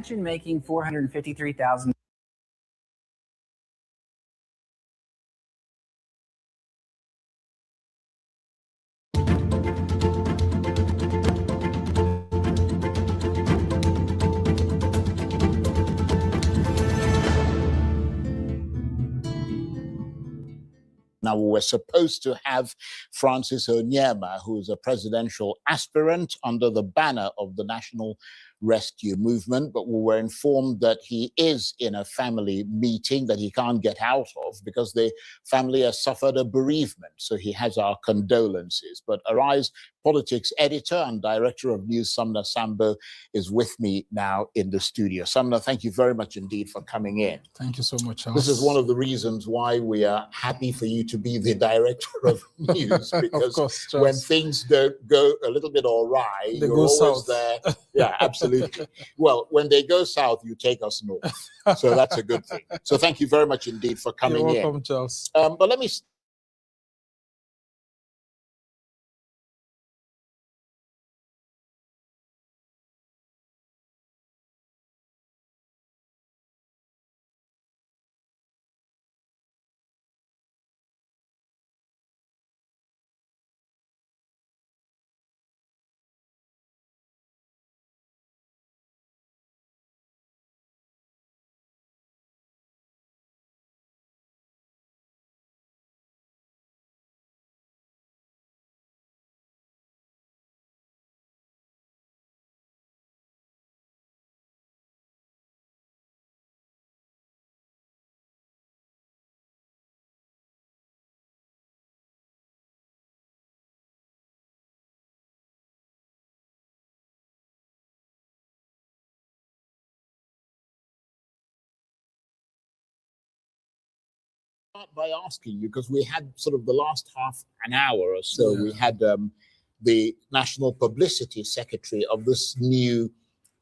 imagine making $453,000. Now, we were supposed to have Francis Onyema, who is a presidential aspirant under the banner of the National Rescue Movement, but we were informed that he is in a family meeting that he can't get out of because the family has suffered a bereavement. So he has our condolences. But Arise Politics editor and director of news, Sumner Sambo, is with me now in the studio. Sumner, thank you very much indeed for coming in. Thank you so much, Charles. This is one of the reasons why we are happy for you to be the director of news, because of course, when things go a little bit awry, you're always south. there. Yeah, absolutely. Well, when they go south, you take us north. So that's a good thing. So thank you very much indeed for coming in. You're welcome, Charles. But let me start by asking you, because we had sort of the last half an hour or so, we had the National Publicity Secretary of this new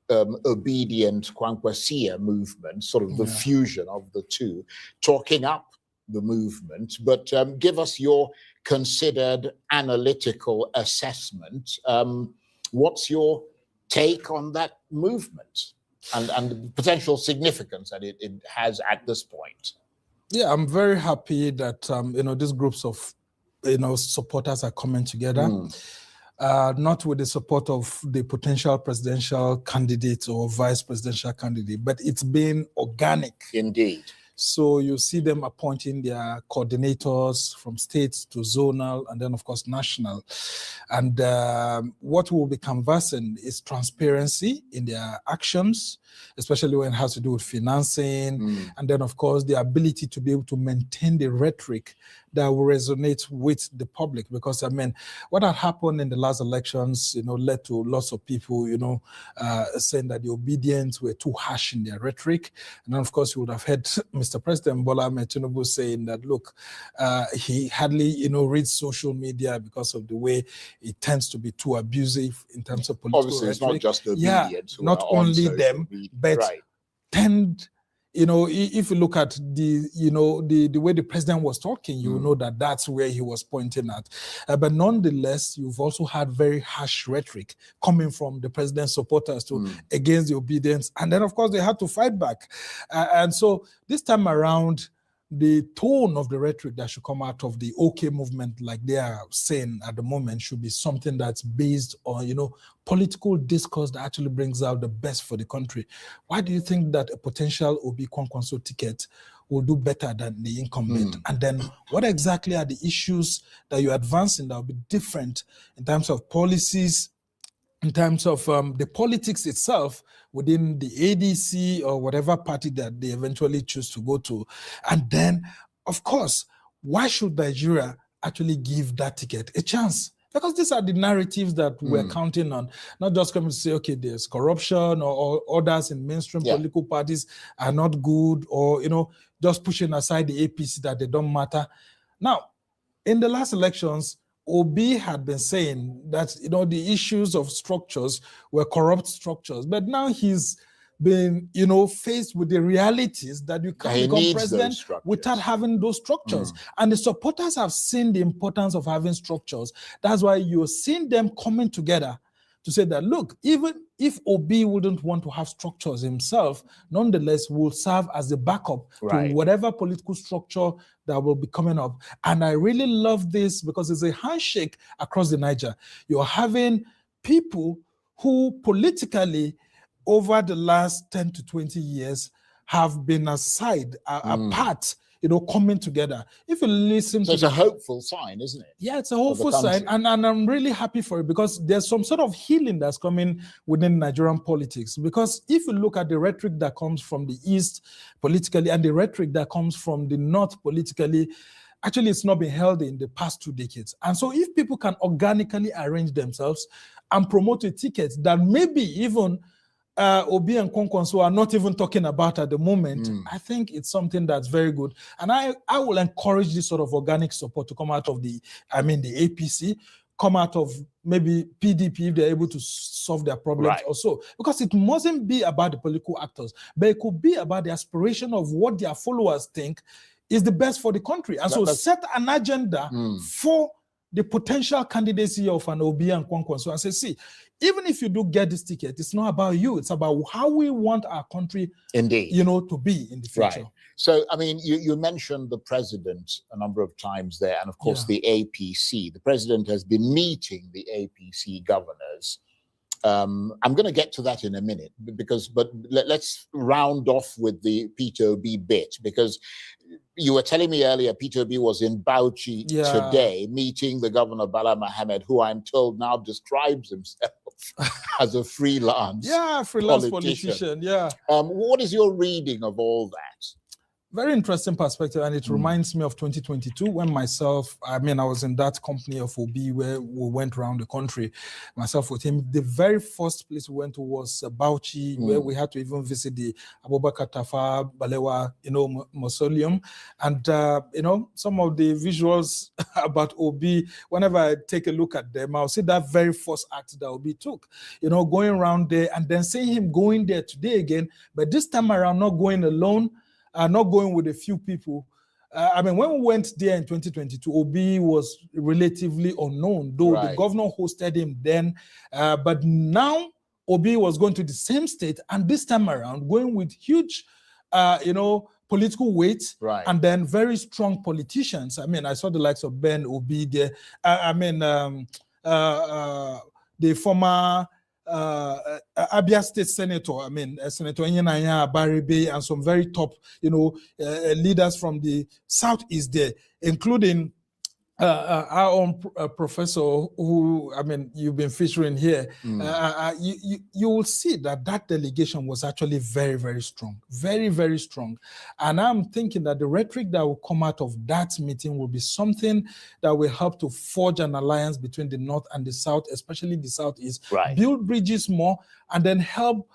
obedient Kwankwasia movement, sort of the fusion of the two, talking up the movement. But give us your considered analytical assessment. What's your take on that movement and the potential significance that it has at this point? Yeah, I'm very happy that these groups of supporters are coming together, not with the support of the potential presidential candidate or vice presidential candidate, but it's been organic. Indeed. So you see them appointing their coordinators from states to zonal and then, of course, national. And what we'll be canvassing is transparency in their actions, especially when it has to do with financing. And then, of course, the ability to be able to maintain the rhetoric that will resonate with the public. Because, I mean, what had happened in the last elections, led to lots of people, saying that the obedience were too harsh in their rhetoric. And then, of course, you would have heard Mr. President Bola Ahmed Tinubu saying that, look, he hardly, reads social media because of the way it tends to be too abusive in terms of political Obviously, rhetoric. it's not just obedience. Yeah, not only them, but tend... if you look at the way the president was talking, you know that that's where he was pointing at. But nonetheless, you've also had very harsh rhetoric coming from the president's supporters against the obedience. And then, of course, they had to fight back. And so this time around, the tone of the rhetoric that should come out of the OK movement, like they are saying at the moment, should be something that's based on, political discourse that actually brings out the best for the country. Why do you think that a potential Obi Kwankwaso ticket will do better than the incumbent? And then what exactly are the issues that you're advancing that will be different in terms of policies, in terms of the politics itself within the ADC or whatever party that they eventually choose to go to? And then, of course, why should Nigeria actually give that ticket a chance? Because these are the narratives that we're counting on, not just coming to say, okay, there's corruption or others in mainstream political parties are not good, or, just pushing aside the APC that they don't matter. Now, in the last elections, Obi had been saying that, the issues of structures were corrupt structures, but now he's been, faced with the realities that you can't become president without having those structures. And the supporters have seen the importance of having structures. That's why you're seeing them coming together to say that, look, even if Obi wouldn't want to have structures himself, nonetheless will serve as the backup to whatever political structure that will be coming up. And I really love this because it's a handshake across the Niger. You're having people who politically over the last 10 to 20 years have been apart, coming together. If you listen so it's a hopeful sign, isn't it? Yeah, it's a hopeful sign. And I'm really happy for it because there's some sort of healing that's coming within Nigerian politics. Because if you look at the rhetoric that comes from the East politically and the rhetoric that comes from the North politically, actually it's not been healthy in the past 2 decades. And so if people can organically arrange themselves and promote a ticket that maybe even Obi and Kwan are not even talking about at the moment, I think it's something that's very good. And I will encourage this sort of organic support to come out of the APC, come out of maybe PDP if they're able to solve their problems also. Because it mustn't be about the political actors, but it could be about the aspiration of what their followers think is the best for the country. And so set an agenda for the potential candidacy of an Obi and Kwan. So I say, see, even if you do get this ticket, it's not about you. It's about how we want our country, indeed, to be in the future. Right. So, I mean, you mentioned the president a number of times there, and of course the APC. The president has been meeting the APC governors. I'm going to get to that in a minute, but let's round off with the Peter Obi bit, because you were telling me earlier Peter Obi was in Bauchi today meeting the governor Bala Mohammed, who I'm told now describes himself as a freelance politician. What is your reading of all that? Very interesting perspective, and it reminds me of 2022 when I was in that company of Obi where we went around the country, myself with him. The very first place we went to was Bauchi, where we had to even visit the Abubakar Tafawa Balewa, mausoleum. And, some of the visuals about Obi, whenever I take a look at them, I'll see that very first act that Obi took, going around there and then seeing him going there today again, but this time around not going alone, not going with a few people. When we went there in 2022, Obi was relatively unknown, though the governor hosted him then. But now Obi was going to the same state, and this time around going with huge, political weight, and then very strong politicians. I saw the likes of Ben Obi there. The former Abia State Senator, Senator Enyenanya Baribe, and some very top, leaders from the Southeast there, including our own professor who, you've been featuring here. You will see that delegation was actually very, very strong, very, very strong. And I'm thinking that the rhetoric that will come out of that meeting will be something that will help to forge an alliance between the North and the South, especially the Southeast, build bridges more, and then help,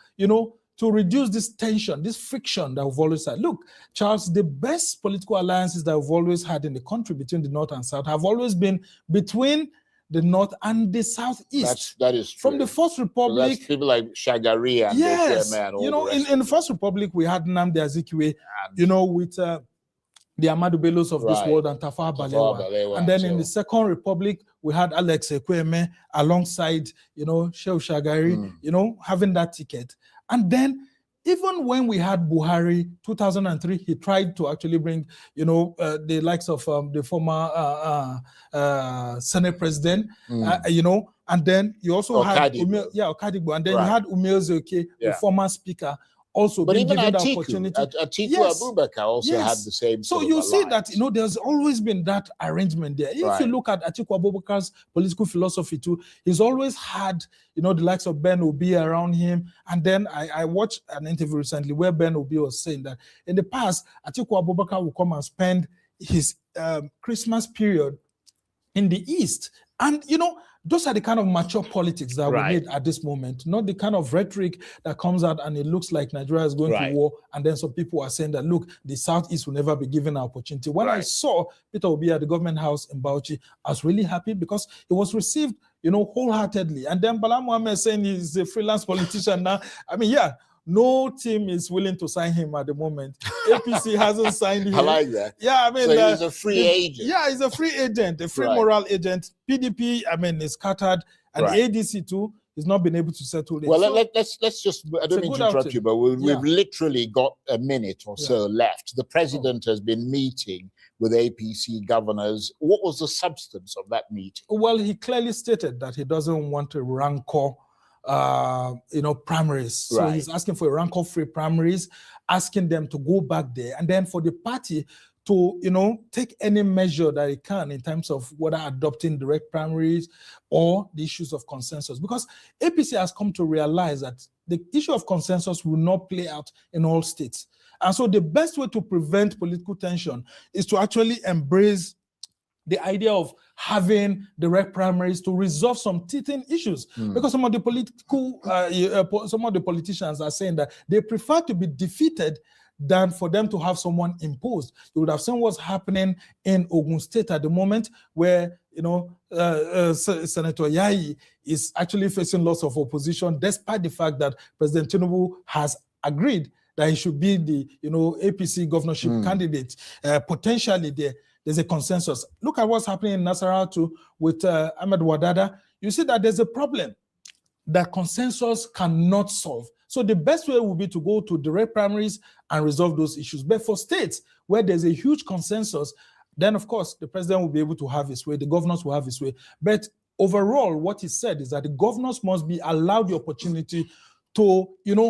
to reduce this tension, this friction that we've always had. Look, Charles, the best political alliances that we've always had in the country between the North and South have always been between the North and the Southeast. That is true. From the First Republic. So that's people like Shagari and in the First Republic, we had Nnamdi Azikiwe, with the Ahmadu Bellos of this world and Tafawa Balewa. And then in the Second Republic, we had Alex Ekweme alongside, Shehu Shagari, having that ticket. And then even when we had Buhari, 2003, he tried to actually bring, the likes of the former Senate president, and then you also had Okadigbo, and then you had Umeo Zoke, the former speaker, also being given the opportunity. Atiku Abubakar also had the same. So you see that there's always been that arrangement there. If you look at Atiku Abubakar's political philosophy too, he's always had the likes of Ben Obi around him. And then I watched an interview recently where Ben Obi was saying that in the past, Atiku Abubakar would come and spend his Christmas period in the East. And those are the kind of mature politics that we need at this moment, not the kind of rhetoric that comes out and it looks like Nigeria is going to war, and then some people are saying that, look, the Southeast will never be given an opportunity. When I saw Peter Obi at the government house in Bauchi, I was really happy because he was received, wholeheartedly. And then Bala Mohammed saying he's a freelance politician now. No team is willing to sign him at the moment. APC hasn't signed him. I like that. Yeah, so he's a free agent. Yeah, he's a free agent, a free moral agent. PDP, is scattered, and ADC too. he's not been able to settle it. Well, So, let's just, I don't mean to interrupt you, but we've literally got a minute or so left. The president has been meeting with APC governors. What was the substance of that meeting? Well, he clearly stated that he doesn't want a rancor, primaries. So he's asking for a rancor-free primaries, asking them to go back there, and then for the party to, take any measure that it can in terms of whether adopting direct primaries or the issues of consensus. Because APC has come to realize that the issue of consensus will not play out in all states. And so the best way to prevent political tension is to actually embrace the idea of having direct primaries to resolve some teething issues. Because some of the politicians are saying that they prefer to be defeated than for them to have someone imposed. You would have seen what's happening in Ogun State at the moment, where Senator Yayi is actually facing lots of opposition, despite the fact that President Tinubu has agreed that he should be the APC governorship candidate. Potentially there's a consensus. Look at what's happening in Nasarawa too with Ahmed Wadada. You see that there's a problem that consensus cannot solve. So the best way would be to go to direct primaries and resolve those issues. But for states where there's a huge consensus, then of course the president will be able to have his way, the governors will have his way. But overall, what he said is that the governors must be allowed the opportunity to,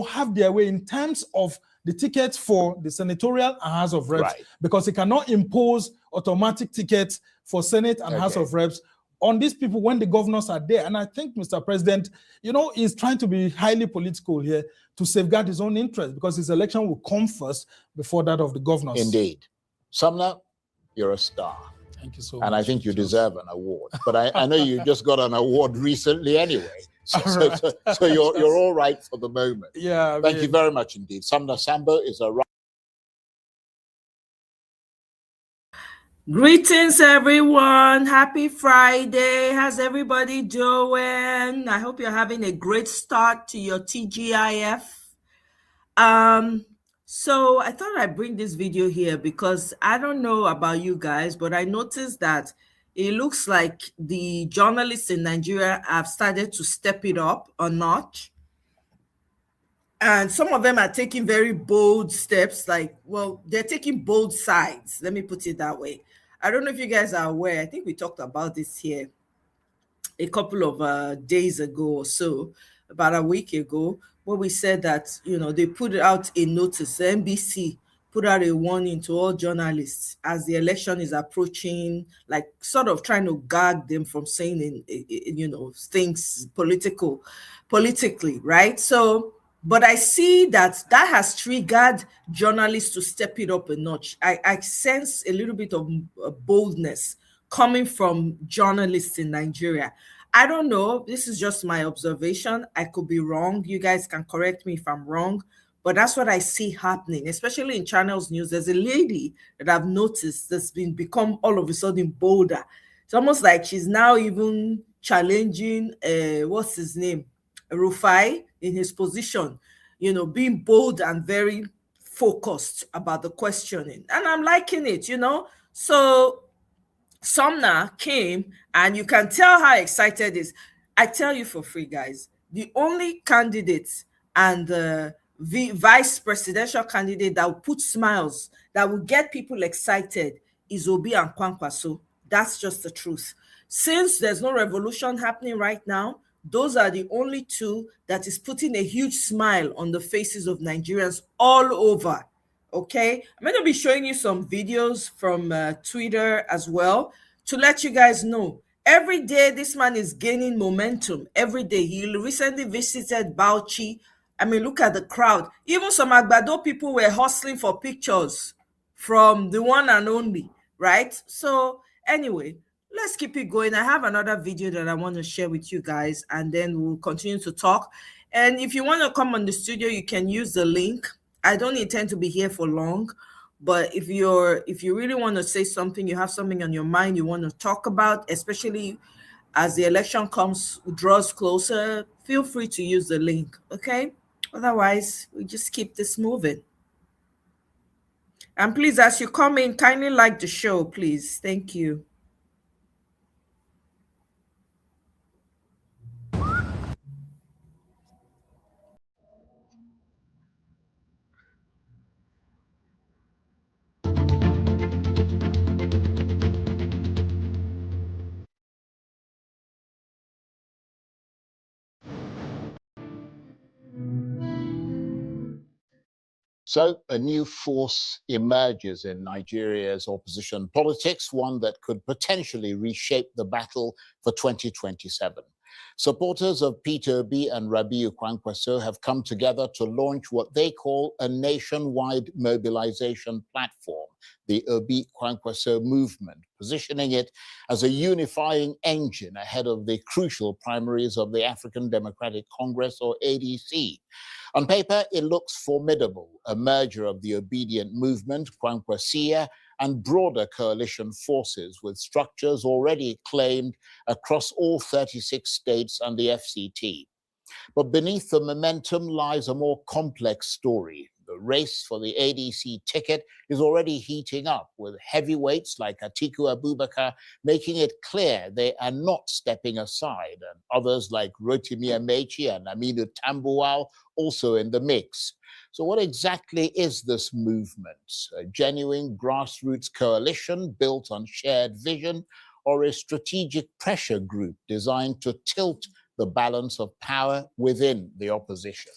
have their way in terms of the tickets for the senatorial and House of Reps, because he cannot impose automatic tickets for Senate and House of Reps on these people when the governors are there. And I think Mr. President, is trying to be highly political here to safeguard his own interest, because his election will come first before that of the governors. Indeed. Sumner, you're a star. Thank you so much. And I think you deserve an award. But I know you just got an award recently anyway. So you're all right for the moment. Yeah. Thank you very much indeed. Sumner Sambo is a... Greetings, everyone. Happy Friday. How's everybody doing? I hope you're having a great start to your TGIF. So I thought I'd bring this video here because I don't know about you guys, but I noticed that it looks like the journalists in Nigeria have started to step it up a notch. And some of them are taking very bold steps, they're taking bold sides. Let me put it that way. I don't know if you guys are aware. I think we talked about this here a couple of days ago or so, about a week ago, where we said that, they put out a notice, NBC put out a warning to all journalists as the election is approaching, sort of trying to gag them from saying, things politically, right? So, but I see that has triggered journalists to step it up a notch. I sense a little bit of boldness coming from journalists in Nigeria. I don't know. This is just my observation. I could be wrong. You guys can correct me if I'm wrong. But that's what I see happening, especially in Channels News. There's a lady that I've noticed that's become all of a sudden bolder. It's almost like she's now even challenging, what's his name? Rufai in his position, being bold and very focused about the questioning. And I'm liking it, So Sumner came, and you can tell how excited he is. I tell you for free, guys, the only candidate and the vice presidential candidate that will put smiles, that will get people excited, is Obi and Kwankwaso. That's just the truth. Since there's no revolution happening right now, those are the only two that is putting a huge smile on the faces of Nigerians all over. Okay, I'm going to be showing you some videos from Twitter as well to let you guys know. Every day, this man is gaining momentum. Every day. He recently visited Bauchi. I mean, look at the crowd. Even some Agbado people were hustling for pictures from the one and only, right? So anyway, let's keep it going. I have another video that I want to share with you guys, and then we'll continue to talk. And if you want to come on the studio, you can use the link. I don't intend to be here for long, but if you really want to say something, you have something on your mind you want to talk about, especially as the election draws closer, feel free to use the link, okay? Otherwise, we just keep this moving. And please, as you come in, kindly like the show, please. Thank you. So a new force emerges in Nigeria's opposition politics, one that could potentially reshape the battle for 2027. Supporters of Peter Obi and Rabiu Kwankwaso have come together to launch what they call a nationwide mobilization platform, the Obi Kwankwaso movement, positioning it as a unifying engine ahead of the crucial primaries of the African Democratic Congress, or ADC. On paper, it looks formidable, a merger of the obedient movement, Kwankwasia, and broader coalition forces with structures already claimed across all 36 states and the FCT. But beneath the momentum lies a more complex story. The race for the ADC ticket is already heating up, with heavyweights like Atiku Abubakar making it clear they are not stepping aside, and others like Rotimi Amechi and Aminu Tambuwal also in the mix. So what exactly is this movement? A genuine grassroots coalition built on shared vision, or a strategic pressure group designed to tilt the balance of power within the opposition?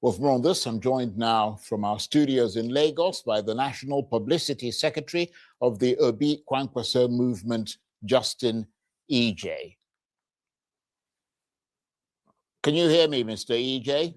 Well, for more on this, I'm joined now from our studios in Lagos by the National Publicity Secretary of the Obi Kwankwaso movement, Justin EJ. Can you hear me, Mr. EJ?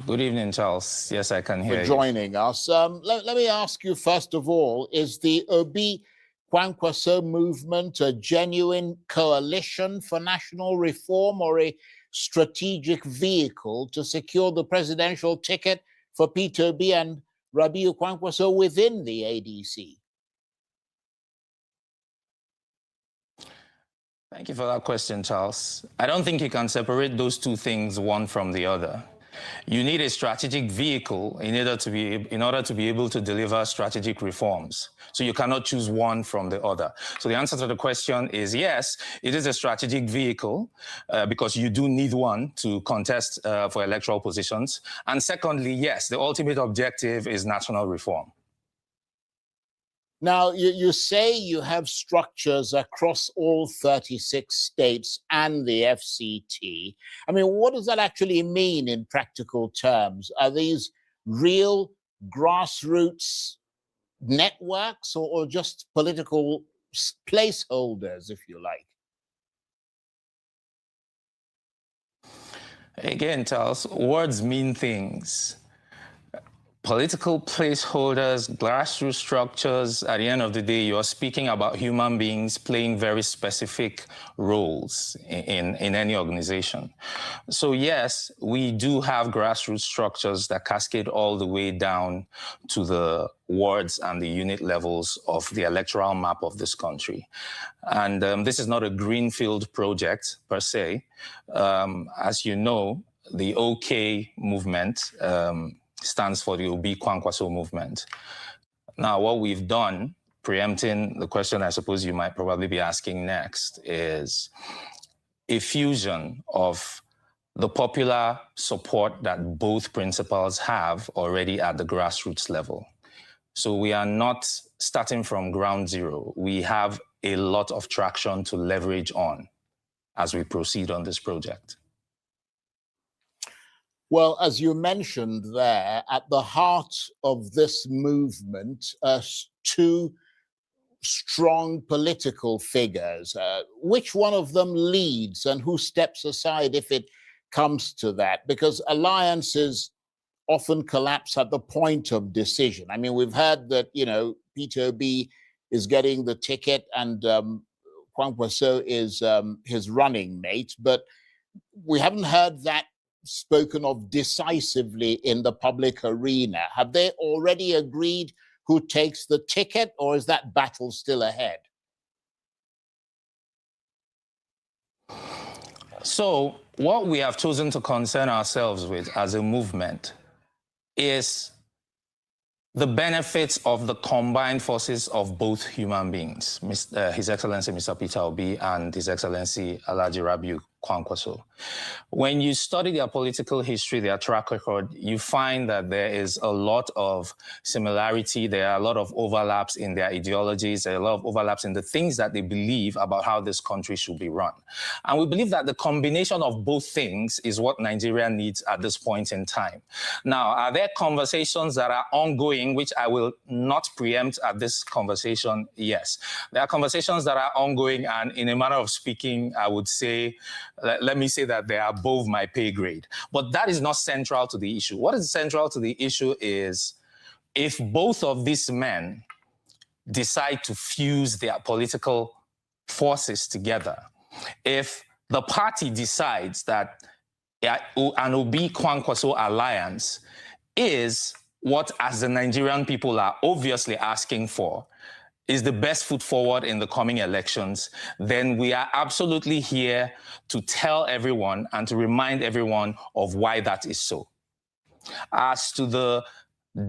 Good evening, Charles. Yes, I can hear you. For joining us. Let me ask you, first of all, is the Obi Kwankwaso movement a genuine coalition for national reform, or a strategic vehicle to secure the presidential ticket for Peter Obi and Rabiu Kwankwaso within the ADC? Thank you for that question, Charles. I don't think you can separate those two things one from the other. You need a strategic vehicle in order to be able to deliver strategic reforms. So you cannot choose one from the other. So the answer to the question is yes, it is a strategic vehicle because you do need one to contest for electoral positions. And secondly, yes, the ultimate objective is national reform. Now, you say you have structures across all 36 states and the FCT. I mean, what does that actually mean in practical terms? Are these real grassroots networks, or just political placeholders, if you like? Again, Charles, words mean things. Political placeholders, grassroots structures, at the end of the day, you're speaking about human beings playing very specific roles in any organization. So yes, we do have grassroots structures that cascade all the way down to the wards and the unit levels of the electoral map of this country. And this is not a greenfield project per se. As you know, the OK movement stands for the Obi Kwankwaso movement. Now, what we've done, preempting the question I suppose you might probably be asking next, is a fusion of the popular support that both principals have already at the grassroots level. So we are not starting from ground zero. We have a lot of traction to leverage on as we proceed on this project. Well, as you mentioned there, at the heart of this movement are two strong political figures. Which one of them leads and who steps aside if it comes to that? Because alliances often collapse at the point of decision. I mean, we've heard that, you know, Peter Obi is getting the ticket and Kwankwaso is his running mate, but we haven't heard that spoken of decisively in the public arena. Have they already agreed who takes the ticket, or is that battle still ahead? So what we have chosen to concern ourselves with as a movement is the benefits of the combined forces of both human beings, His Excellency Mr. Peter Obi and His Excellency Alhaji Rabiu Kwankwaso. When you study their political history, their track record, you find that there is a lot of similarity. There are a lot of overlaps in their ideologies. There are a lot of overlaps in the things that they believe about how this country should be run. And we believe that the combination of both things is what Nigeria needs at this point in time. Now, are there conversations that are ongoing, which I will not preempt at this conversation? Yes. There are conversations that are ongoing, and in a manner of speaking, I would say, let me say that they are above my pay grade. But that is not central to the issue. What is central to the issue is if both of these men decide to fuse their political forces together, if the party decides that an Obi-Kwankwaso alliance is what, as the Nigerian people are obviously asking for, is the best foot forward in the coming elections, then we are absolutely here to tell everyone and to remind everyone of why that is so. As to the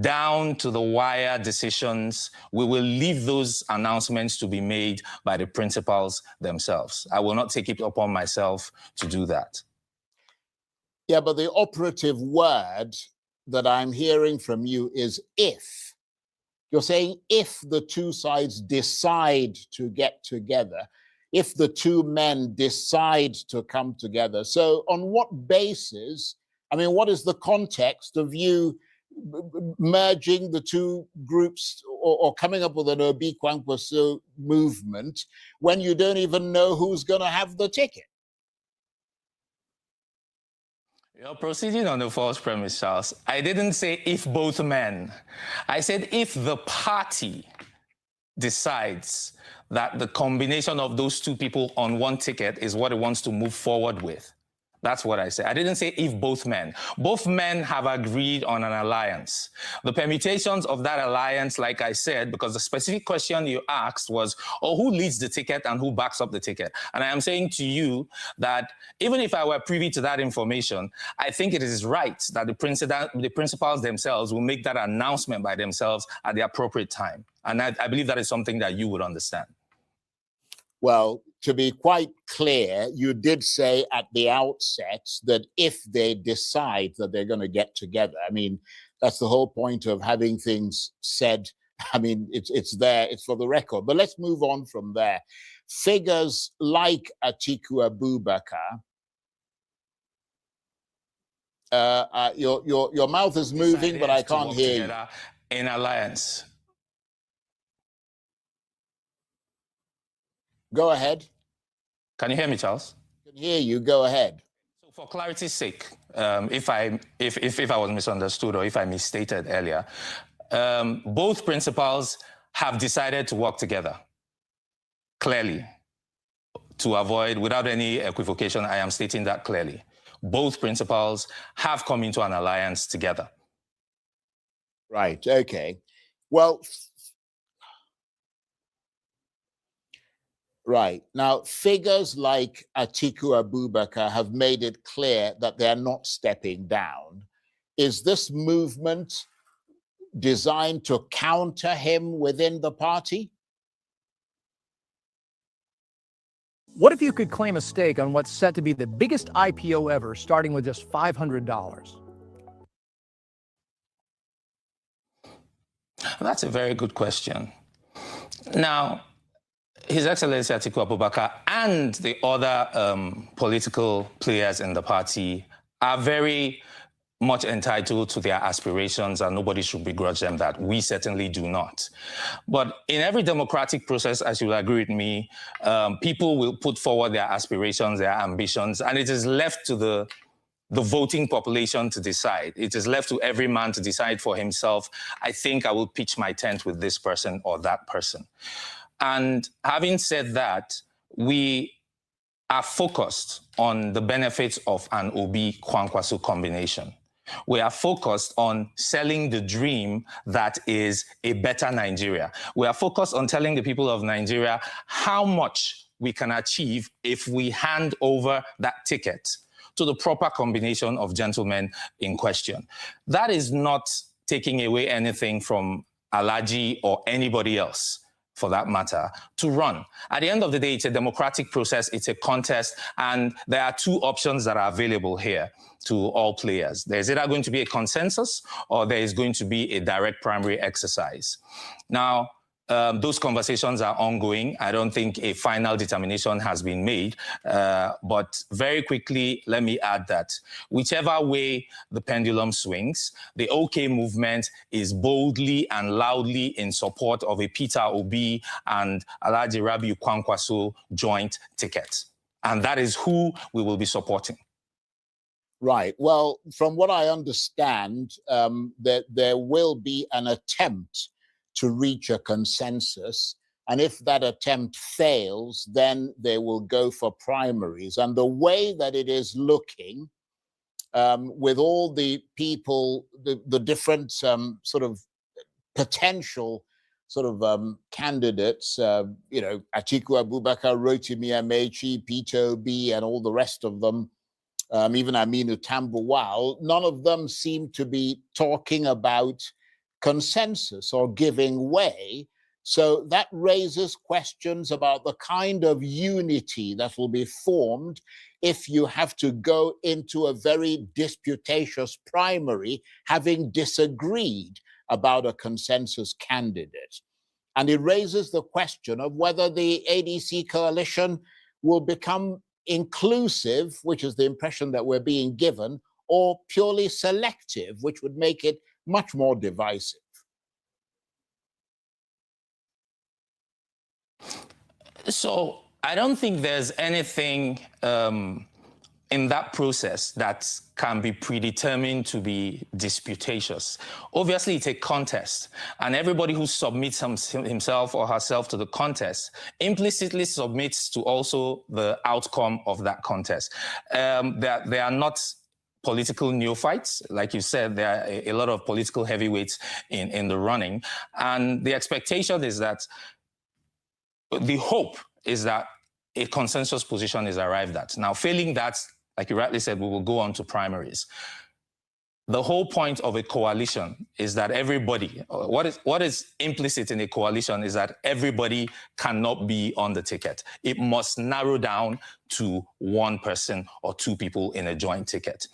down-to-the-wire decisions, we will leave those announcements to be made by the principals themselves. I will not take it upon myself to do that. Yeah, but the operative word that I'm hearing from you is if. You're saying if the two sides decide to get together, if the two men decide to come together. So on what basis, I mean, what is the context of you merging the two groups or coming up with an Obi-Kwankwaso movement when you don't even know who's going to have the ticket? You're proceeding on the false premise, Charles. I didn't say if both men. I said if the party decides that the combination of those two people on one ticket is what it wants to move forward with. That's what I said. I didn't say if both men. Both men have agreed on an alliance. The permutations of that alliance, like I said, because the specific question you asked was, oh, who leads the ticket and who backs up the ticket? And I am saying to you that even if I were privy to that information, I think it is right that the principals themselves will make that announcement by themselves at the appropriate time. And I believe that is something that you would understand. Well, to be quite clear, you did say at the outset that if they decide that they're going to get together, I mean, that's the whole point of having things said. I mean, it's there, it's for the record. But let's move on from there. Figures like Atiku Abubakar, your mouth is moving, but I can't hear you. In alliance. Go ahead. Can you hear me, Charles? I can hear you. Go ahead. So for clarity's sake, if I was misunderstood or if I misstated earlier, both principals have decided to work together, clearly, to avoid, without any equivocation, I am stating that clearly. Both principals have come into an alliance together. Right, okay. Well, right. Now, figures like Atiku Abubakar have made it clear that they're not stepping down. Is this movement designed to counter him within the party? What if you could claim a stake on what's set to be the biggest IPO ever, starting with just $500? That's a very good question. Now, His Excellency Atiku Abubakar and the other political players in the party are very much entitled to their aspirations, and nobody should begrudge them that. We certainly do not. But in every democratic process, as you will agree with me, people will put forward their aspirations, their ambitions, and it is left to the voting population to decide. It is left to every man to decide for himself, I think I will pitch my tent with this person or that person. And having said that, we are focused on the benefits of an Obi-Kwankwaso combination. We are focused on selling the dream that is a better Nigeria. We are focused on telling the people of Nigeria how much we can achieve if we hand over that ticket to the proper combination of gentlemen in question. That is not taking away anything from Alhaji or anybody else for that matter, to run. At the end of the day, it's a democratic process, it's a contest, and there are two options that are available here to all players. There's either going to be a consensus or there is going to be a direct primary exercise. Now, those conversations are ongoing. I don't think a final determination has been made, but very quickly, let me add that whichever way the pendulum swings, the OK movement is boldly and loudly in support of a Peter Obi and Alhaji Rabiu Kwankwaso joint ticket. And that is who we will be supporting. Right. Well, from what I understand, that there will be an attempt to reach a consensus. And if that attempt fails, then they will go for primaries. And the way that it is looking, with all the people, the different sort of potential sort of candidates, you know, Atiku Abubakar, Rotimi Amechi, Peter Obi, and all the rest of them, even Aminu Tambuwal, none of them seem to be talking about consensus or giving way. So that raises questions about the kind of unity that will be formed if you have to go into a very disputatious primary, having disagreed about a consensus candidate. And it raises the question of whether the ADC coalition will become inclusive, which is the impression that we're being given, or purely selective, which would make it much more divisive. So I don't think there's anything in that process that can be predetermined to be disputatious. Obviously, it's a contest, and everybody who submits himself or herself to the contest implicitly submits to also the outcome of that contest. They are not political neophytes. Like you said, there are a lot of political heavyweights in the running. And the expectation is that, the hope is that a consensus position is arrived at. Now, failing that, like you rightly said, we will go on to primaries. The whole point of a coalition is that everybody, what is implicit in a coalition is that everybody cannot be on the ticket. It must narrow down to one person or two people in a joint ticket.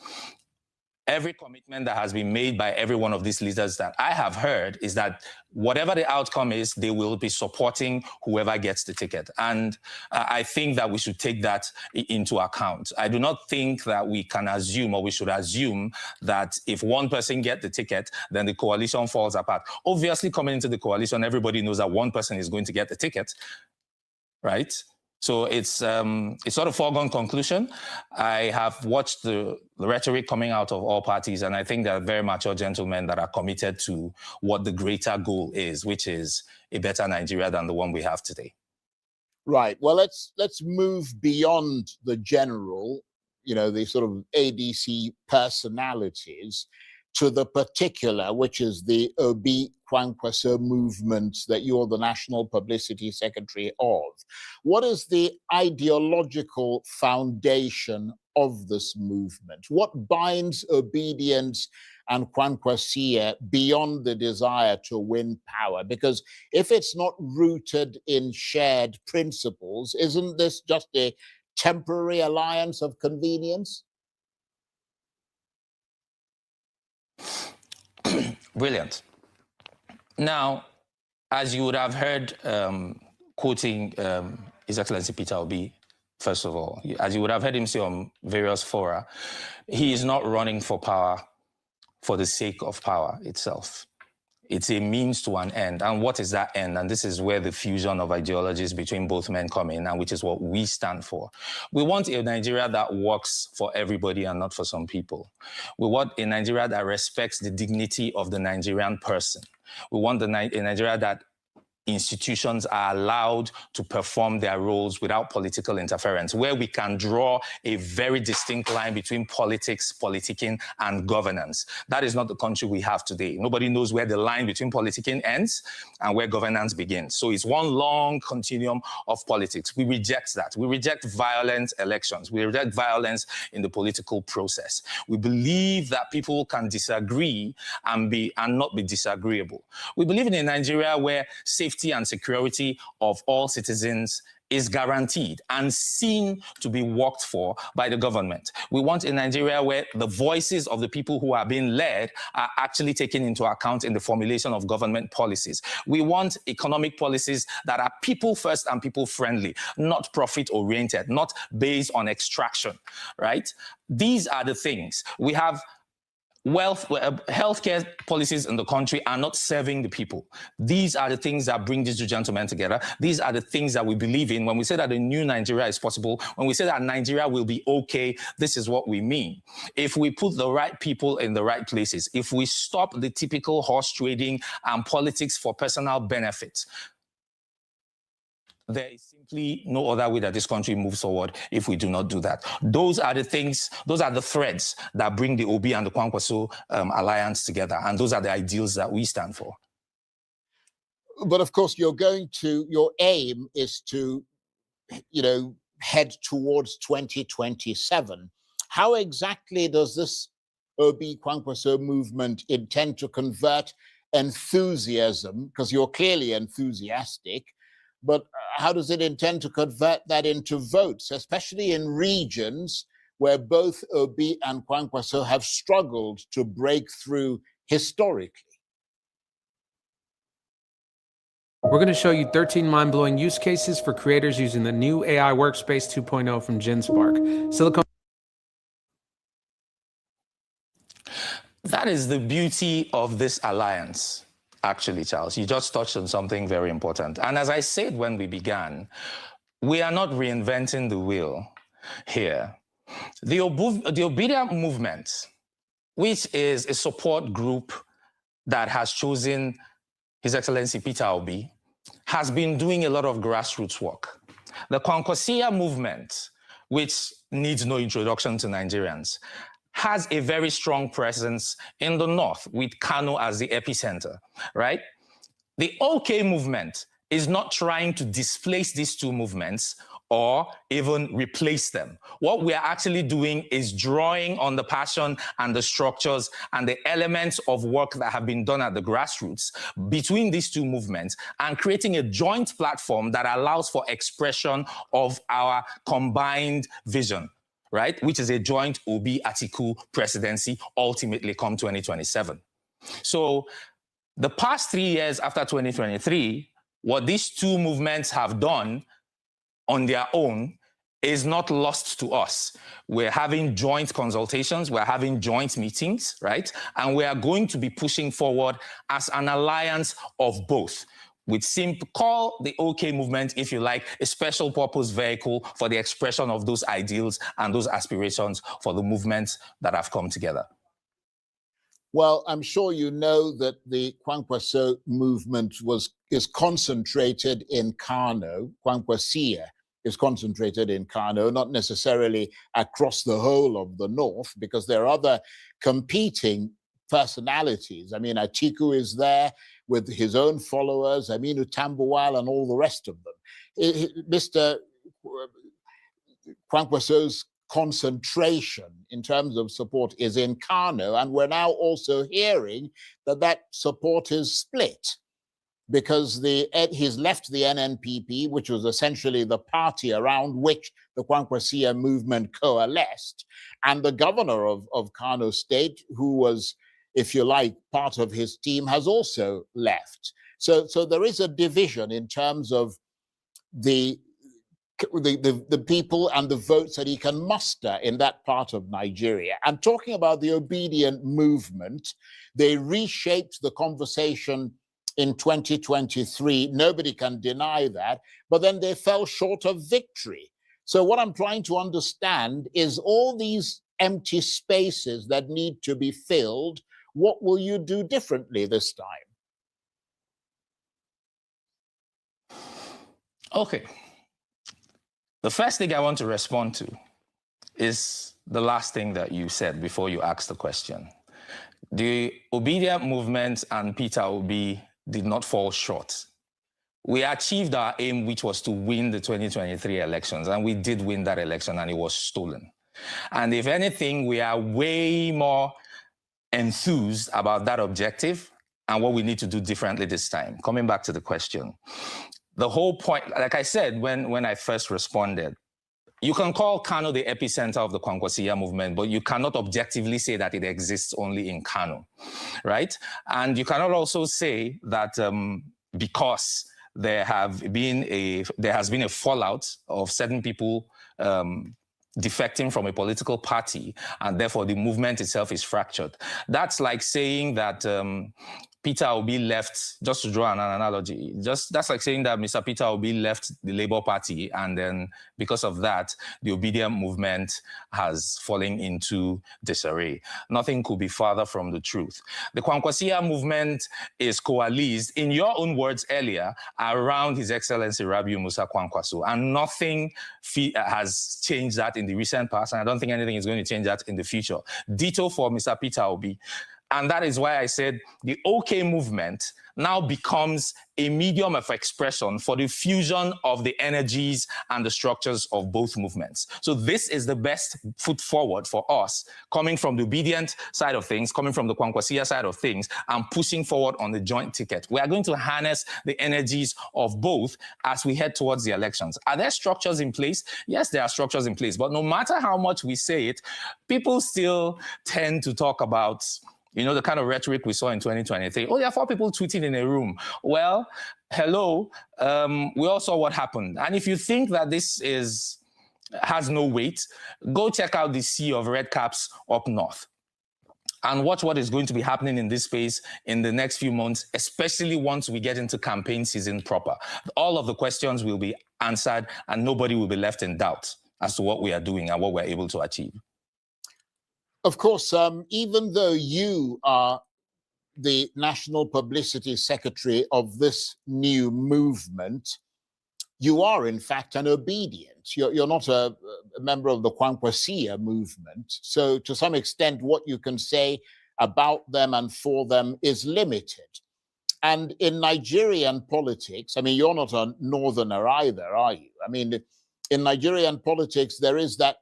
Every commitment that has been made by every one of these leaders that I have heard is that whatever the outcome is, they will be supporting whoever gets the ticket. And I think that we should take that into account. I do not think that we can assume, or we should assume, that if one person gets the ticket, then the coalition falls apart. Obviously, coming into the coalition, everybody knows that one person is going to get the ticket, right? So it's sort of foregone conclusion. I have watched the rhetoric coming out of all parties, and I think there are very mature gentlemen that are committed to what the greater goal is, which is a better Nigeria than the one we have today. Right. Well, let's move beyond the general, you know, the sort of ADC personalities, to the particular, which is the Obi Kwankwaso movement that you're the National Publicity Secretary of. What is the ideological foundation of this movement? What binds obedience and Kwankwasia beyond the desire to win power? Because if it's not rooted in shared principles, isn't this just a temporary alliance of convenience? Brilliant. Now, as you would have heard, quoting His Excellency Peter Obi, first of all, as you would have heard him say on various fora, he is not running for power for the sake of power itself. It's a means to an end. And what is that end? And this is where the fusion of ideologies between both men come in, and which is what we stand for. We want a Nigeria that works for everybody and not for some people. We want a Nigeria that respects the dignity of the Nigerian person. We want a Nigeria that institutions are allowed to perform their roles without political interference, where we can draw a very distinct line between politics, politicking, and governance. That is not the country we have today. Nobody knows where the line between politicking ends and where governance begins. So it's one long continuum of politics. We reject that. We reject violent elections. We reject violence in the political process. We believe that people can disagree and not be disagreeable. We believe in a Nigeria where safety safety and security of all citizens is guaranteed and seen to be worked for by the government. We want a Nigeria where the voices of the people who are being led are actually taken into account in the formulation of government policies. We want economic policies that are people first and people friendly, not profit oriented, not based on extraction, right? These are the things. We have healthcare policies in the country are not serving the people. These are the things that bring these two gentlemen together. These are the things that we believe in. When we say that a new Nigeria is possible, when we say that Nigeria will be okay, this is what we mean. If we put the right people in the right places, if we stop the typical horse trading and politics for personal benefit, there is simply no other way that this country moves forward if we do not do that. Those are the things, those are the threads that bring the Obi and the Kwankwaso alliance together, and those are the ideals that we stand for. But of course, your aim is to, head towards 2027. How exactly does this Obi Kwankwaso movement intend to convert enthusiasm, because you're clearly enthusiastic, but how does it intend to convert that into votes, especially in regions where both Obi and Kwankwaso have struggled to break through historically? We're going to show you 13 mind-blowing use cases for creators using the new AI Workspace 2.0 from GenSpark. Silicon. That is the beauty of this alliance. Actually, Charles, you just touched on something very important. And as I said when we began, we are not reinventing the wheel here. The Obedient Movement, which is a support group that has chosen His Excellency Peter Obi, has been doing a lot of grassroots work. The Kwankwasia movement, which needs no introduction to Nigerians, has a very strong presence in the north with Kano as the epicenter, right? The OK movement is not trying to displace these two movements or even replace them. What we are actually doing is drawing on the passion and the structures and the elements of work that have been done at the grassroots between these two movements and creating a joint platform that allows for expression of our combined vision, right? Which is a joint Obi-Atiku presidency, ultimately come 2027. So the past 3 years after 2023, what these two movements have done on their own is not lost to us. We're having joint consultations, we're having joint meetings, right? And we are going to be pushing forward as an alliance of both. We'd call the OK movement, if you like, a special purpose vehicle for the expression of those ideals and those aspirations for the movements that have come together. Well, I'm sure you know that the Kwankwaso movement is concentrated in Kano. Kwankwasia is concentrated in Kano, not necessarily across the whole of the north, because there are other competing personalities. I mean, Atiku is there with his own followers, Aminu Tambuwal and all the rest of them. Mr. Kwankwaso's concentration in terms of support is in Kano, and we're now also hearing that support is split because he's left the NNPP, which was essentially the party around which the Kwankwasia movement coalesced, and the governor of Kano State, who was, if you like, part of his team, has also left. So there is a division in terms of the people and the votes that he can muster in that part of Nigeria. And talking about the Obedient movement, they reshaped the conversation in 2023. Nobody can deny that, but then they fell short of victory. So what I'm trying to understand is all these empty spaces that need to be filled, what will you do differently this time? Okay. The first thing I want to respond to is the last thing that you said before you asked the question. The Obedient movement and Peter Obi did not fall short. We achieved our aim, which was to win the 2023 elections, and we did win that election, and it was stolen. And if anything, we are way more enthused about that objective and what we need to do differently this time. Coming back to the question, the whole point, like I said, when I first responded, you can call Kano the epicenter of the Kwankwasiyya movement, but you cannot objectively say that it exists only in Kano, right? And you cannot also say that because there has been a fallout of certain people defecting from a political party, and therefore the movement itself is fractured. That's like saying that Peter Obi left, just to draw an analogy, that's like saying that Mr. Peter Obi left the Labour Party, and then because of that, the obedient movement has fallen into disarray. Nothing could be farther from the truth. The Kwankwasiyya movement is coalesced, in your own words earlier, around His Excellency Rabiu Musa Kwankwaso, and nothing has changed that in the recent past, and I don't think anything is going to change that in the future. Ditto for Mr. Peter Obi. And that is why I said the OK movement now becomes a medium of expression for the fusion of the energies and the structures of both movements. So this is the best foot forward for us, coming from the obedient side of things, coming from the Kwankwasiyya side of things, and pushing forward on the joint ticket. We are going to harness the energies of both as we head towards the elections. Are there structures in place? Yes, there are structures in place. But no matter how much we say it, people still tend to talk about, you know, the kind of rhetoric we saw in 2023. Oh, there are 4 people tweeting in a room. Well, hello, we all saw what happened. And if you think that this has no weight, go check out the sea of red caps up north and watch what is going to be happening in this space in the next few months, especially once we get into campaign season proper. All of the questions will be answered and nobody will be left in doubt as to what we are doing and what we're able to achieve. Of course, even though you are the National Publicity Secretary of this new movement, you are in fact an obedient. You're not a member of the Kwankwasiyya movement. So to some extent, what you can say about them and for them is limited. And in Nigerian politics, I mean, you're not a northerner either, are you? I mean, in Nigerian politics, there is that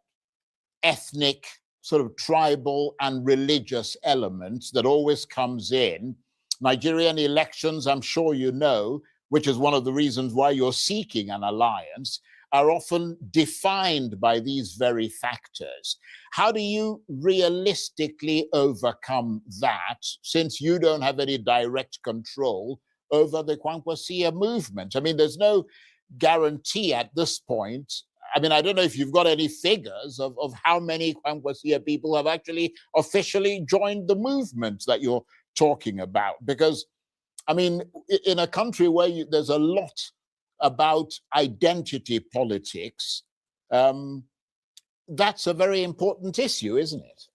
ethnic, sort of tribal and religious elements that always comes in. Nigerian elections, I'm sure you know, which is one of the reasons why you're seeking an alliance, are often defined by these very factors. How do you realistically overcome that, since you don't have any direct control over the Kwankwasiyya movement? I mean, there's no guarantee at this point. I mean, I don't know if you've got any figures of how many Kwankwasiyya people have actually officially joined the movement that you're talking about. Because, I mean, in a country where there's a lot about identity politics, that's a very important issue, isn't it?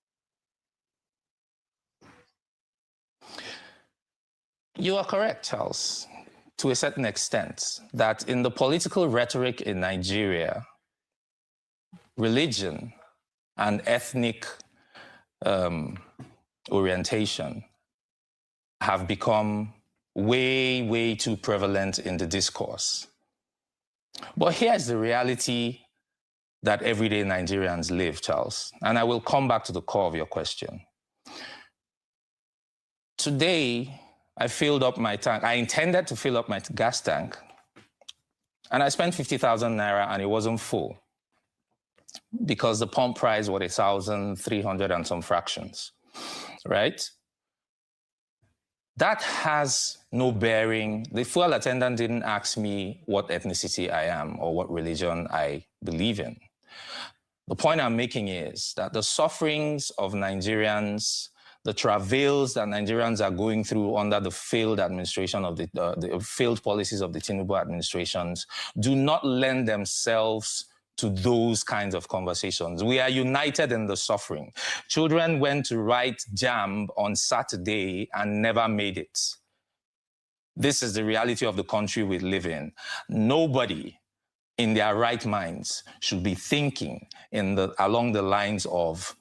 You are correct, Charles, to a certain extent, that in the political rhetoric in Nigeria, religion and ethnic orientation have become way, way too prevalent in the discourse. But here's the reality that everyday Nigerians live, Charles, and I will come back to the core of your question. Today, I filled up my tank. I intended to fill up my gas tank, and I spent 50,000 naira and it wasn't full, because the pump price was 1,300 and some fractions, right? That has no bearing. The fuel attendant didn't ask me what ethnicity I am or what religion I believe in. The point I'm making is that the sufferings of Nigerians, the travails that Nigerians are going through under the failed administration of the failed policies of the Tinubu administrations do not lend themselves to those kinds of conversations. We are united in the suffering. Children went to write JAMB on Saturday and never made it. This is the reality of the country we live in. Nobody in their right minds should be thinking along the lines of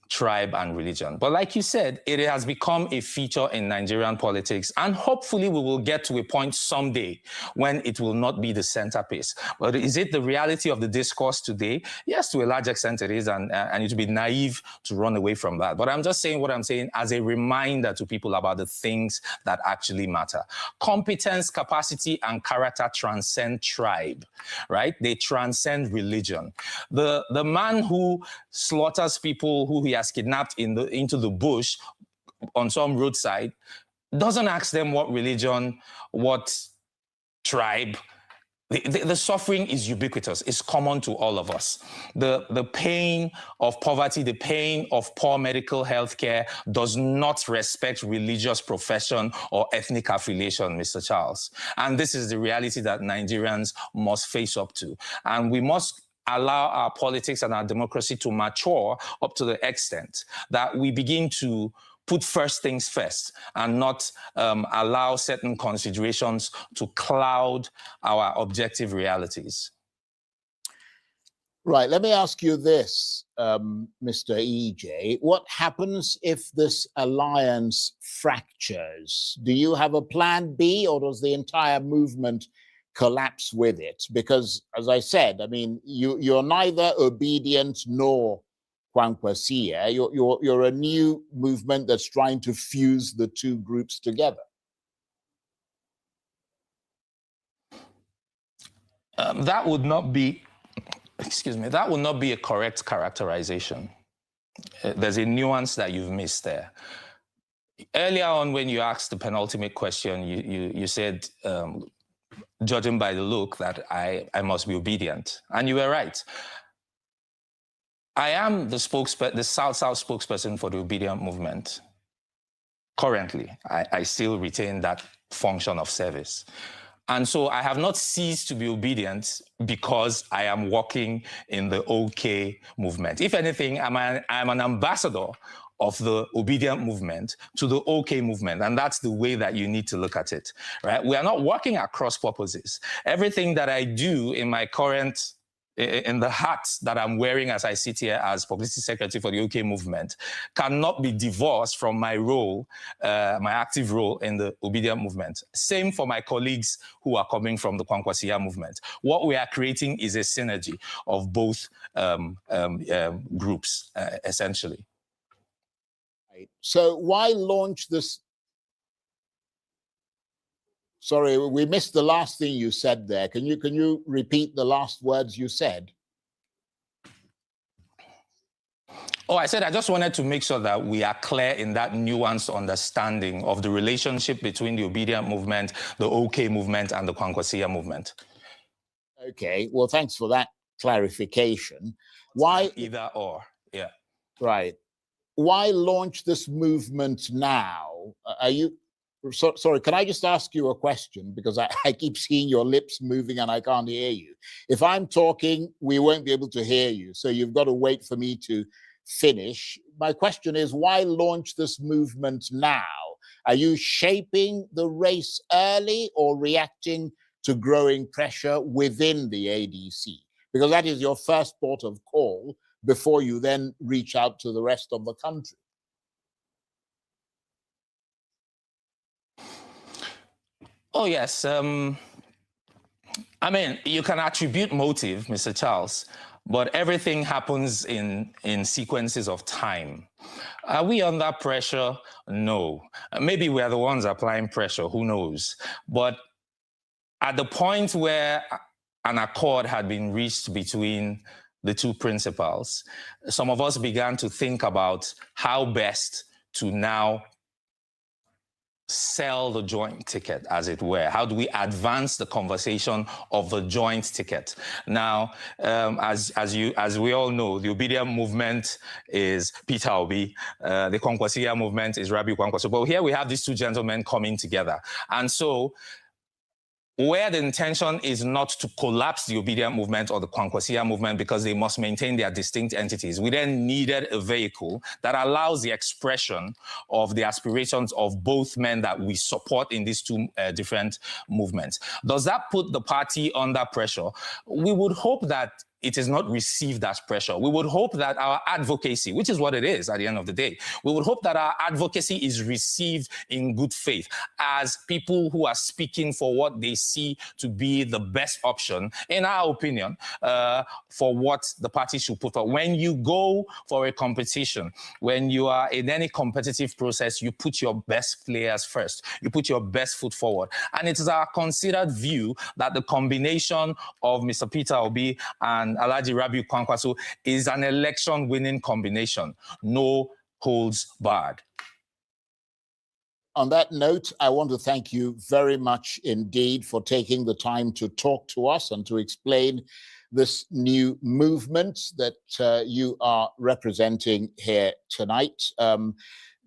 tribe and religion. But like you said, it has become a feature in Nigerian politics, and hopefully we will get to a point someday when it will not be the centerpiece. But is it the reality of the discourse today? Yes, to a large extent it is, and it would be naive to run away from that. But I'm just saying what I'm saying as a reminder to people about the things that actually matter. Competence, capacity, and character transcend tribe, right? They transcend religion. The man who slaughters people who he has kidnapped into the bush on some roadside doesn't ask them what religion, what tribe. The suffering is ubiquitous. It's common to all of us. The pain of poverty, the pain of poor medical health care does not respect religious profession or ethnic affiliation, Mr. Charles. And this is the reality that Nigerians must face up to. And we must allow our politics and our democracy to mature up to the extent that we begin to put first things first and not allow certain considerations to cloud our objective realities. Right. Let me ask you this, Mr. EJ. What happens if this alliance fractures? Do you have a plan B, or does the entire movement collapse with it? Because, as I said, I mean, you're neither obedient nor Kwankwasia. You're a new movement that's trying to fuse the two groups together. That would not be, excuse me, that would not be a correct characterization. There's a nuance that you've missed there. Earlier on, when you asked the penultimate question, you said, judging by the look, that I must be obedient. And you were right. I am the South-South spokesperson for the obedient movement. Currently, I still retain that function of service. And so I have not ceased to be obedient because I am working in the OK movement. If anything, I'm an ambassador of the obedient movement to the OK movement. And that's the way that you need to look at it, right? We are not working at cross purposes. Everything that I do in my current, in the hat that I'm wearing as I sit here as publicity secretary for the OK movement, cannot be divorced from my role, my active role in the obedient movement. Same for my colleagues who are coming from the Kwankwasia movement. What we are creating is a synergy of both groups, essentially. So why launch this? Sorry, we missed the last thing you said there. Can you repeat the last words you said? Oh, I said I just wanted to make sure that we are clear in that nuanced understanding of the relationship between the obedient movement, the OK movement, and the Kwankwasia movement. Okay, well, thanks for that clarification. Why either or? Yeah. Right. Why launch this movement now? Are you, sorry, can I just ask you a question? Because I keep seeing your lips moving and I can't hear you. If I'm talking, we won't be able to hear you. So you've got to wait for me to finish. My question is, why launch this movement now? Are you shaping the race early or reacting to growing pressure within the ADC? Because that is your first port of call before you then reach out to the rest of the country. Oh, yes. I mean, you can attribute motive, Mr. Charles, but everything happens in sequences of time. Are we under pressure? No. Maybe we are the ones applying pressure, who knows? But at the point where an accord had been reached between the two principals, some of us began to think about how best to now sell the joint ticket, as it were. How do we advance the conversation of the joint ticket? Now, as we all know, the obedient movement is Peter Obi, the Kwankwasia movement is Rabiu Kwankwaso. But here we have these two gentlemen coming together. And so, where the intention is not to collapse the obedient movement or the Kwankwasia movement because they must maintain their distinct entities, we then needed a vehicle that allows the expression of the aspirations of both men that we support in these two different movements. Does that put the party under pressure? We would hope that it is not received as pressure. We would hope that our advocacy, which is what it is at the end of the day, we would hope that our advocacy is received in good faith as people who are speaking for what they see to be the best option, in our opinion, for what the party should put forward. When you go for a competition, when you are in any competitive process, you put your best players first. You put your best foot forward. And it is our considered view that the combination of Mr. Peter Obi and Alhaji Rabiu Kwankwaso is an election-winning combination. No holds barred. On that note, I want to thank you very much indeed for taking the time to talk to us and to explain this new movement that you are representing here tonight.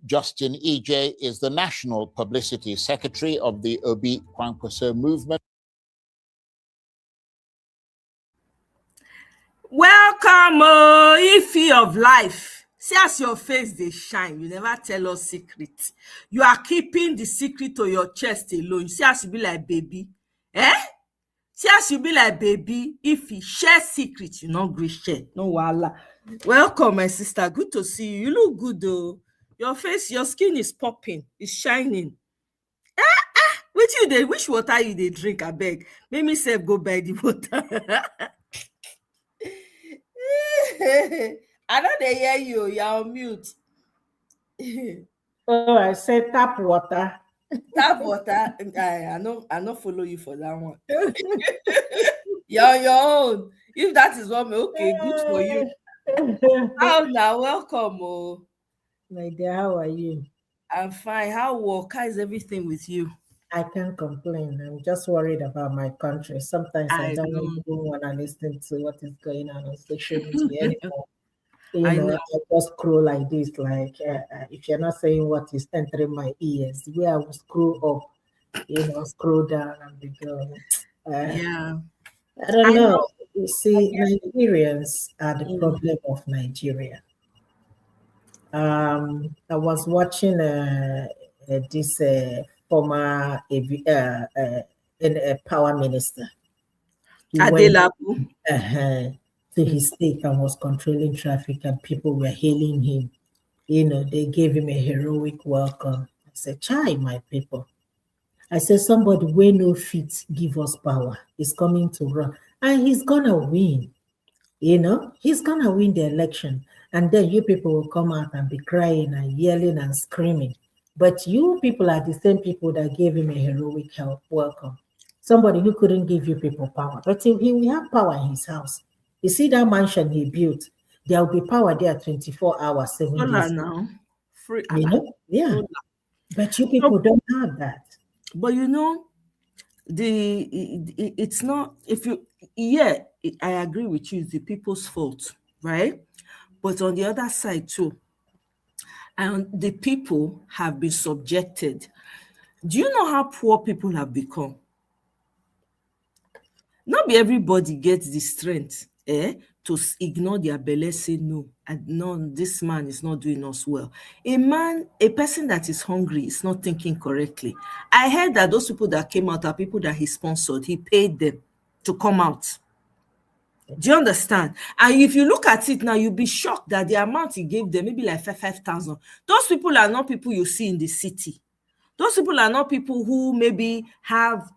Justin EJ is the National Publicity Secretary of the Obi Kwankwaso movement. Welcome, Ife of life. See as your face they shine. You never tell us secret. You are keeping the secret to your chest alone. See as you be like baby. Eh? See as you be like baby. If you share secret, you not great share. No wala. Welcome, my sister. Good to see you. You look good though. Your face, your skin is popping. It's shining. Which water you they drink? I beg. Make me say go buy the water. I know they hear you. You're on mute. Oh, I said tap water. Tap water. I know follow you for that one. You're on your own. If that is what okay, good for you. Oh, now welcome. Oh. My dear, how are you? I'm fine. How work? How is everything with you? I can't complain. I'm just worried about my country. Sometimes I don't even want to listen to what is going on social media anymore. I just scroll like this, like if you're not saying what is entering my ears, the way I will scroll up, scroll down and be going. Yeah. I don't know. You see, Nigerians are the problem of Nigeria. I was watching this former power minister. He went to his state and was controlling traffic, and people were hailing him. They gave him a heroic welcome. I said, "Chai, my people." I said, somebody wey no fit give us power is coming to run, and he's gonna win. He's gonna win the election. And then you people will come out and be crying and yelling and screaming. But you people are the same people that gave him a heroic welcome. Somebody who couldn't give you people power. But he will have power in his house. You see that mansion he built, there will be power there 24 hours, 7 days. Now. Free. Yeah. But you people don't have that. But it's not, I agree with you, it's the people's fault, right? But on the other side too, and the people have been subjected. Do you know how poor people have become? Not be everybody gets the strength to ignore their belly, say no, and no, this man is not doing us well. A person that is hungry is not thinking correctly. I heard that those people that came out are people that he sponsored. He paid them to come out. Do you understand? And if you look at it now, you'll be shocked that the amount he gave them, maybe like 5,000. Those people are not people you see in the city. Those people are not people who maybe have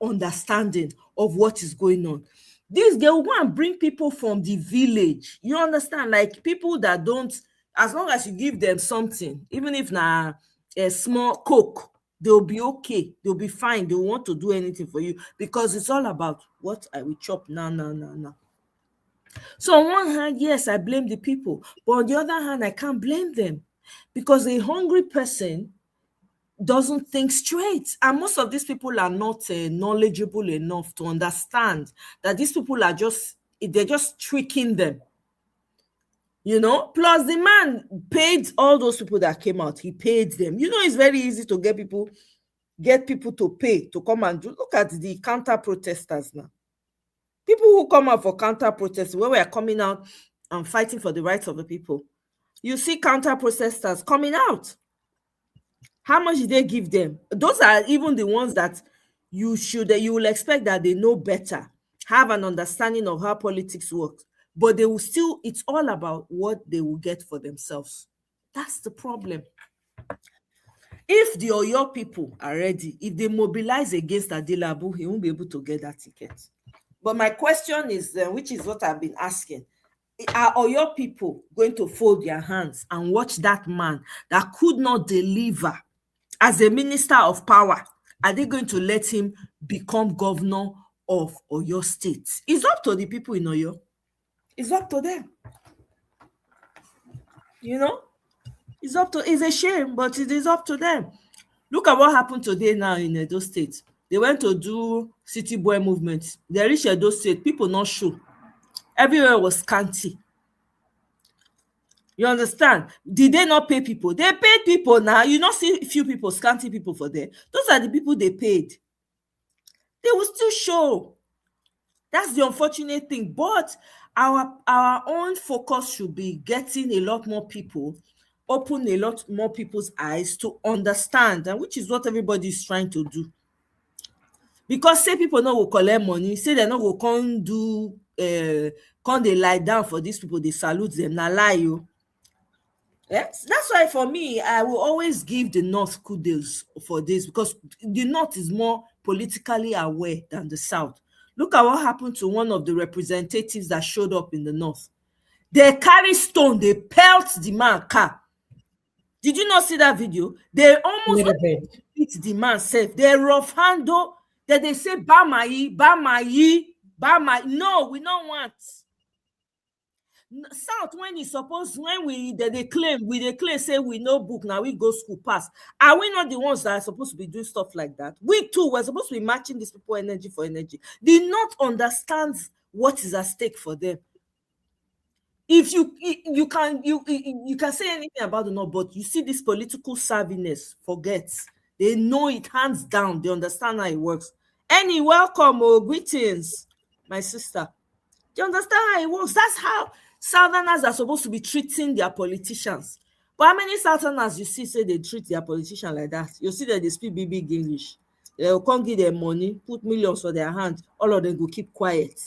understanding of what is going on. They will go and bring people from the village. You understand? Like people that don't, as long as you give them something, even if na a small coke, they'll be okay. They'll be fine. They want to do anything for you because it's all about what I will chop now. So on one hand, yes, I blame the people. But on the other hand, I can't blame them because a hungry person doesn't think straight. And most of these people are not knowledgeable enough to understand that these people are they're just tricking them. Plus the man paid all those people that came out. He paid them. It's very easy to get people to pay to come and do. Look at the counter protesters now. People who come out for counter protests, where we are coming out and fighting for the rights of the people. You see counter protesters coming out. How much did they give them? Those are even the ones that you will expect that they know better. have an understanding of how politics works, but they will still, it's all about what they will get for themselves. That's the problem. If the Oyo people are ready, if they mobilize against Adelabu, he won't be able to get that ticket. But my question is, which is what I've been asking, are Oyo people going to fold their hands and watch that man that could not deliver as a minister of power? Are they going to let him become governor of Oyo State? It's up to the people in Oyo. It's up to them. You know? It's a shame, but it is up to them. Look at what happened today now in Edo State. They went to do city boy movement. They reached Edo State. People not show. Everywhere was scanty. You understand? Did they not pay people? They paid people now. You not see few people, scanty people for there. Those are the people they paid. They will still show. That's the unfortunate thing. But our own focus should be getting a lot more people, open a lot more people's eyes to understand, and which is what everybody is trying to do. Because say people no go collect money, say they no go come do, come they lie down for these people, they salute them. Now lie you. Yes, that's why for me, I will always give the North kudos for this, because the North is more politically aware than the South. Look at what happened to one of the representatives that showed up in the North. They carry stone, they pelt the man car. Did you not see that video? They almost beat the man safe. They rough handle, that they say, Bamayi, Bamayi, Bamayi. No, we don't want. South, when it's supposed, when they claim say we know book, now we go school pass. Are we not the ones that are supposed to be doing stuff like that? We too, we're supposed to be matching these people energy for energy. They not understand what is at stake for them. If you can say anything about the North, but you see this political savviness, forget. They know it hands down. They understand how it works. Any welcome or greetings, my sister. Do you understand how it works? That's how Southerners are supposed to be treating their politicians. But how many Southerners you see say they treat their politician like that? You see that they speak big English. They'll come give them money, put millions for their hands. All of them go keep quiet.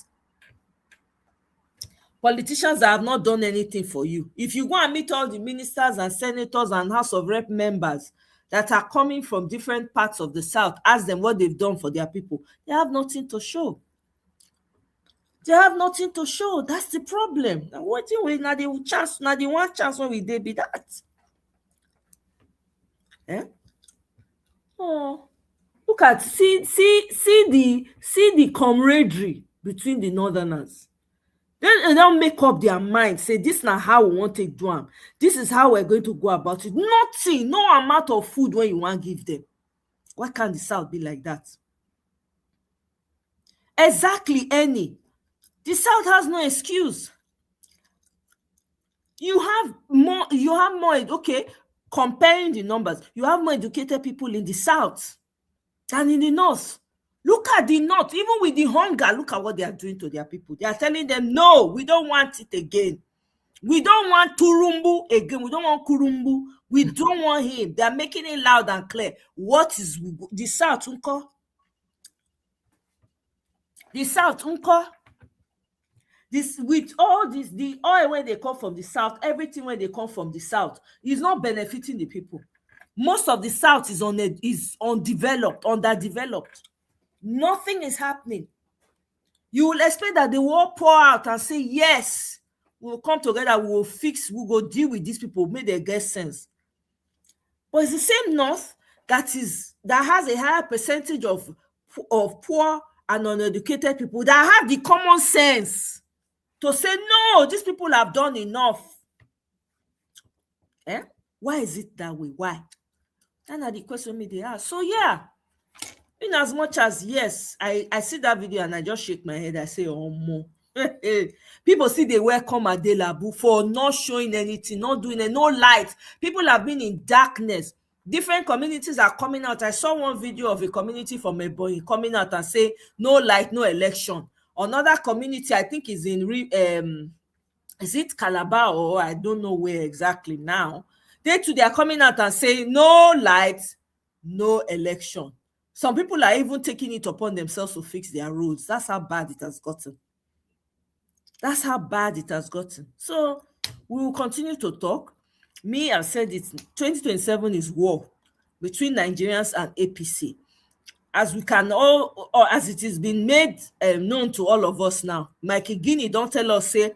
Politicians that have not done anything for you. If you go and meet all the ministers and senators and House of Rep members that are coming from different parts of the South, ask them what they've done for their people. They have nothing to show. They have nothing to show. That's the problem. Now, what do we now? The chance, now the one chance when we did be that. Eh? Oh, look at see the camaraderie between the Northerners. They don't make up their mind. Say this is not how we want to do them. This is how we're going to go about it. Nothing, no amount of food when you want to give them. Why can't the South be like that? Exactly, any. The South has no excuse. You have more, okay, comparing the numbers, you have more educated people in the South than in the North. Look at the North, even with the hunger, look at what they are doing to their people. They are telling them, no, we don't want it again. We don't want Turumbu again. We don't want Kurumbu. We don't want him. They are making it loud and clear. What is the South, unko? The South, unko? This with all this, the oil when they come from the South, everything when they come from the South is not benefiting the people. Most of the South is undeveloped, underdeveloped. Nothing is happening. You will expect that they will all pour out and say, yes, we'll come together, we will fix, we'll go deal with these people, make them get sense. But it's the same North that has a higher percentage of poor and uneducated people that have the common sense to say, no, these people have done enough. Eh? Why is it that way? Why? That's the question me they ask. So yeah, in as much as, yes, I see that video and I just shake my head. I say, oh, more. People see they welcome Adelabu for not showing anything, not doing it, no light. People have been in darkness. Different communities are coming out. I saw one video of a community from Ebonyi coming out and say, no light, no election. Another community, I think, is in is it Calabar or I don't know where exactly now. They are coming out and saying no light, no election. Some people are even taking it upon themselves to fix their roads. That's how bad it has gotten. That's how bad it has gotten. So we will continue to talk. Me, I've said it, 2027 is war between Nigerians and APC. As we can all, or as it has been made known to all of us now, Mikey Guinea don't tell us, say,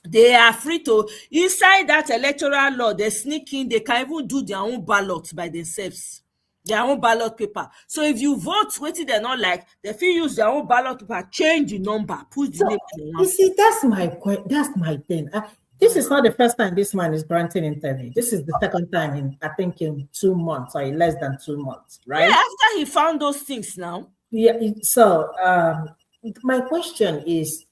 they are free to, inside that electoral law, they sneak in, they can even do their own ballot by themselves, their own ballot paper. So if you vote, what they not like, they feel use their own ballot paper, change the number, put the name in the You see, that's my thing. This is not the first time this man is granting interview. This is the second time in, I think, in 2 months or less than 2 months, right? Yeah, after he found those things now. Yeah. So my question is,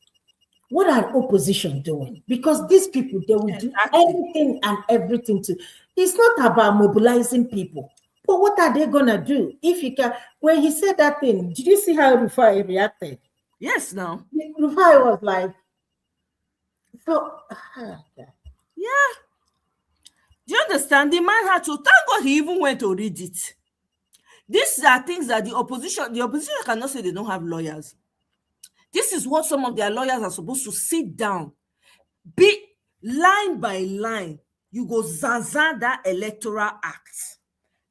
what are opposition doing? Because these people, they will do anything and everything to. It's not about mobilizing people, but what are they gonna do? If you can, when he said that thing, did you see how Rufai reacted? Yes, now. Rufai was like, so yeah. Do you understand? The man had to, thank God he even went to read it. These are things that the opposition cannot say they don't have lawyers. This is what some of their lawyers are supposed to sit down, be line by line. You go zazan that electoral act,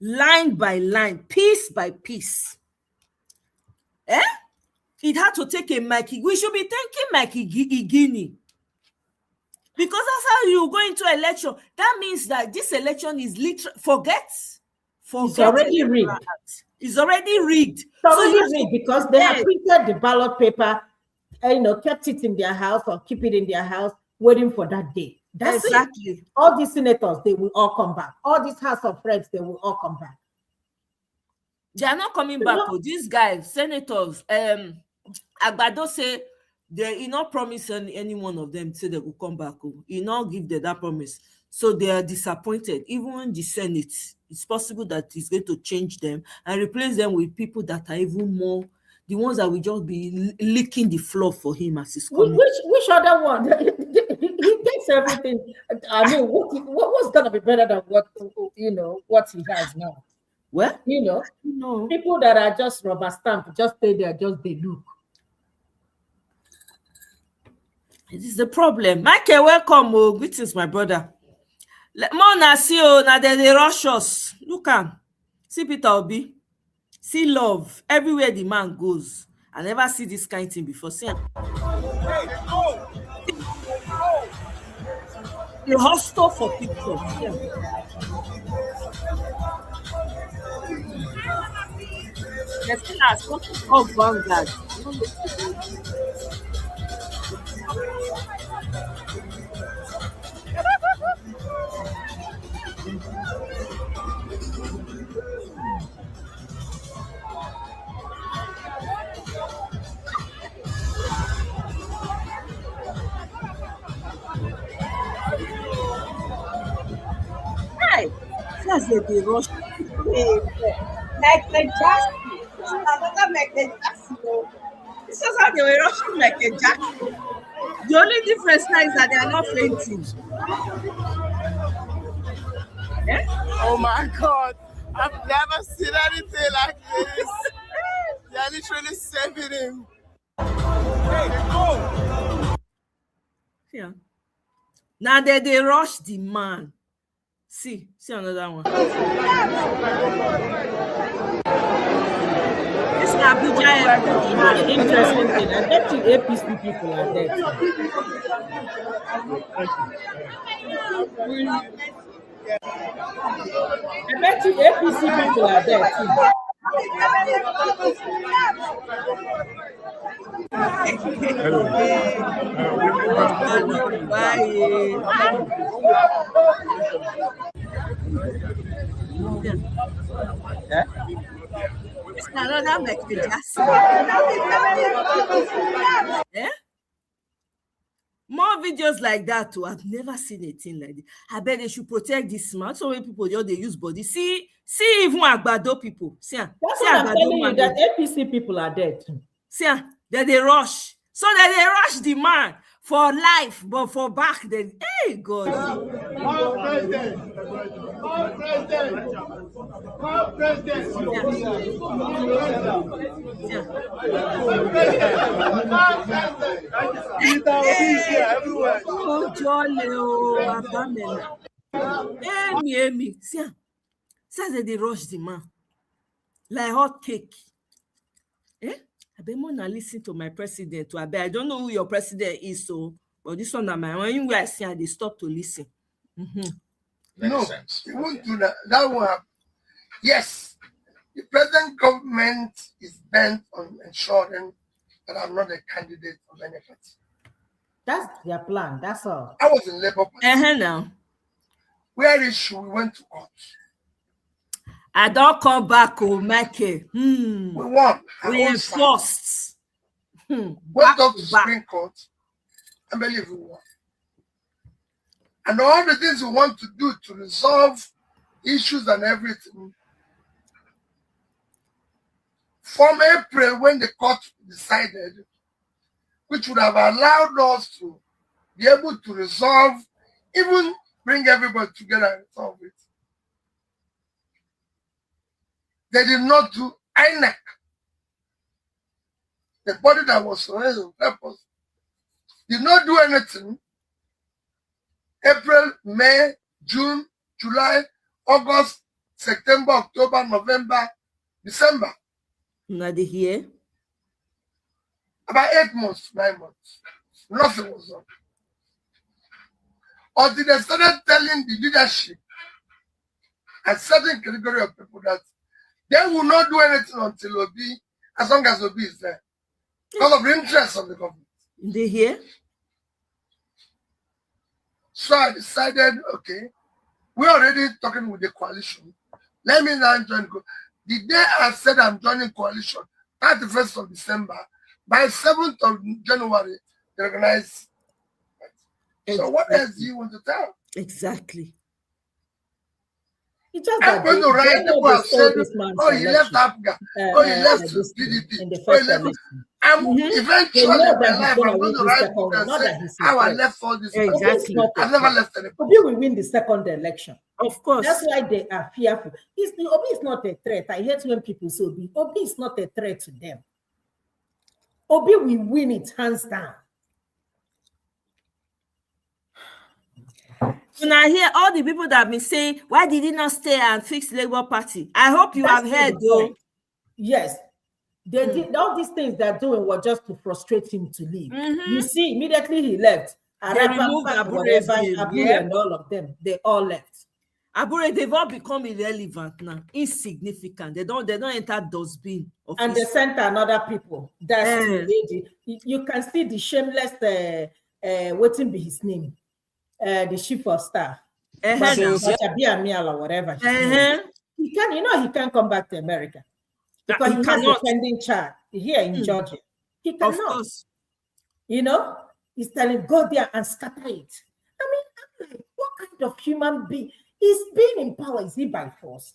line by line, piece by piece. It had to take a Mikey. We should be thanking Mikey Guinea. Because that's how you go into election. That means that this election is literally, forget it's already rigged. It's already rigged. It's already rigged because they have printed the ballot paper, kept it in their house or keep it in their house, waiting for that day. That's exactly it. All these senators, they will all come back. All these House of Reps, they will all come back. They are not coming back. These guys, senators, Agbado say he not promise any one of them say they will come back. He not give them that promise. So they are disappointed. Even in the Senate, it's possible that he's going to change them and replace them with people that are even more, the ones that will just be licking the floor for him as he's coming. Which other one? He gets everything. I mean, what was going to be better than what he has now? Well, people that are just rubber stamp, just stay there, just they look. This is the problem. Michael, welcome. Greetings, my brother. Mona, see you. Now they rush us. Look at, see Peter Obi. See love everywhere the man goes. I never see this kind of thing before. See, the hostel for people. Yes, that's what is called Vanguard. That's the rush. Like Jackson. Another like Jackson. This is how they were rushing like a Jackson. The only difference now is that they are not fainting. Oh my God. I've never seen anything like this. They're literally saving him. Hey, go! Yeah. Now they rush the man. See another one. This is Abuja. Interesting thing. I bet you APC people are there. I bet you APC people are there too. It's another like the Jackson. More videos like that too. I've never seen a thing like this. I bet they should protect this man. So many people they use body. See even Agbado people. That's what I'm telling you, that APC people are dead too. See, that they rush. So that they rush the man. for life, but for back then, hey God. Oh, jolly, oh, Abamela. Amy, see, says they rush the man like hot cake. I bet more not listen to my president. I don't know who your president is, so but this one, my when I see, they stop to listen. No, you won't do that. That one. Yes, the present government is bent on ensuring that I'm not a candidate of any party. That's their plan. That's all. I was in Labour Party. Now. Where is she? We went to court. I don't come back, oh, Michael. We won. We enforced. Went up to Supreme Court. I believe we won. And all the things we want to do to resolve issues and everything. From April, when the court decided, which would have allowed us to be able to resolve, even bring everybody together and solve it. They did not do INEC. The body that was for on purpose did not do anything. April, May, June, July, August, September, October, November, December. Not here. About 8 months, 9 months. Nothing was done. Until they started telling the leadership and certain category of people that they will not do anything until Obi, as long as Obi is there. Because of the interest of the government. They hear? So I decided, okay, we're already talking with the coalition. Let me now join. The day I said I'm joining coalition, 31st of December, by 7th of January, they organize. So what else do you want to tell? Exactly. I'm going to write the people said, oh, he left Africa. Oh, he left PDP. Oh, he left. Eventually, in my life, I'm going to write book and say how I left all this. Exactly. I've never left anybody. Obi will win the second election. Of course. That's why they are fearful. Obi is not a threat. I hate when people say Obi. Obi is not a threat to them. Obi will win it hands down. So now here, all the people that have been saying, why did he not stay and fix the Labour Party? I hope you have heard, though. Yes. They did all these things they're doing were just to frustrate him to leave. You see, immediately he left. They removed Abure and all of them. They all left. Abure, they've all become irrelevant now, insignificant. They don't enter dustbin. And they sent another people. That's you can see the shameless waiting be his name. The chief of staff. Whatever. He can't come back to America. Because he has a pending charge here in Georgia. He cannot. Of course. He's telling, go there and scatter it. I mean, what kind of human being is being in power? Is he by force?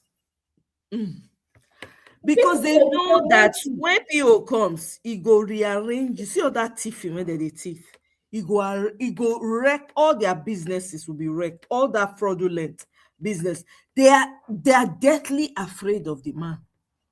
Because they know that when PO comes, he go rearrange. You see all that thiefing when they thief. He go wreck all their businesses will be wrecked. All that fraudulent business. They are deathly afraid of the man.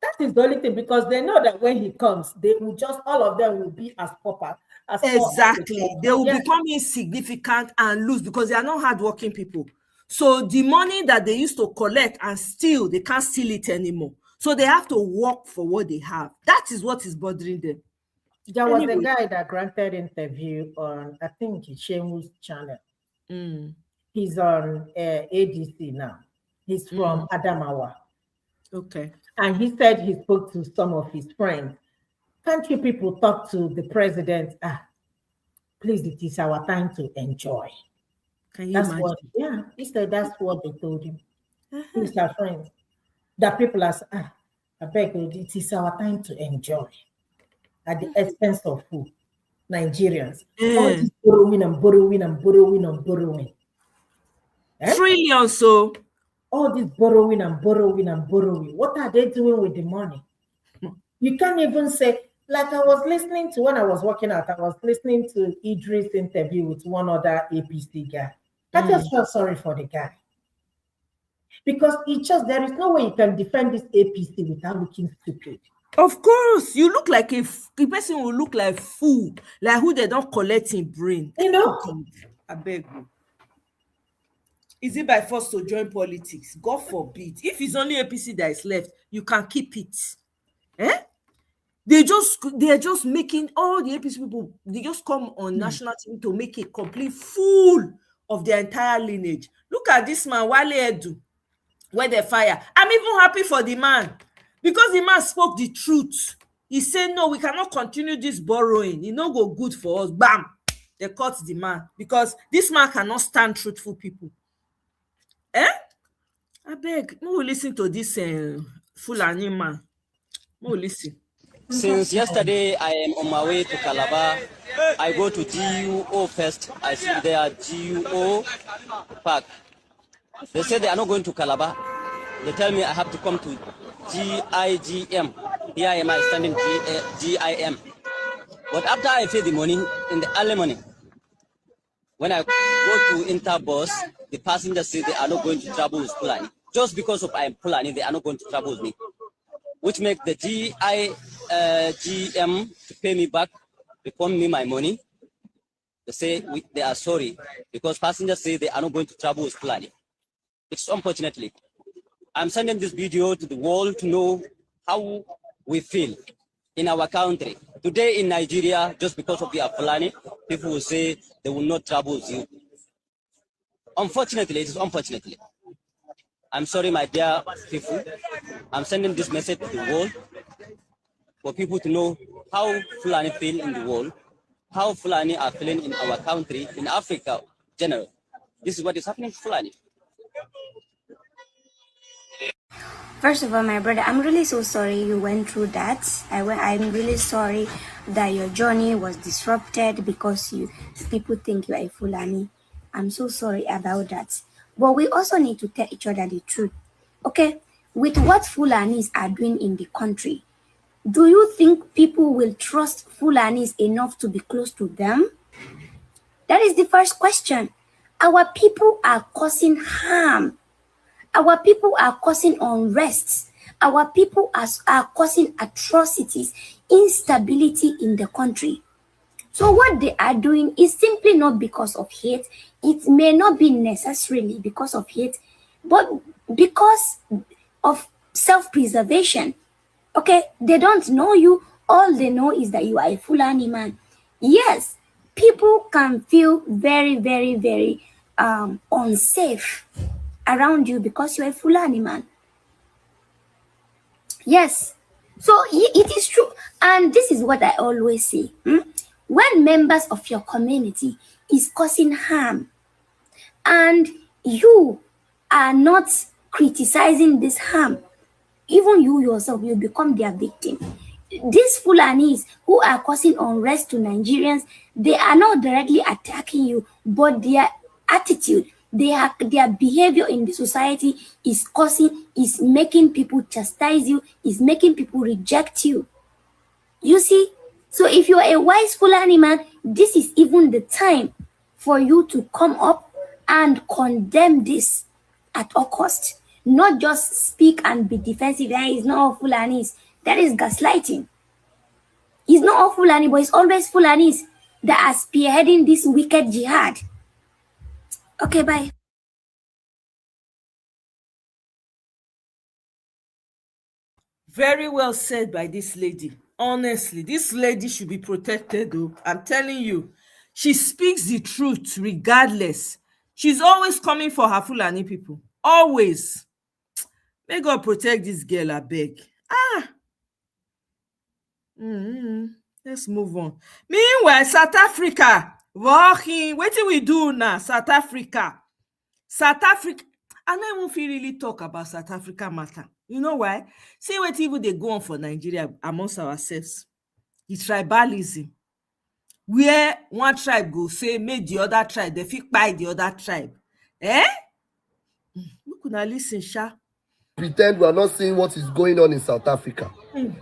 That is the only thing, because they know that when he comes, they will just, all of them will be as proper. Exactly. They will become insignificant and lose because they are not hardworking people. So the money that they used to collect and steal, they can't steal it anymore. So they have to work for what they have. That is what is bothering them. There was a guy that granted interview on, I think, Shemu's channel. He's on ADC now. He's from Adamawa. Okay. And he said he spoke to some of his friends. Can't you people talk to the president? Please, it is our time to enjoy. Can you imagine? He said that's what they told him. He's our friend. That people are saying, I beg you, it is our time to enjoy. At the expense of who? Nigerians. All this borrowing and borrowing and borrowing and borrowing. Trillions, so. All this borrowing and borrowing and borrowing. What are they doing with the money? You can't even say, Like I was listening to when I was working out, I was listening to Idris' interview with one other APC guy. I just felt sorry for the guy. Because there is no way you can defend this APC without looking stupid. Of course, you look like the person will look like fool, like who they don't collect in brain. You know? I beg you. Is it by force to join politics? God forbid. If it's only APC that is left, you can keep it. They are just making all the APC people, they just come on national TV to make a complete fool of their entire lineage. Look at this man, Wale Edu, where they fire. I'm even happy for the man because the man spoke the truth. He said, no, we cannot continue this borrowing. It no go good for us. Bam! They cut the man because this man cannot stand truthful people. I beg, no listen to this Fulani man. No listen. Since yesterday, I am on my way to Calabar. I go to GUO first. I see there GUO Park. They say they are not going to Calabar. They tell me I have to come to GIGM. Here I am standing GIM. But after I pay the money in the early morning, when I go to Interbus, the passengers say they are not going to travel with Fulani. Just because of I am Fulani, they are not going to travel with me. Which make the GIGM to pay me back, refund me my money. They say they are sorry because passengers say they are not going to travel with Fulani. It's unfortunately. I'm sending this video to the world to know how we feel in our country. Today in Nigeria, just because of the Fulani, people will say they will not travel with you. Unfortunately, it is unfortunately. I'm sorry, my dear people. I'm sending this message to the world for people to know how Fulani feel in the world, how Fulani are feeling in our country, in Africa, general. This is what is happening to Fulani. First of all, my brother, I'm really so sorry you went through that. I'm really sorry that your journey was disrupted because people think you are a Fulani. I'm so sorry about that. But we also need to tell each other the truth. Okay? With what Fulanis are doing in the country, do you think people will trust Fulanis enough to be close to them? That is the first question. Our people are causing harm. Our people are causing unrest. Our people are causing atrocities, instability in the country. So what they are doing is simply not because of hate. It may not be necessarily because of hate, but because of self-preservation. Okay, they don't know you. All they know is that you are a Fulani man. Yes, people can feel very, very, very unsafe around you because you're a Fulani man. Yes, so it is true. And this is what I always say. When members of your community is causing harm and you are not criticizing this harm, even you yourself, you become their victim. These Fulanis who are causing unrest to Nigerians, they are not directly attacking you, but their attitude, their behavior in the society is making people chastise you, is making people reject you. You see? So if you are a wise Fulani man, this is even the time for you to come up and condemn this at all cost. Not just speak and be defensive. That is not all Fulanis. That is gaslighting. It's not all Fulani, but it's always Fulanis that are spearheading this wicked jihad. Okay, bye. Very well said by this lady. Honestly, this lady should be protected though. I'm telling you, she speaks the truth regardless. She's always coming for her Fulani people. Always. May God protect this girl, I beg. Let's move on. Meanwhile, South Africa. What do we do now? South Africa. I don't even feel really talk about South Africa matter. You know why? See what even they go on for Nigeria amongst ourselves. The tribalism. Where one tribe go say, make the other tribe, they fit buy the other tribe. Look, now listen, Sha. Pretend we are not seeing what is going on in South Africa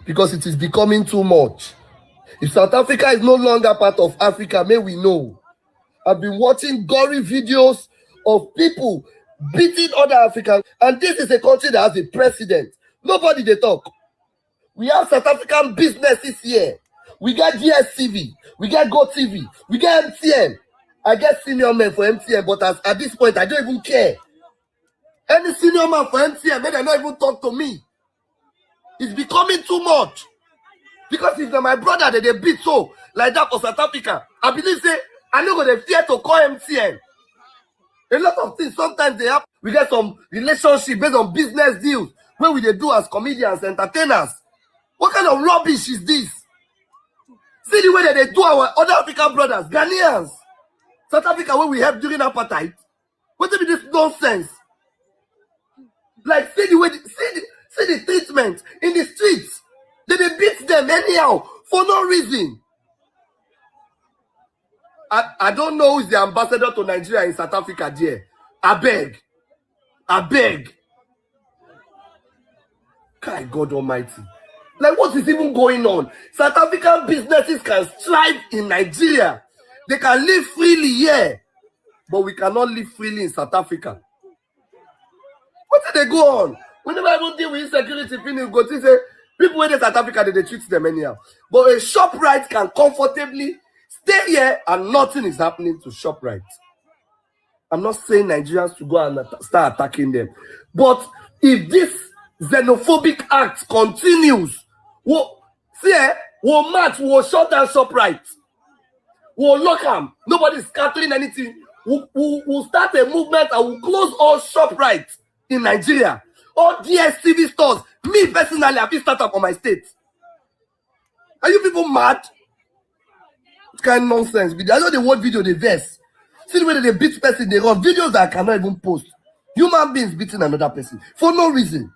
because it is becoming too much. If South Africa is no longer part of Africa, may we know. I've been watching gory videos of people beating other Africans, and this is a country that has a president. Nobody they talk. We have South African businesses here. We get DSTV, we get GoTV, we get MTN. I get senior men for MTN, but at this point, I don't even care. Any senior man for MTN, may they not even talk to me. It's becoming too much. Because if they're my brother, they beat so like that for South Africa. I believe say I know they fear to call MTN. A lot of things sometimes they happen. We get some relationship based on business deals where we they do as comedians, entertainers. What kind of rubbish is this? See the way that they do our other African brothers, Ghanaians, South Africa, where we help during apartheid. What is this nonsense? Like see the way, see the treatment in the streets. They beat them anyhow for no reason. I don't know who is the ambassador to Nigeria in South Africa, dear. I beg. God Almighty. Like, what is even going on? South African businesses can strive in Nigeria. They can live freely here. But we cannot live freely in South Africa. What did they go on? We never even deal with insecurity. Go to say, people in South Africa, they treat them anyhow. But a ShopRite can comfortably stay here and nothing is happening to ShopRite. I'm not saying Nigerians should go and start attacking them. But if this xenophobic act continues, we'll match, we'll shut down ShopRite. We'll lock them. Nobody's scattering anything. We'll start a movement and we'll close all ShopRite in Nigeria. All DSTV stores. Me personally, I've been started up on my state. Are you people mad? What kind of nonsense? I know the word video, they verse. See the way that they beat person, they run videos that I cannot even post. Human beings beating another person for no reason.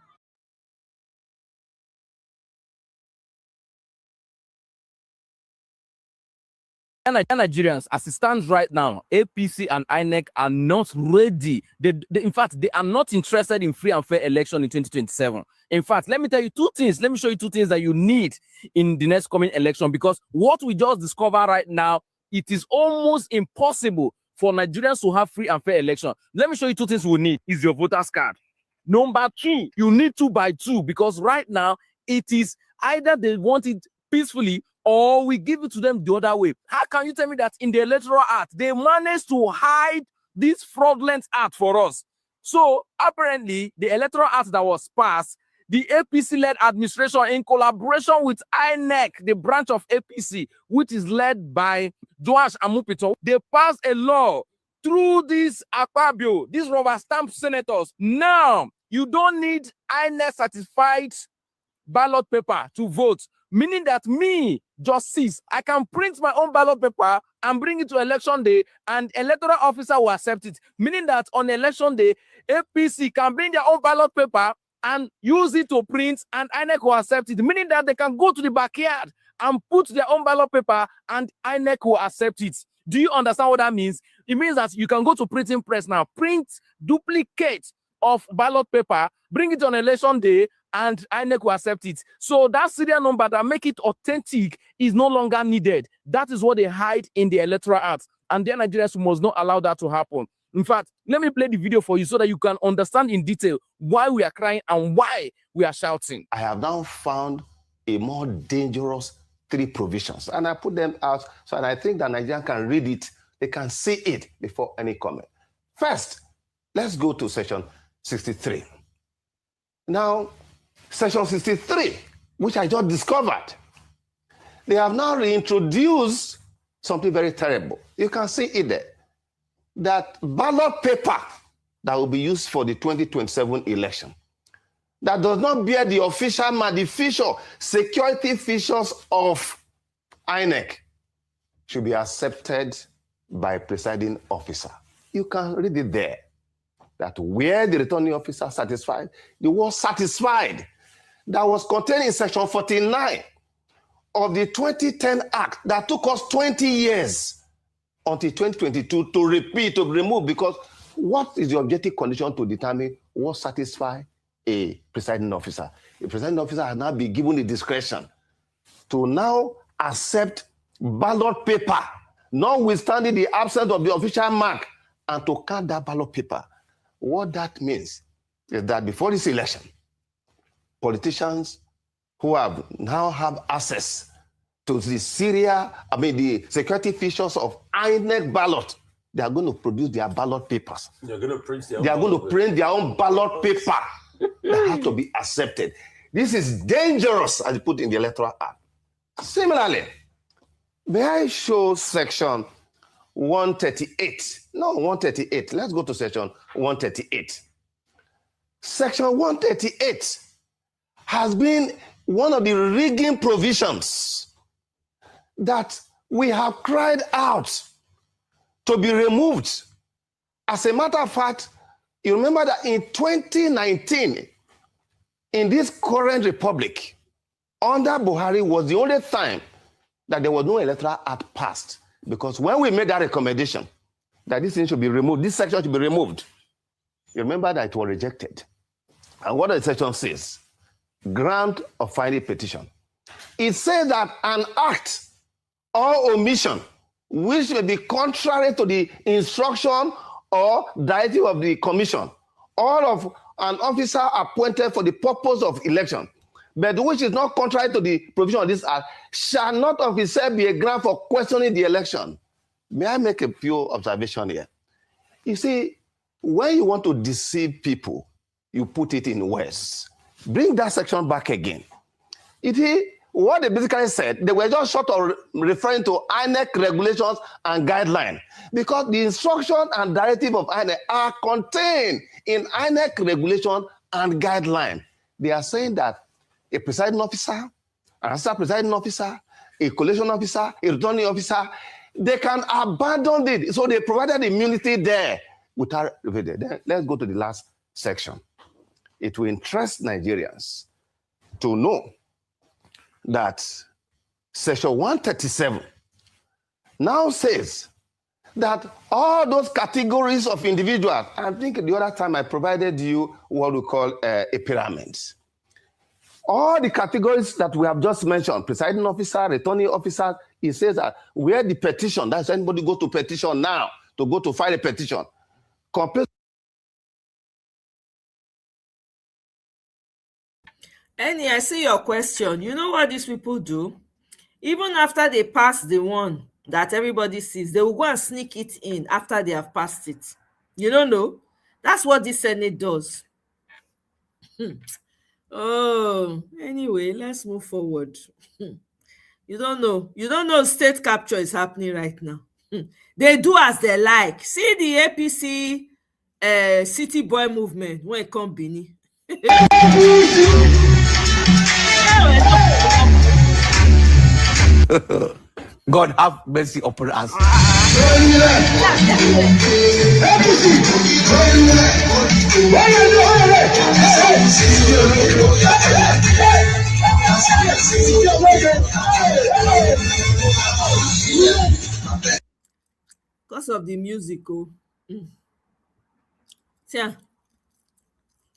Nigerians, as it stands right now, APC and INEC are not ready. In fact, they are not interested in free and fair election in 2027. In fact, let me tell you two things. Let me show you two things that you need in the next coming election, because what we just discovered right now, it is almost impossible for Nigerians to have free and fair election. Let me show you two things we need. Is your voter's card. Number two, you need 2x2, because right now it is either they want it peacefully or we give it to them the other way. How can you tell me that in the Electoral Act, they managed to hide this fraudulent act for us? So apparently, the Electoral Act that was passed, the APC-led administration in collaboration with INEC, the branch of APC, which is led by Joash Amupito, they passed a law through this Akpabio, these rubber stamp senators. Now, you don't need INEC certified ballot paper to vote, meaning that me, Justice, I can print my own ballot paper and bring it to election day, and electoral officer will accept it. Meaning that on election day, APC can bring their own ballot paper and use it to print, and INEC will accept it. Meaning that they can go to the backyard and put their own ballot paper, and INEC will accept it. Do you understand what that means? It means that you can go to printing press now, print duplicate of ballot paper, bring it on election day, and INEC will accept it. So that serial number that make it authentic is no longer needed. That is what they hide in the Electoral Act. And then Nigerians must not allow that to happen. In fact, let me play the video for you so that you can understand in detail why we are crying and why we are shouting. I have now found a more dangerous 3 provisions, and I put them out so that I think that Nigerians can read it, they can see it before any comment. First, let's go to section 63. Now, section 63, which I just discovered, they have now reintroduced something very terrible. You can see it there. That ballot paper that will be used for the 2027 election, that does not bear the official security features of INEC, should be accepted by presiding officer. You can read it there. That where the returning officer satisfied, the word satisfied, that was contained in section 49 of the 2010 Act that took us 20 years until 2022 to repeat, to remove, because what is the objective condition to determine what satisfies a presiding officer? A presiding officer has now been given the discretion to now accept ballot paper, notwithstanding the absence of the official mark, and to count that ballot paper. What that means is that before this election, politicians who now have access to the the security features of INEC ballot, they are going to produce their ballot papers. They're going to print their own ballot paper that have to be accepted. This is dangerous, as put in the Electoral Act. Similarly, may I show section 138? No, 138. Let's go to section 138. Section 138 has been one of the rigging provisions that we have cried out to be removed. As a matter of fact, you remember that in 2019, in this current republic, under Buhari was the only time that there was no Electoral Act passed. Because when we made that recommendation that this thing should be removed, this section should be removed, you remember that it was rejected. And what the section says, grant of final petition. It says that an act or omission which may be contrary to the instruction or directive of the commission or of an officer appointed for the purpose of election, but which is not contrary to the provision of this act, shall not of itself be a ground for questioning the election. May I make a few observations here? You see, when you want to deceive people, you put it in words. Bring that section back again. What they basically said, they were just short of referring to INEC regulations and guidelines, because the instruction and directive of INEC are contained in INEC regulation and guideline. They are saying that a presiding officer, an assistant presiding officer, a collation officer, a returning officer, they can abandon it. So they provided immunity there without repeating. Then let's go to the last section. It will interest Nigerians to know that section 137 now says that all those categories of individuals, I think the other time I provided you what we call a pyramid. All the categories that we have just mentioned, presiding officer, returning officer, it says that where the petition, that's anybody go to petition now, to go to file a petition. Annie, I see your question. You know what these people do? Even after they pass the one that everybody sees, they will go and sneak it in after they have passed it. You don't know? That's what this Senate does. Oh, anyway, let's move forward. You don't know. You don't know state capture is happening right now. They do as they like. See the APC city boy movement when it comes Bini. God have mercy upon us. Because of the music, See,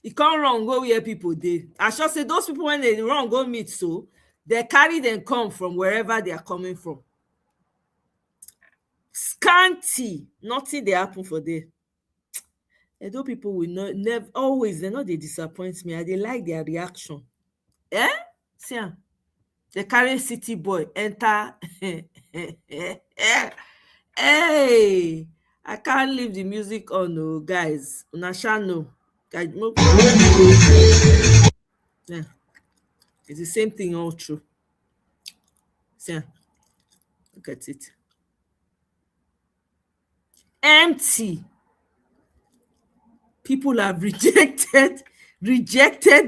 it can't run go where people did. I should say those people when they run go meet, so they carry them come from wherever they are coming from. Scanty, nothing they happen for there. And those people will not never always they disappoint me. They like their reaction. See, they carry city boy enter. Hey, I can't leave the music on, no, guys. Unasha no. Yeah, it's the same thing all true. See, look at it. Empty. People have rejected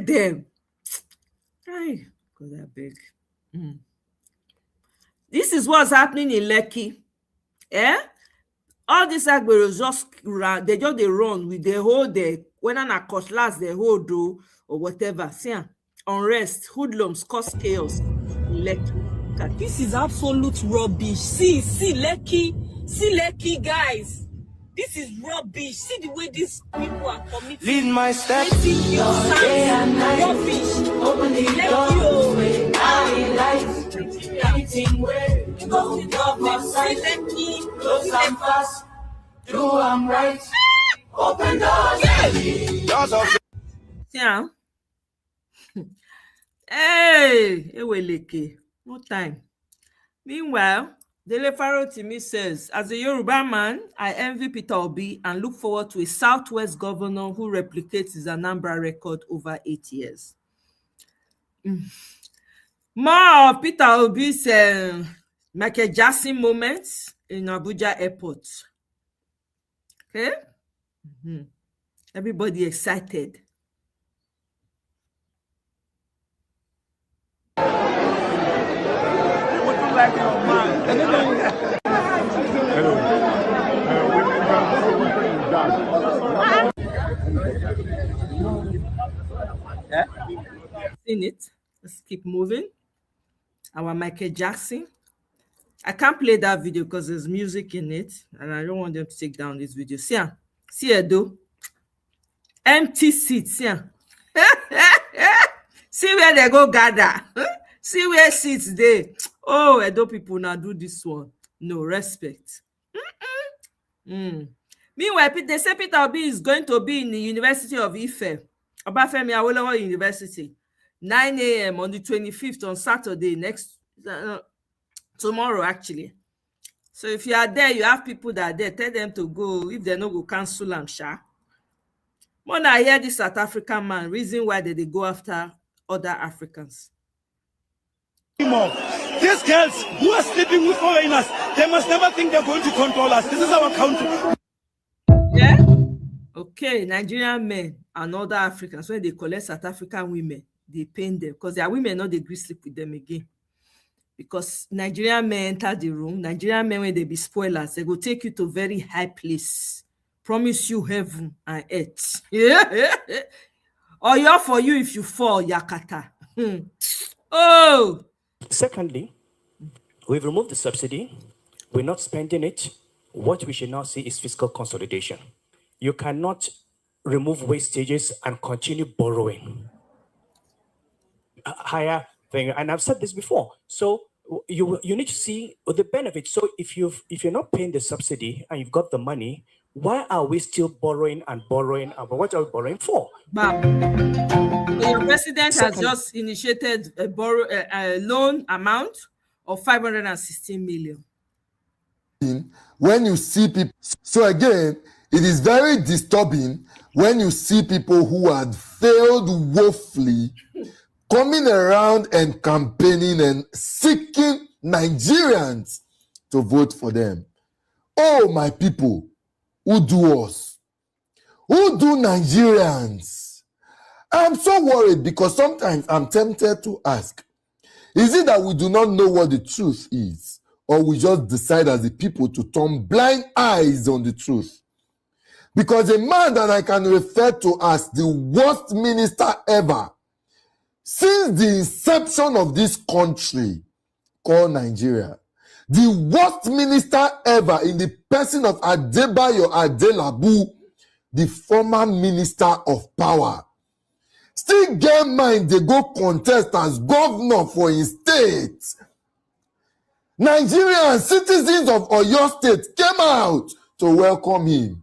them. Ay, God, I beg. This is what's happening in Lekki. All these Agberos just run, they run with the whole day. When an cutlass, they hold do or whatever. See, unrest, hoodlums cause chaos in Lekki. This is absolute rubbish. See Lekki, guys. This is rubbish. See the way these people are committing. Lead my steps. Rubbish. Open the doorway. I lights. Everything Close and fast, do I'm right. Open doors. Yeah. Hey, Eweleke. No time. Meanwhile, Dele Farotimi says, as a Yoruba man, I envy Peter Obi and look forward to a Southwest governor who replicates his Anambra record over 8 years. More of Peter Obi's Michael Jackson moments in Abuja airport. Okay? Everybody excited. Seen it. Let's keep moving. Our Michael Jackson. I can't play that video because there's music in it, and I don't want them to take down this video. See Edo. Empty seats. See where they go gather. See where seats they. Oh, Edo people now do this one. No respect. Meanwhile, they say Peter Obi is going to be in the University of Ife, Obafemi Awolowo University, 9 a.m. on the 25th on Saturday, tomorrow actually. So if you are there, you have people that are there, tell them to go. If they no go cancel them, sha. When I hear this South African man, reason why they go after other Africans. These girls who are sleeping with foreigners, they must never think they're going to control us. This is our country. Yeah? Okay, Nigerian men and other Africans, when they collect South African women, they pain them because their women not they agree sleep with them again. Because Nigerian men enter the room, Nigerian men, when they be spoilers, they go take you to very high place, promise you heaven and earth. Yeah. Or you're for you if you fall, Yakata. Oh. Secondly, we've removed the subsidy. We're not spending it. What we should now see is fiscal consolidation. You cannot remove wastages and continue borrowing. Higher thing, and I've said this before. So you need to see the benefits. So if you're not paying the subsidy and you've got the money, why are we still borrowing and borrowing? What are we borrowing for? Your president has just initiated a loan amount of 516 million. When you see people, so again, it is very disturbing when you see people who had failed woefully coming around and campaigning and seeking Nigerians to vote for them. Oh, my people, who do us? Who do Nigerians? I'm so worried because sometimes I'm tempted to ask, is it that we do not know what the truth is? Or we just decide as the people to turn blind eyes on the truth? Because a man that I can refer to as the worst minister ever, since the inception of this country called Nigeria, the worst minister ever in the person of Adebayo Adelabu, the former minister of power, still get mind they go contest as governor for his state. Nigerian citizens of Oyo State came out to welcome him.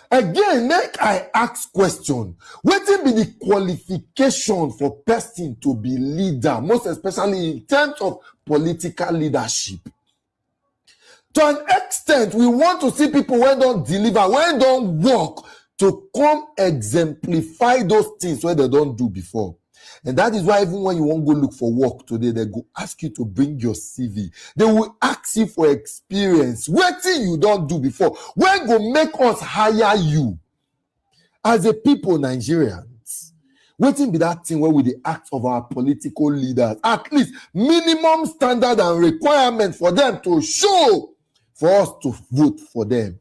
Again, make I ask question. What will be the qualification for person to be leader, most especially in terms of political leadership? To an extent, we want to see people when don't deliver, when don't work, to come exemplify those things where they don't do before. And that is why even when you won't go look for work today, they go ask you to bring your CV. They will ask you for experience. What thing you don't do before? When go make us hire you? As a people, Nigerians, waiting be that thing where we the act of our political leaders, at least minimum standard and requirement for them to show for us to vote for them.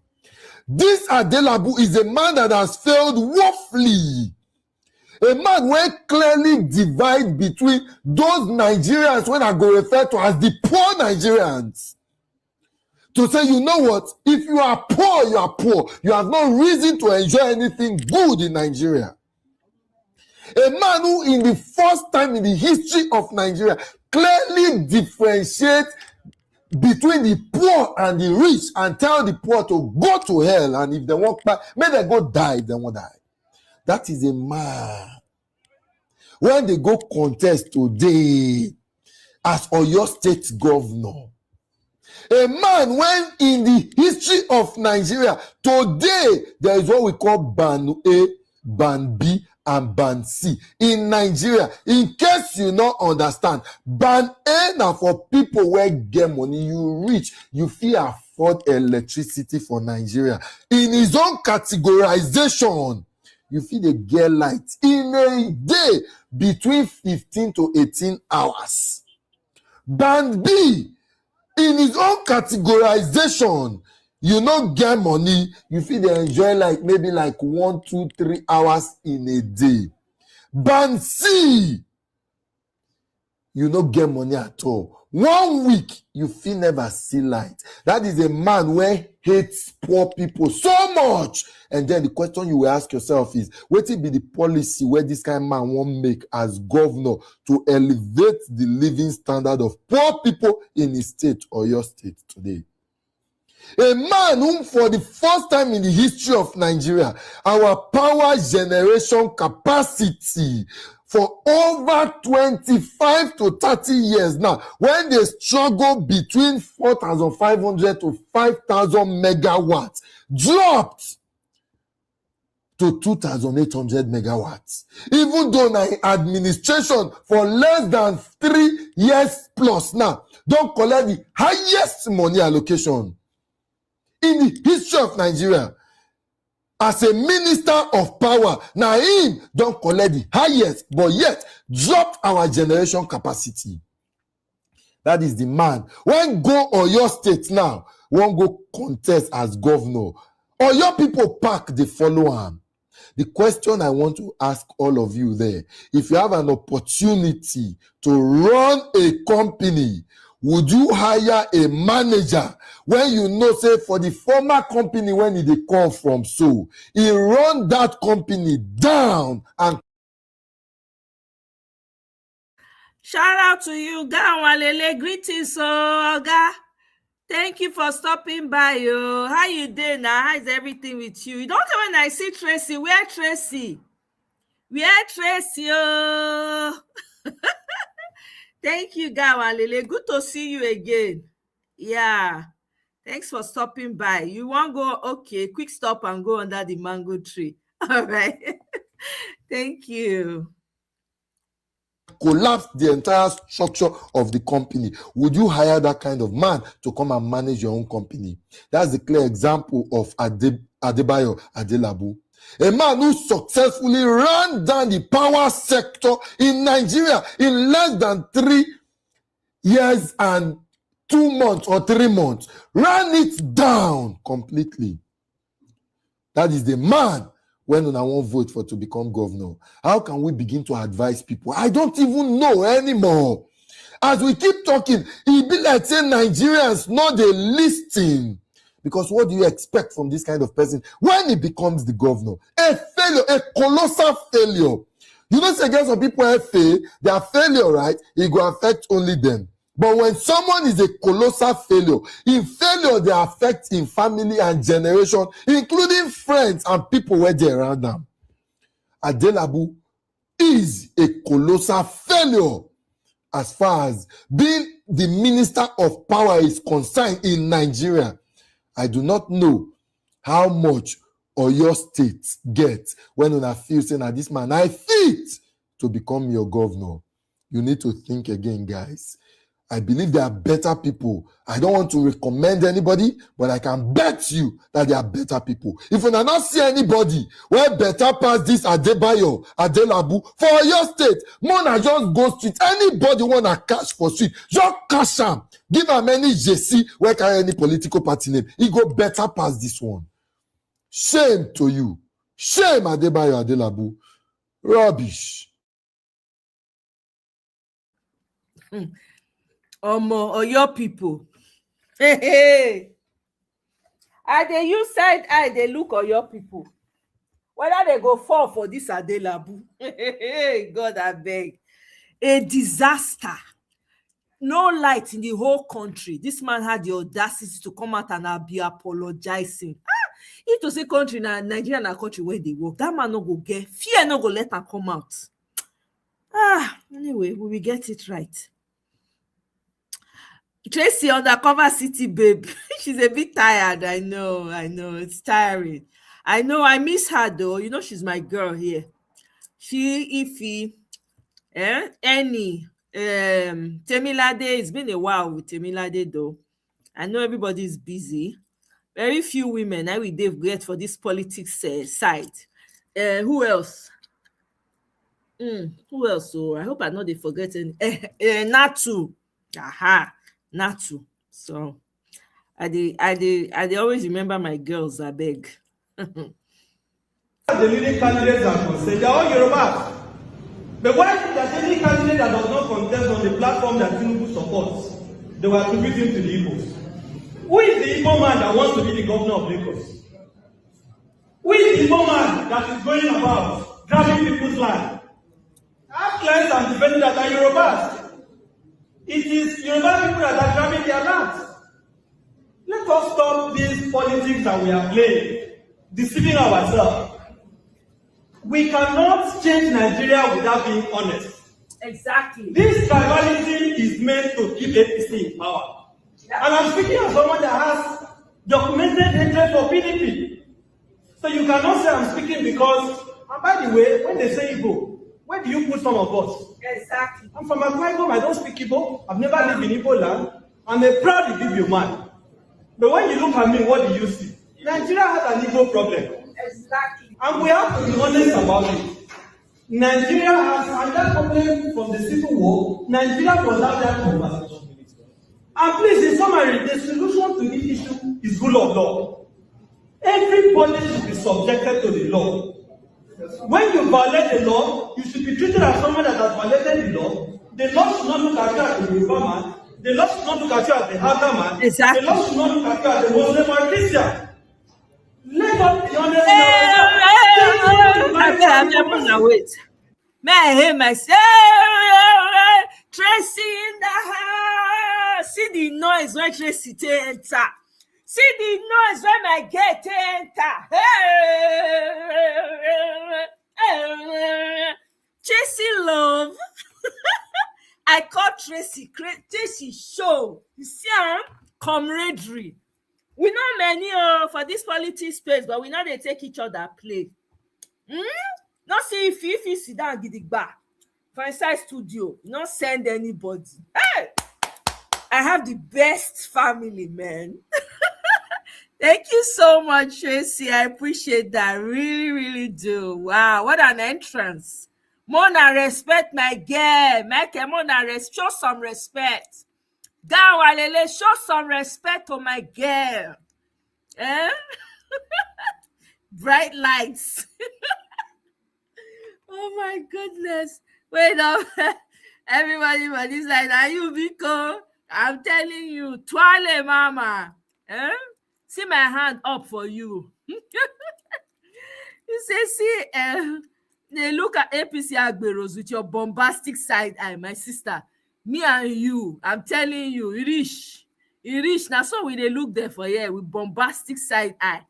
This Adelabu is a man that has failed woefully. A man will clearly divide between those Nigerians when I go refer to as the poor Nigerians. To say, you know what? If you are poor, you are poor. You have no reason to enjoy anything good in Nigeria. A man who in the first time in the history of Nigeria clearly differentiates between the poor and the rich and tell the poor to go to hell, and if they walk back, may they go die if they won't die. That is a man. When they go contest today as Oyo State governor, a man when in the history of Nigeria, today there is what we call Ban A, Ban B, and Ban C. In Nigeria, in case you not understand, Ban A now for people where get money, you rich, you feel afford electricity for Nigeria. In his own categorization, you feel the get light in a day between 15 to 18 hours. Ban B, in his own categorization, you not get money, you feel they enjoy like maybe like 1, 2, 3 hours in a day. Ban C, you not get money at all. 1 week, you feel never see light. That is a man where hates poor people so much. And then the question you will ask yourself is, what will be the policy where this kind of man won't make as governor to elevate the living standard of poor people in his state or your state today? A man whom for the first time in the history of Nigeria, our power generation capacity for over 25 to 30 years now, when they struggle between 4,500 to 5,000 megawatts, dropped to 2,800 megawatts. Even though my administration for less than 3 years plus now don't collect the highest money allocation in the history of Nigeria. As a minister of power, now him don't collect the highest, but yet dropped our generation capacity. That is the man. When go Oyo State now, won't go contest as governor. Oyo people pack the follow him. The question I want to ask all of you there, if you have an opportunity to run a company, would you hire a manager when you know, say, for the former company when they come from, so he run that company down and shout out to you, Gawalele. Greetings, Oga. Thank you for stopping by. How you doing now? How's everything with you? You don't know when I see Tracy. Where Tracy? Where Tracy? Thank you, Gawalele. Good to see you again. Yeah. Thanks for stopping by. You want to go? Okay, quick stop and go under the mango tree. All right. Thank you. collapse the entire structure of the company. Would you hire that kind of man to come and manage your own company? That's the clear example of Adebayo Adelabu. A man who successfully ran down the power sector in Nigeria in less than 3 years and 2 months or 3 months. Ran it down completely. That is the man when I won't vote for to become governor. How can we begin to advise people? I don't even know anymore. As we keep talking, it be like saying Nigerians know the listing. Because what do you expect from this kind of person when he becomes the governor? A failure, a colossal failure. You know, say against some people have failed, their failure, right? It will affect only them. But when someone is a colossal failure, in failure, they affect in family and generation, including friends and people where they're around them. Adelabu is a colossal failure as far as being the minister of power is concerned in Nigeria. I do not know how much Oyo State gets when I feel saying that this man I fit to become your governor. You need to think again, guys. I believe there are better people. I don't want to recommend anybody, but I can bet you that there are better people. If you not see anybody where better pass this Adebayo, Adelabu, for your state, Mona just go street. Anybody want to cash for street, just cash him. Give him any JC where carry any political party name. He go better pass this one. Shame to you. Shame Adebayo, Adelabu. Rubbish. Or your people. Hey. And they use side eye, they look on your people. Whether they go fall for this Adelabu. God, I beg. A disaster. no light in the whole country. This man had the audacity to come out and be apologizing. If to say country na Nigeria na country where they work, that man no go get fear, no go let her come out. Anyway, we will get it right. Tracy, undercover city babe. She's a bit tired. I know. It's tiring. I know. I miss her though. You know, she's my girl here. She, Ify, Annie, Temilade. It's been a while with Temilade though. I know everybody's busy. Very few women I will get for this politics side. Who else? Who else? So I hope I know they forgetting. Natu. Aha. Natu. So I always remember my girls, I beg. The leading candidates are concerned, they're all Yorubas. But why does any candidate that does not contest on the platform that Tinubu supports, they were attributing to the Igbos? Who is the Igbo man that wants to be the governor of Lagos? Who is the Igbo man that is going about grabbing people's land? I have clients and defenders that are Yorubas. It is Yoruba people that are grabbing their lands. Let us stop these politics that we are playing, deceiving ourselves. We cannot change Nigeria without being honest. Exactly. This tribalism is meant to keep APC in power. Yeah. And I'm speaking as someone that has documented hatred for PDP. So you cannot say I'm speaking because, and by the way, when they say Igbo, where do you put some of us? Exactly. I'm from Akwa, I don't speak Igbo. I've never lived in Igbo land. I'm a proud Igbo man. But when you look at me, what do you see? Nigeria has an Igbo problem. Exactly. And we have to be honest about it. Nigeria has another problem from the Civil War. Nigeria was out there conversation. And please, in summary, the solution to this issue is rule of law. Everybody should be subjected to the law. When you violate the law, you should be treated as someone that has violated the law. The law should not look at you as a Yoruba man. The law should not look at you as a Hausa man. Exactly. The law should not look at you as a Muslim or Christian. Let us be honest. I'm wait. May I hear myself? Tracy in the house. See the noise when Tracy enter. See the noise when my gate enter. Tracy love. I call Tracy show. You see, camaraderie. We know many for this politics space, but we know they take each other play. Not see if you sit down gidigba for inside studio, not send anybody. Hey, I have the best family, man. Thank you so much, Tracy. I appreciate that. Really, really do. Wow, what an entrance. Mona, respect my girl. Make Mona, show some respect. Down, Walele, show some respect to my girl. Eh? Bright lights. Oh my goodness. Wait up. Everybody on this line, are you Biko? I'm telling you, Twale mama. Eh? See my hand up for you. You say, see, they look at APC Agberos with your bombastic side eye, my sister. Me and you, I'm telling you, Irish. Now, so we they look there for here with bombastic side eye.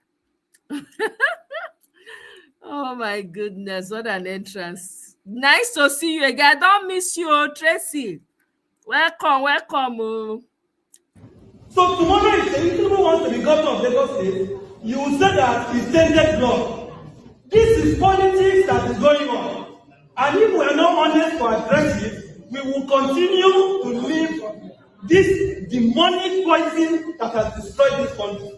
Oh my goodness, what an entrance. Nice to see you again. I don't miss you, Tracy. Welcome. So tomorrow, if Tinubu wants to be governor of Lagos State, you will say that he's tainted blood. This is politics that is going on. And if we are not honest to address it, we will continue to live this demonic poison that has destroyed this country.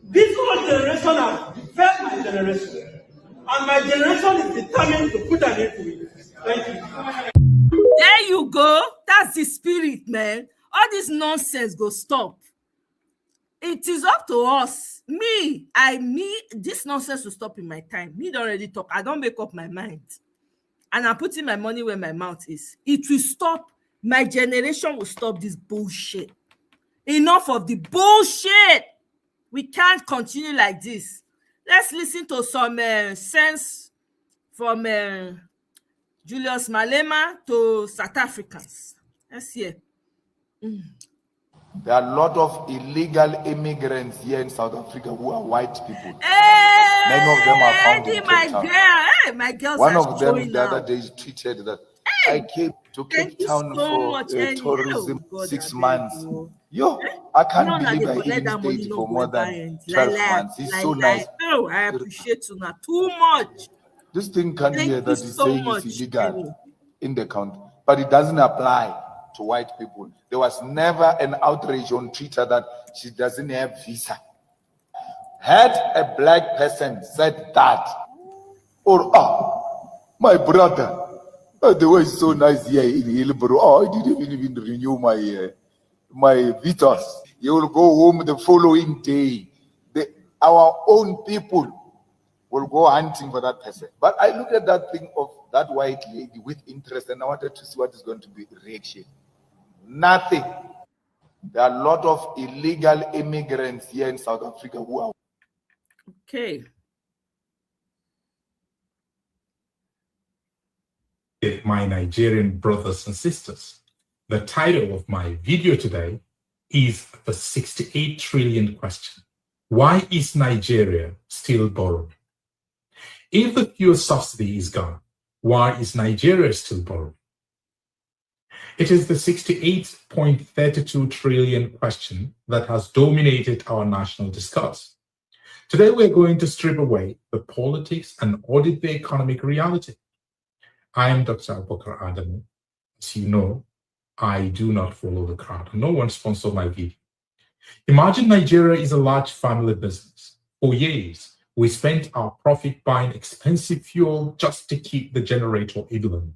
This whole generation has defeated my generation. And my generation is determined to put an end to it. Thank you. There you go. That's the spirit, man. All this nonsense go stop. It is up to us. This nonsense will stop in my time. Me don't already talk. I don't make up my mind. And I'm putting my money where my mouth is. It will stop. My generation will stop this bullshit. Enough of the bullshit. We can't continue like this. Let's listen to some sense from Julius Malema to South Africans. Let's hear. There are a lot of illegal immigrants here in South Africa who are white people. Hey, Many of them are found in my Cape Town. girl. Hey, my girls One are of them showing the other now. day tweeted that Hey, I came to thank Cape you Town so for much. Any tourism God, 6 I beg months. you. Yo, I can't No, believe they I collect even that money, stayed no for go more ever than end. 12 months. It's so nice. Oh, I appreciate you now too much. This thing can't Thank hear you that is so saying much, it's illegal Kenny. in the country, but it doesn't apply to white people. There was never an outrage on Twitter that she doesn't have visa. Had a black person said that, or my brother, the way is so nice here in Hillborough. Oh, I didn't even renew my visas. You will go home the following day. Our own people will go hunting for that person. But I looked at that thing of that white lady with interest, and I wanted to see what is going to be the reaction. Nothing. There are a lot of illegal immigrants here in South Africa who are. Okay. My Nigerian brothers and sisters. The title of my video today is the 68 trillion question. Why is Nigeria still borrowing? If the fuel subsidy is gone, why is Nigeria still borrowing? It is the 68.32 trillion question that has dominated our national discourse. Today, we're going to strip away the politics and audit the economic reality. I am Dr. Abubakar Adamu. As you know, I do not follow the crowd. No one sponsored my video. Imagine Nigeria is a large family business. For years, we spent our profit buying expensive fuel just to keep the generator idling.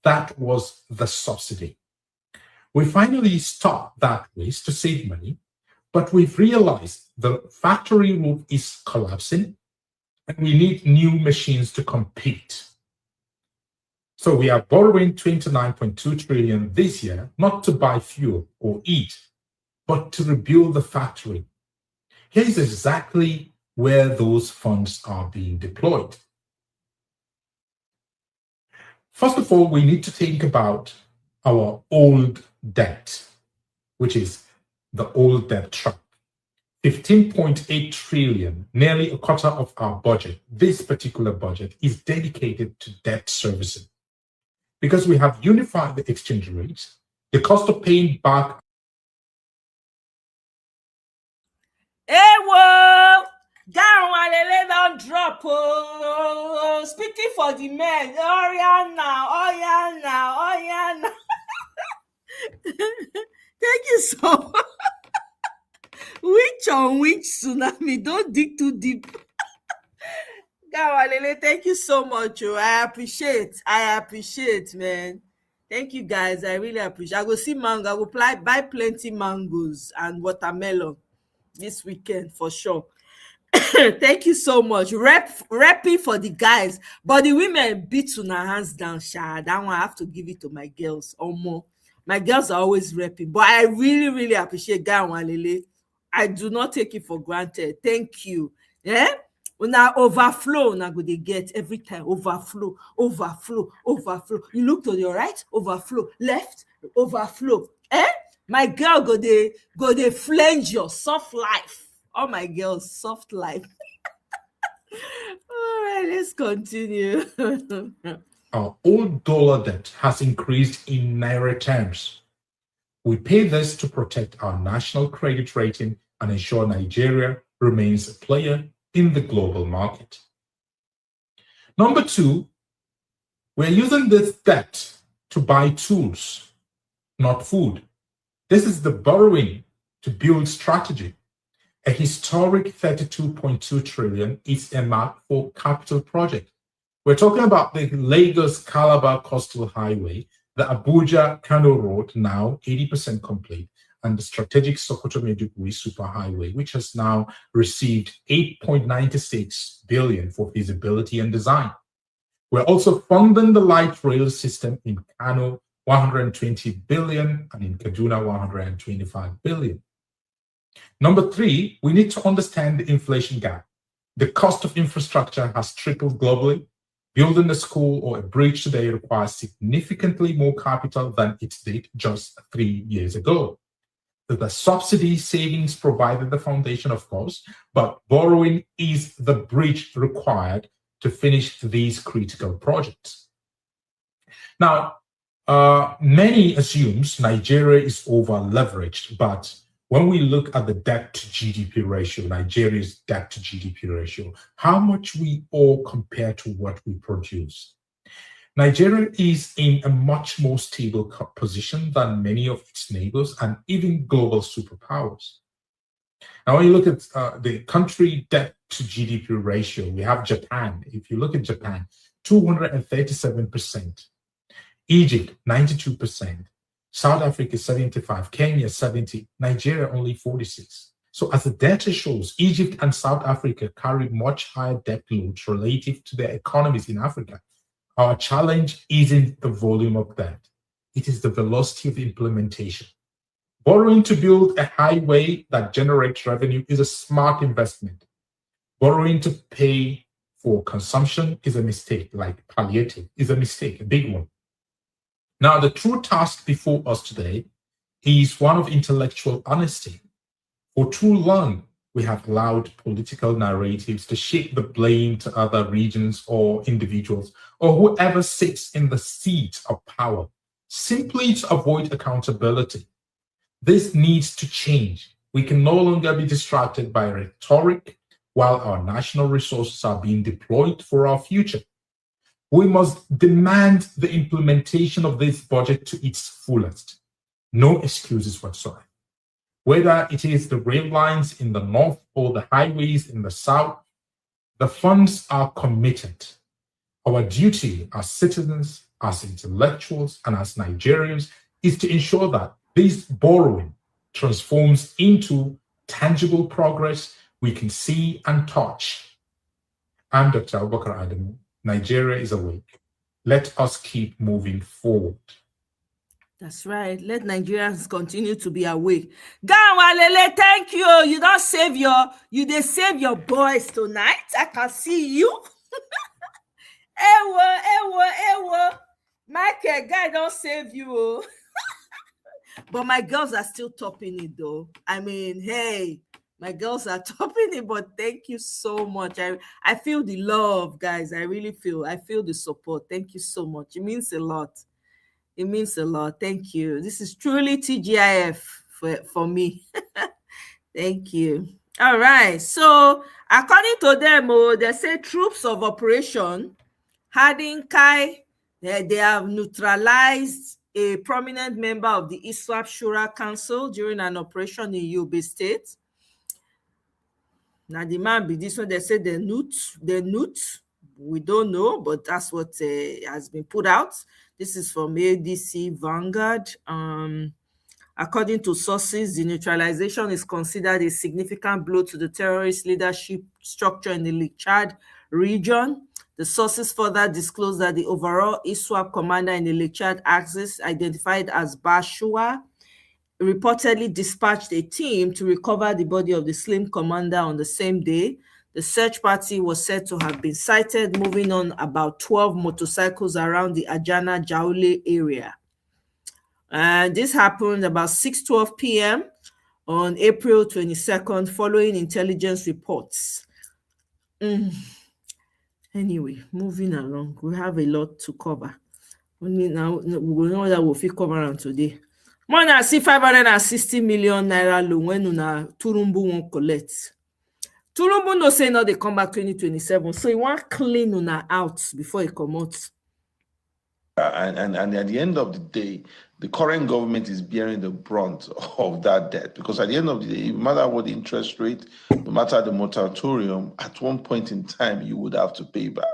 That was the subsidy. We finally stopped that waste to save money, but we've realized the factory roof is collapsing and we need new machines to compete. So we are borrowing 29.2 trillion this year, not to buy fuel or eat, but to rebuild the factory. Here's exactly where those funds are being deployed. First of all, we need to think about our old debt, which is the old debt trap. 15.8 trillion, nearly a quarter of our budget, this particular budget, is dedicated to debt servicing. Because we have unified the exchange rates, the cost of paying back. Hey, whoa! Down while they don't drop. Oh, speaking for the men. Oh, yeah, now. Oh, yeah, now. Oh, yeah, now. Thank you so much. Which on which tsunami? Don't dig too deep. Gawalele, thank you so much. Oh. I appreciate, man. Thank you, guys. I really appreciate. I go see mango. I will buy plenty mangoes and watermelon this weekend for sure. Thank you so much. Repping for the guys, but the women beat to their hands down. That one I have to give it to my girls. Or more. My girls are always repping, but I really appreciate Gawalele. I do not take it for granted. Thank you. Yeah. Now overflow, now go they get every time overflow. You look to your right, overflow, left, overflow. My girl go they flange your soft life. Oh my girls, soft life. All right, let's continue. Our old dollar debt has increased in Naira terms. We pay this to protect our national credit rating and ensure Nigeria remains a player in the global market. Number two, we're using this debt to buy tools, not food. This is the borrowing to build strategy. A historic 32.2 trillion is earmarked for capital project. We're talking about the Lagos-Calabar Coastal Highway, the Abuja-Kano Road, now 80% complete, and the strategic Sokoto-Maiduguri Superhighway, which has now received 8.96 billion for feasibility and design. We're also funding the light rail system in Kano, 120 billion, and in Kaduna, 125 billion. Number three, we need to understand the inflation gap. The cost of infrastructure has tripled globally. Building a school or a bridge today requires significantly more capital than it did just 3 years ago. The subsidy savings provided the foundation, of course, but borrowing is the bridge required to finish these critical projects. Now, many assumes Nigeria is over-leveraged, but when we look at the debt to GDP ratio, Nigeria's debt to GDP ratio, how much we owe compared to what we produce. Nigeria is in a much more stable position than many of its neighbors and even global superpowers. Now, when you look at the country debt to GDP ratio, we have Japan. If you look at Japan, 237%, Egypt, 92%, South Africa, 75%, Kenya, 70%, Nigeria, only 46%. So as the data shows, Egypt and South Africa carry much higher debt loads relative to their economies in Africa. Our challenge isn't the volume of debt, it is the velocity of implementation. Borrowing to build a highway that generates revenue is a smart investment. Borrowing to pay for consumption is a mistake, like palliative is a mistake, a big one. Now, the true task before us today is one of intellectual honesty. For too long, we have allowed political narratives to shift the blame to other regions or individuals or whoever sits in the seat of power, simply to avoid accountability. This needs to change. We can no longer be distracted by rhetoric while our national resources are being deployed for our future. We must demand the implementation of this budget to its fullest. No excuses whatsoever. Whether it is the rail lines in the north or the highways in the south, the funds are committed. Our duty as citizens, as intellectuals, and as Nigerians is to ensure that this borrowing transforms into tangible progress we can see and touch. I'm Dr. Abubakar Adamu. Nigeria is awake. Let us keep moving forward. That's right. Let Nigerians continue to be awake. Ganwalele, thank you. You don't save they save your boys tonight. I can see you. Ewo. Michael, guy don't save you. But my girls are still topping it though. I mean, hey, my girls are topping it, but thank you so much. I feel the love, guys. I feel the support. Thank you so much. It means a lot. It means a lot. Thank you. This is truly TGIF for me. Thank you. All right. So according to them, they say troops of Operation Hadinkai, they have neutralized a prominent member of the ISWAP Shura Council during an operation in Yobe State. Now the man be this one, they say the newt. We don't know, but that's what has been put out. This is from ADC Vanguard. According to sources, the neutralization is considered a significant blow to the terrorist leadership structure in the Lake Chad region. The sources further disclose that the overall ISWAP commander in the Lake Chad axis, identified as Bashua, reportedly dispatched a team to recover the body of the slain commander on the same day. The search party was said to have been sighted moving on about 12 motorcycles around the Ajana Jaule area. This happened about 6:12 p.m. on April 22nd, following intelligence reports. Anyway, moving along, we have a lot to cover. Only now we know that we'll fit cover on today. More than 560 million naira loan when una Turumbu won't collect. Turumbu no say no, they come back 2027, so he want clean una out before he come out. And at the end of the day, the current government is bearing the brunt of that debt, because at the end of the day, no matter what the interest rate, no matter the moratorium, at one point in time, you would have to pay back.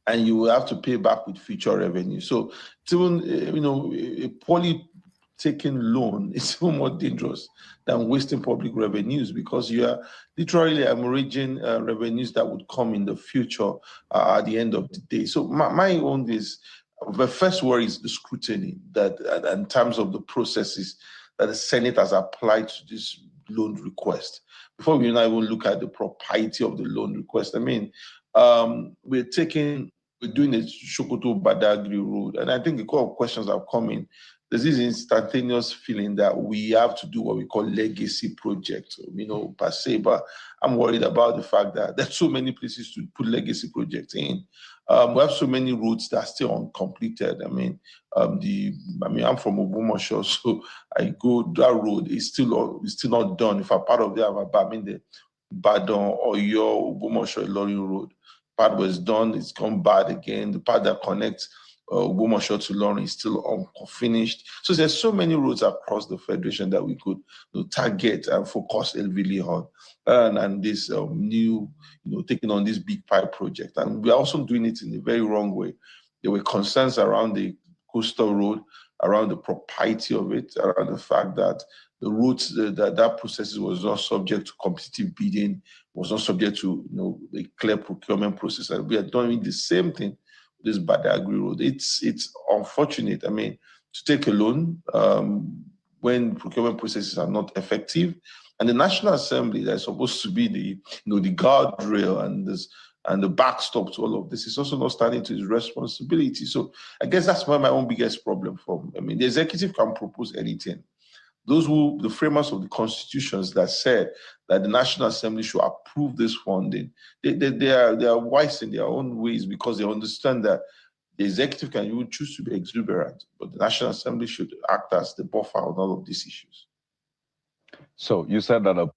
And you will have to pay back with future revenue. So it's even, a poorly taken loan is even more dangerous than wasting public revenues, because you are literally hemorrhaging revenues that would come in the future at the end of the day. So my own is, the first worry is the scrutiny that in terms of the processes that the Senate has applied to this loan request. Before we even look at the propriety of the loan request, I mean, we're taking we're doing a Sokoto Badagry road. And I think a couple of questions have come in. There's this instantaneous feeling that we have to do what we call legacy projects, per se, but I'm worried about the fact that there's so many places to put legacy projects in. We have so many routes that are still uncompleted. I'm from Ogbomoso, so I go, that road is still not done. If I'm part of the Badon or your Ogbomoso Ilorin road, part was done, it's gone bad again. The part that connects Ogbomoso to Ilorin is still unfinished. So there's so many roads across the federation that we could target and focus heavily on. And this new, taking on this big pipe project. And we're also doing it in a very wrong way. There were concerns around the coastal road, around the propriety of it, around the fact that the routes, that process was not subject to competitive bidding, was not subject to a clear procurement process. And we are doing the same thing with this Badagry road. It's unfortunate. To take a loan when procurement processes are not effective, and the National Assembly that's supposed to be the guardrail and the backstop to all of this is also not standing to its responsibility. So I guess that's my own biggest problem. The executive can propose anything. The framers of the constitutions that said that the National Assembly should approve this funding, they are wise in their own ways because they understand that the executive can even choose to be exuberant, but the National Assembly should act as the buffer on all of these issues. So you said that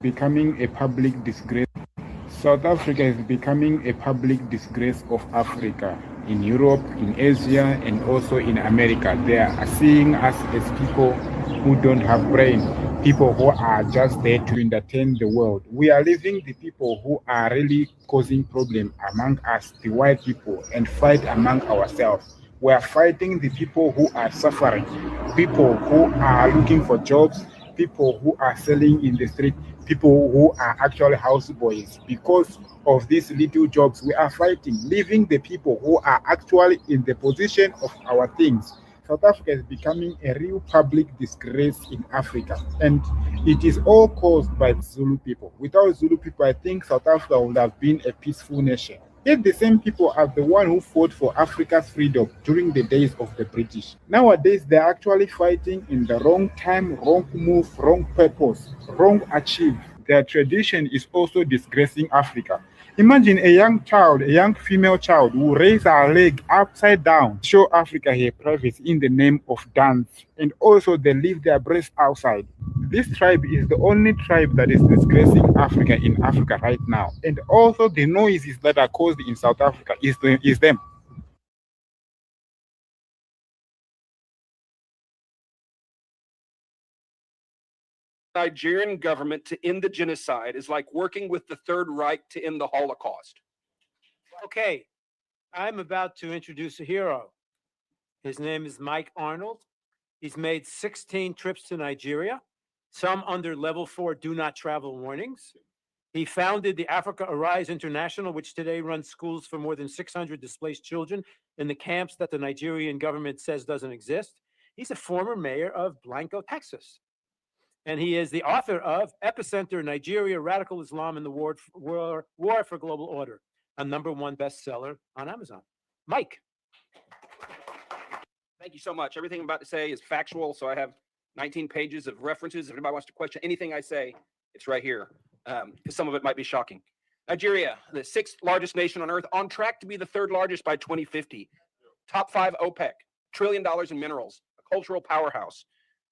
becoming a public disgrace. South Africa is becoming a public disgrace of Africa. In Europe, in Asia, and also in America, they are seeing us as people who don't have brain, people who are just there to entertain the world. We are leaving the people who are really causing problem among us, the white people, and fight among ourselves. We are fighting the people who are suffering, people who are looking for jobs, people who are selling in the street, people who are actually houseboys. Because of these little jobs, we are fighting, leaving the people who are actually in the position of our things. South Africa is becoming a real public disgrace in Africa, and it is all caused by Zulu people. Without Zulu people, I think South Africa would have been a peaceful nation. Yet the same people are the one who fought for Africa's freedom during the days of the British. Nowadays, they're actually fighting in the wrong time, wrong move, wrong purpose, wrong achieve. Their tradition is also disgracing Africa. Imagine a young child, a young female child who raise her leg upside down, show Africa her privacy in the name of dance, and also they leave their breasts outside. This tribe is the only tribe that is disgracing Africa in Africa right now. And also the noises that are caused in South Africa is them. Nigerian government to end the genocide is like working with the Third Reich to end the Holocaust. Okay, I'm about to introduce a hero. His name is Mike Arnold. He's made 16 trips to Nigeria, some under level 4 do not travel warnings. He founded the Africa Arise International, which today runs schools for more than 600 displaced children in the camps that the Nigerian government says doesn't exist. He's a former mayor of Blanco, Texas. And he is the author of Epicenter, Nigeria, Radical Islam and the War for Global Order, a #1 bestseller on Amazon. Mike. Thank you so much. Everything I'm about to say is factual, so I have 19 pages of references. If anybody wants to question anything I say, it's right here, because some of it might be shocking. Nigeria, the 6th largest nation on earth, on track to be the 3rd largest by 2050. Top 5 OPEC, $1 trillion in minerals, a cultural powerhouse.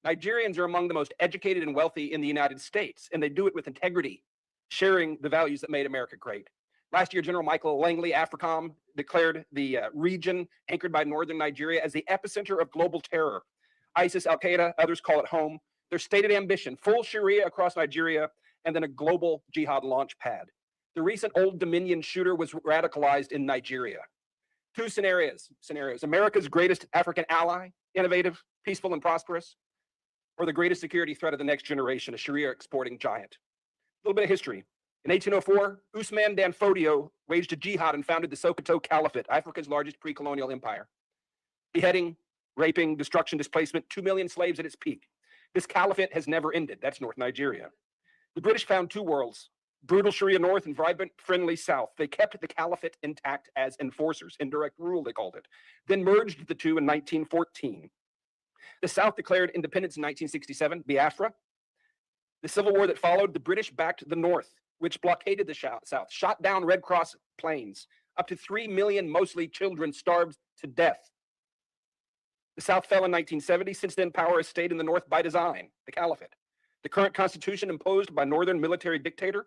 Nigerians are among the most educated and wealthy in the United States, and they do it with integrity, sharing the values that made America great. Last year, General Michael Langley, AFRICOM, declared the region anchored by northern Nigeria as the epicenter of global terror. ISIS, Al-Qaeda, others call it home. Their stated ambition, full Sharia across Nigeria, and then a global jihad launch pad. The recent Old Dominion shooter was radicalized in Nigeria. 2 scenarios. America's greatest African ally, innovative, peaceful, and prosperous, or the greatest security threat of the next generation, a Sharia exporting giant. A little bit of history. In 1804, Usman Dan Fodio waged a jihad and founded the Sokoto Caliphate, Africa's largest pre-colonial empire. Beheading, raping, destruction, displacement, 2 million slaves at its peak. This caliphate has never ended. That's North Nigeria. The British found two worlds, brutal Sharia North and vibrant, friendly South. They kept the caliphate intact as enforcers, indirect rule they called it, then merged the two in 1914. The South declared independence in 1967, Biafra. The civil war that followed, the British backed the North, which blockaded the South, shot down Red Cross planes. Up to 3 million, mostly children, starved to death. The South fell in 1970. Since then, power has stayed in the North by design, the caliphate. The current constitution imposed by northern military dictator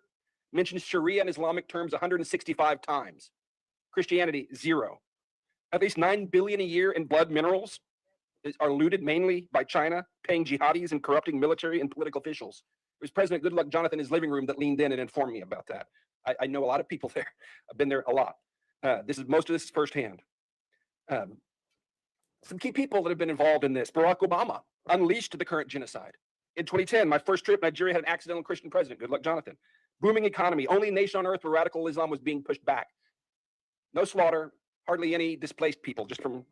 mentions Sharia in Islamic terms 165 times. Christianity, 0. At least 9 billion a year in blood minerals are looted mainly by China, paying jihadis and corrupting military and political officials. It was President Goodluck Jonathan in his living room that leaned in and informed me about that. I know a lot of people there. I've been there a lot. Most of this is firsthand. Some key people that have been involved in this. Barack Obama unleashed the current genocide. In 2010, my first trip, Nigeria had an accidental Christian president, Goodluck Jonathan. Booming economy, only nation on earth where radical Islam was being pushed back. No slaughter, hardly any displaced people, just from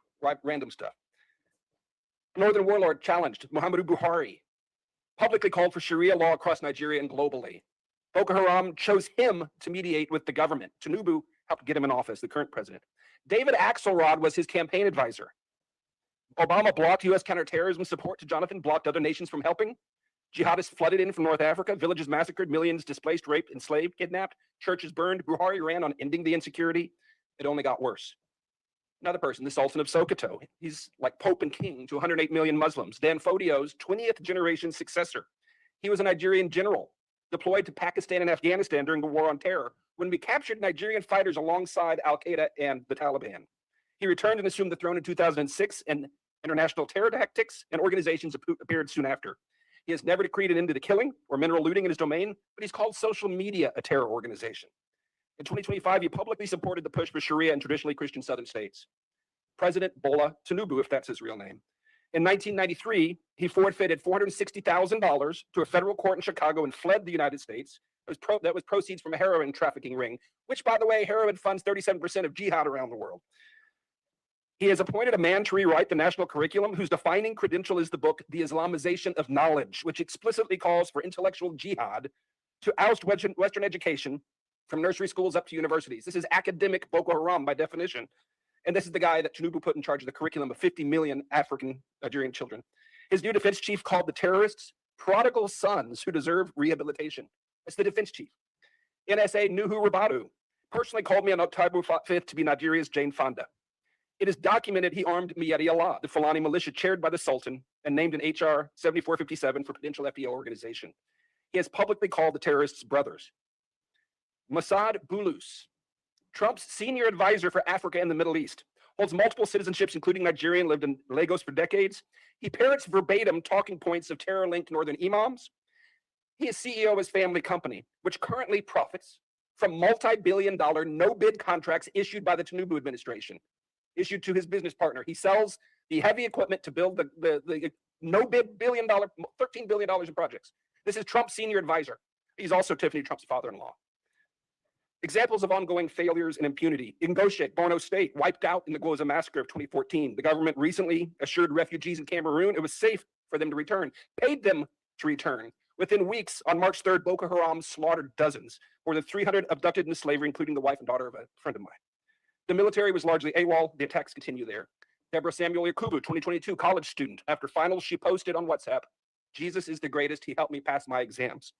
random stuff. Northern warlord challenged, Muhammadu Buhari, publicly called for Sharia law across Nigeria and globally. Boko Haram chose him to mediate with the government. Tinubu helped get him in office, the current president. David Axelrod was his campaign advisor. Obama blocked U.S. counterterrorism support to Jonathan, blocked other nations from helping. Jihadists flooded in from North Africa, villages massacred, millions displaced, raped, enslaved, kidnapped, churches burned. Buhari ran on ending the insecurity. It only got worse. Another person, the Sultan of Sokoto. He's like Pope and King to 108 million Muslims. Dan Fodio's 20th generation successor. He was a Nigerian general deployed to Pakistan and Afghanistan during the war on terror when we captured Nigerian fighters alongside Al-Qaeda and the Taliban. He returned and assumed the throne in 2006, and international terror tactics and organizations appeared soon after. He has never decreed an end to the killing or mineral looting in his domain, but he's called social media a terror organization. In 2025, he publicly supported the push for Sharia in traditionally Christian southern states. President Bola Tinubu, if that's his real name. In 1993, he forfeited $460,000 to a federal court in Chicago and fled the United States. That was proceeds from a heroin trafficking ring, which, by the way, heroin funds 37% of jihad around the world. He has appointed a man to rewrite the national curriculum whose defining credential is the book, The Islamization of Knowledge, which explicitly calls for intellectual jihad to oust Western education from nursery schools up to universities. This is academic Boko Haram by definition. And this is the guy that Tinubu put in charge of the curriculum of 50 million African Nigerian children. His new defense chief called the terrorists prodigal sons who deserve rehabilitation. That's the defense chief. NSA Nuhu Rabadu personally called me on October 5th to be Nigeria's Jane Fonda. It is documented he armed Miyadi Allah, the Fulani militia chaired by the Sultan and named in HR 7457 for potential FDL organization. He has publicly called the terrorists brothers. Mossad Bulus, Trump's senior advisor for Africa and the Middle East, holds multiple citizenships, including Nigerian, lived in Lagos for decades. He parrots verbatim talking points of terror-linked northern imams. He is CEO of his family company, which currently profits from multi-billion-dollar no-bid contracts issued by the Tinubu administration, issued to his business partner. He sells the heavy equipment to build the no-bid $13 billion in projects. This is Trump's senior advisor. He's also Tiffany Trump's father-in-law. Examples of ongoing failures and impunity. Ngoshek, Borno State, wiped out in the Goza massacre of 2014. The government recently assured refugees in Cameroon it was safe for them to return, paid them to return. Within weeks, on March 3rd, Boko Haram slaughtered dozens, more than 300 abducted into slavery, including the wife and daughter of a friend of mine. The military was largely AWOL. The attacks continue there. Deborah Samuel Yakubu, 2022, college student. After finals, she posted on WhatsApp, "Jesus is the greatest. He helped me pass my exams."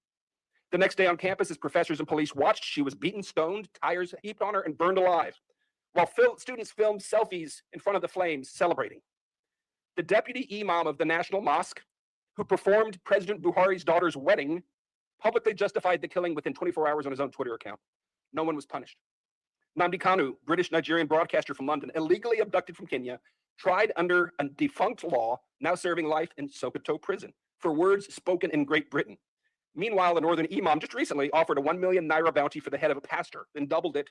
The next day on campus, as professors and police watched, she was beaten, stoned, tires heaped on her, and burned alive, while students filmed selfies in front of the flames, celebrating. The deputy imam of the National Mosque, who performed President Buhari's daughter's wedding, publicly justified the killing within 24 hours on his own Twitter account. No one was punished. Nnamdi Kanu, British Nigerian broadcaster from London, illegally abducted from Kenya, tried under a defunct law, now serving life in Sokoto prison for words spoken in Great Britain. Meanwhile, a northern imam just recently offered a 1 million naira bounty for the head of a pastor, then doubled it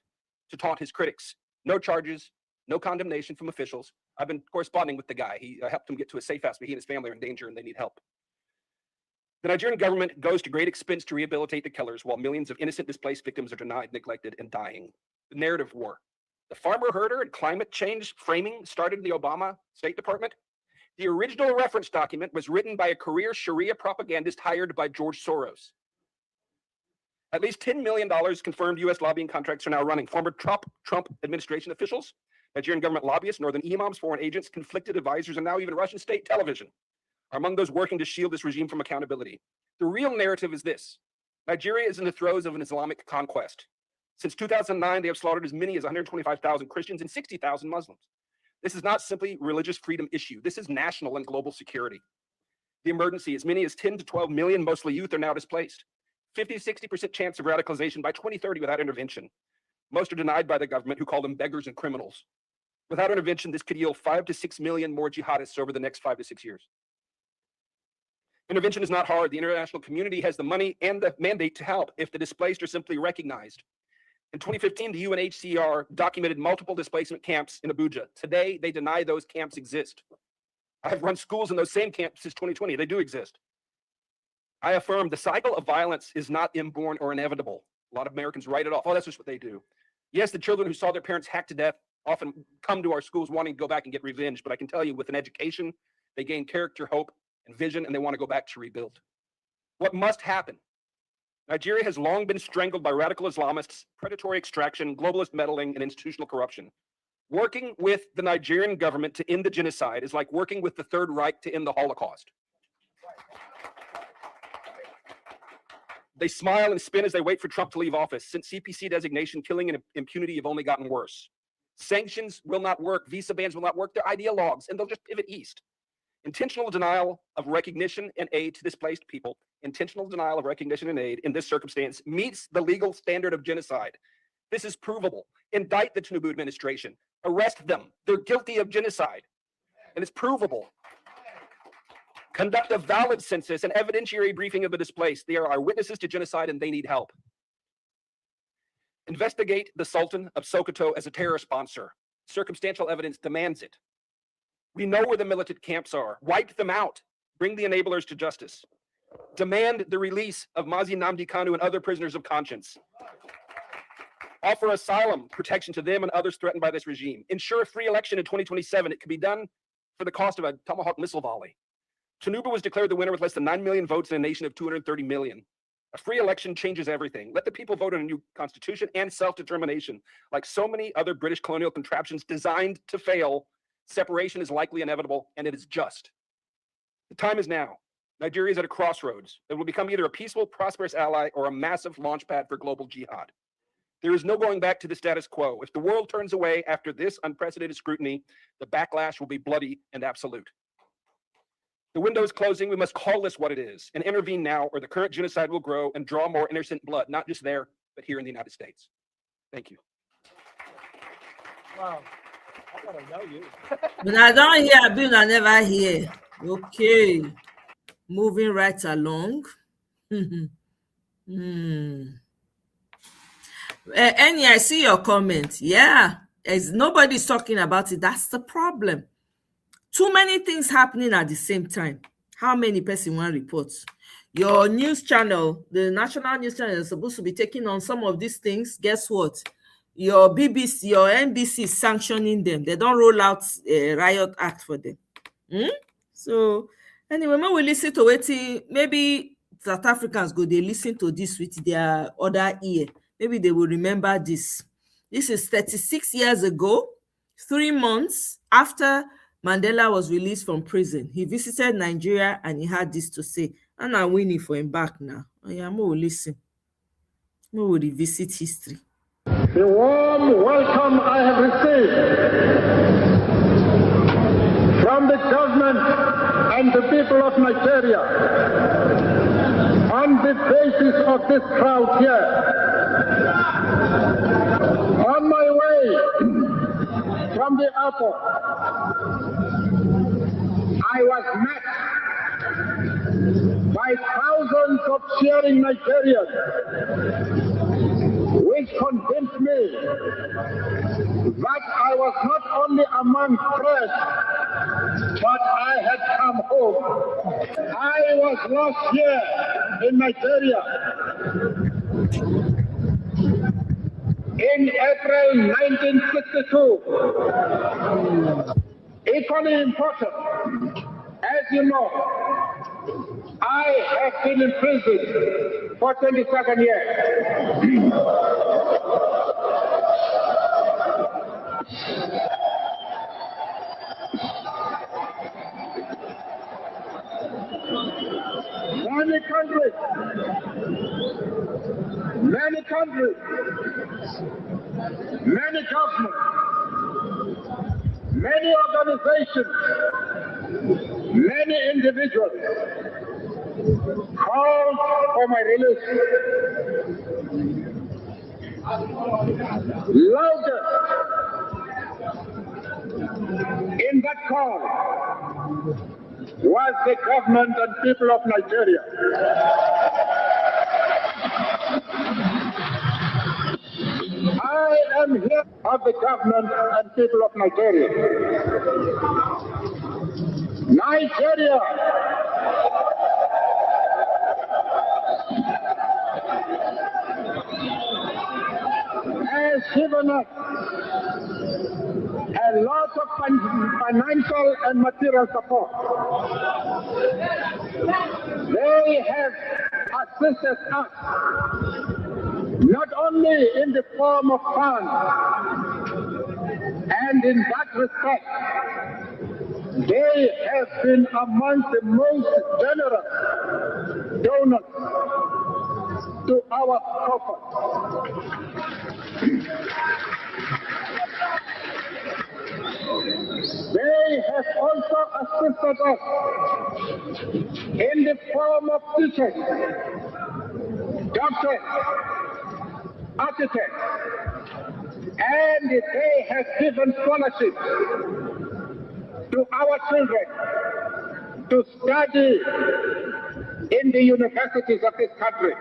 to taunt his critics. No charges, no condemnation from officials. I've been corresponding with the guy. He helped him get to a safe house, but he and his family are in danger and they need help. The Nigerian government goes to great expense to rehabilitate the killers while millions of innocent displaced victims are denied, neglected, and dying. The narrative war. The farmer herder and climate change framing started in the Obama State Department. The original reference document was written by a career Sharia propagandist hired by George Soros. At least $10 million confirmed U.S. lobbying contracts are now running. Former Trump administration officials, Nigerian government lobbyists, northern imams, foreign agents, conflicted advisors, and now even Russian state television are among those working to shield this regime from accountability. The real narrative is this. Nigeria is in the throes of an Islamic conquest. Since 2009, they have slaughtered as many as 125,000 Christians and 60,000 Muslims. This is not simply a religious freedom issue. This is national and global security. The emergency, as many as 10 to 12 million, mostly youth, are now displaced. 50-60% chance of radicalization by 2030 without intervention. Most are denied by the government, who call them beggars and criminals. Without intervention, this could yield 5 to 6 million more jihadists over the next 5 to 6 years. Intervention is not hard. The international community has the money and the mandate to help if the displaced are simply recognized. In 2015, the UNHCR documented multiple displacement camps in Abuja. Today, they deny those camps exist. I have run schools in those same camps since 2020. They do exist. I affirm the cycle of violence is not inborn or inevitable. A lot of Americans write it off. Oh, that's just what they do. Yes, the children who saw their parents hacked to death often come to our schools wanting to go back and get revenge. But I can tell you, with an education, they gain character, hope, and vision, and they want to go back to rebuild. What must happen? Nigeria has long been strangled by radical Islamists, predatory extraction, globalist meddling, and institutional corruption. Working with the Nigerian government to end the genocide is like working with the Third Reich to end the Holocaust. They smile and spin as they wait for Trump to leave office. Since CPC designation, killing and impunity have only gotten worse. Sanctions will not work. Visa bans will not work. They're ideologues, and they'll just pivot east. Intentional denial of recognition and aid to displaced people, intentional denial of recognition and aid in this circumstance meets the legal standard of genocide. This is provable. Indict the Tinubu administration. Arrest them. They're guilty of genocide. And it's provable. Conduct a valid census and evidentiary briefing of the displaced. They are our witnesses to genocide and they need help. Investigate the Sultan of Sokoto as a terror sponsor. Circumstantial evidence demands it. We know where the militant camps are. Wipe them out. Bring the enablers to justice. Demand the release of Mazi Nnamdi Kanu and other prisoners of conscience. Offer asylum protection to them and others threatened by this regime. Ensure a free election in 2027. It can be done for the cost of a Tomahawk missile volley. Tinubu was declared the winner with less than 9 million votes in a nation of 230 million. A free election changes everything. Let the people vote on a new constitution and self-determination. Like so many other British colonial contraptions designed to fail, separation is likely inevitable, and it is just. The time is now. Nigeria is at a crossroads. It will become either a peaceful, prosperous ally or a massive launchpad for global jihad. There is no going back to the status quo. If the world turns away after this unprecedented scrutiny, the backlash will be bloody and absolute. The window is closing. We must call this what it is and intervene now, or the current genocide will grow and draw more innocent blood, not just there, but here in the United States. Thank you. Wow. I gotta know you. When I don't hear, I never hear. Okay. Moving right along. Annie, I see your comment. Yeah. As nobody's talking about it. That's the problem. Too many things happening at the same time. How many person want reports? Your news channel, the national news channel, is supposed to be taking on some of these things. Guess what? Your BBC, your NBC is sanctioning them. They don't roll out a riot act for them. So anyway, when we listen to it, maybe South Africans go, they listen to this with their other ear. Maybe they will remember this. This is 36 years ago, 3 months after Mandela was released from prison. He visited Nigeria and he had this to say. And I'm winning for him back now. I'm going to listen. We will revisit history. The warm welcome I have received from the government and the people of Nigeria on the basis of this crowd here. On my way from the airport, I was met by thousands of cheering Nigerians, which convinced me that I was not only among friends, but I had come home. I was lost here in Nigeria in April 1962. Equally important, as you know, I have been in prison for 27 years. Many governments, many organizations, many individuals called for my release. Loudest in that call was the government and people of Nigeria. I am here of the government and people of Nigeria. Nigeria has given us a lot of financial and material support. They have assisted us not only in the form of funds, and in that respect, they have been among the most generous donors to our caucus. They have also assisted us in the form of teachers, doctors, architects, and they have given scholarships to our children to study in the universities of this country.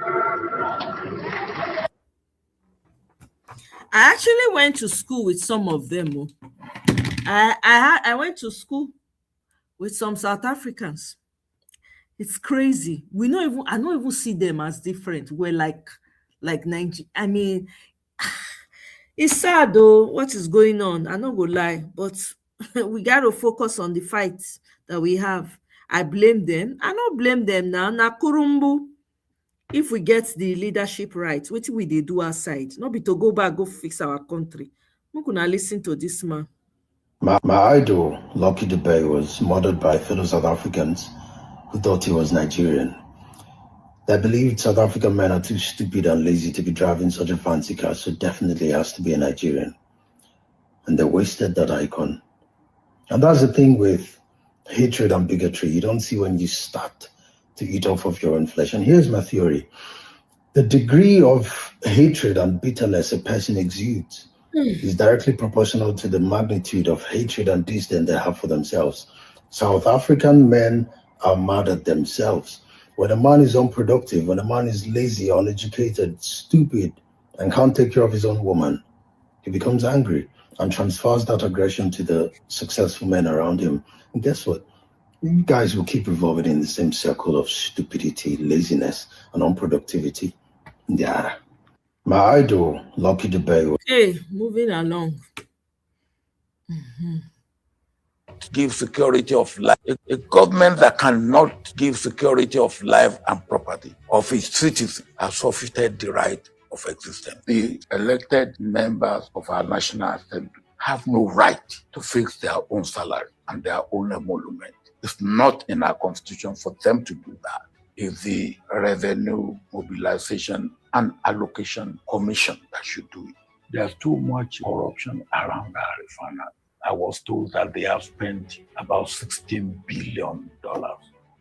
I actually went to school with some of them. I went to school with some South Africans. It's crazy. I don't even see them as different. We're like Nigeria. I mean, it's sad though, what is going on. I'm not gonna lie, but we got to focus on the fights that we have. I blame them. I don't blame them now. Nakurumbu. If we get the leadership right, what will they do outside? Not be to go back, go fix our country. We can listen to this man. My idol, Lucky Dube, was murdered by fellow South Africans who thought he was Nigerian. They believed South African men are too stupid and lazy to be driving such a fancy car, so definitely has to be a Nigerian. And they wasted that icon. And that's the thing with hatred and bigotry. You don't see when you start to eat off of your own flesh. And here's my theory. The degree of hatred and bitterness a person exudes is directly proportional to the magnitude of hatred and disdain they have for themselves. South African men are mad at themselves. When a man is unproductive, when a man is lazy, uneducated, stupid, and can't take care of his own woman, he becomes angry and transfers that aggression to the successful men around him. And guess what? You guys will keep revolving in the same circle of stupidity, laziness, and unproductivity. Yeah. My idol, Lucky Dube. Okay, moving along. Give security of life. A government that cannot give security of life and property of its citizens has forfeited the right of existence. The elected members of our National Assembly have no right to fix their own salary and their own emolument. It's not in our constitution for them to do that. It's the Revenue Mobilization and Allocation Commission that should do it. There's too much corruption around our refinery. I was told that they have spent about $16 billion.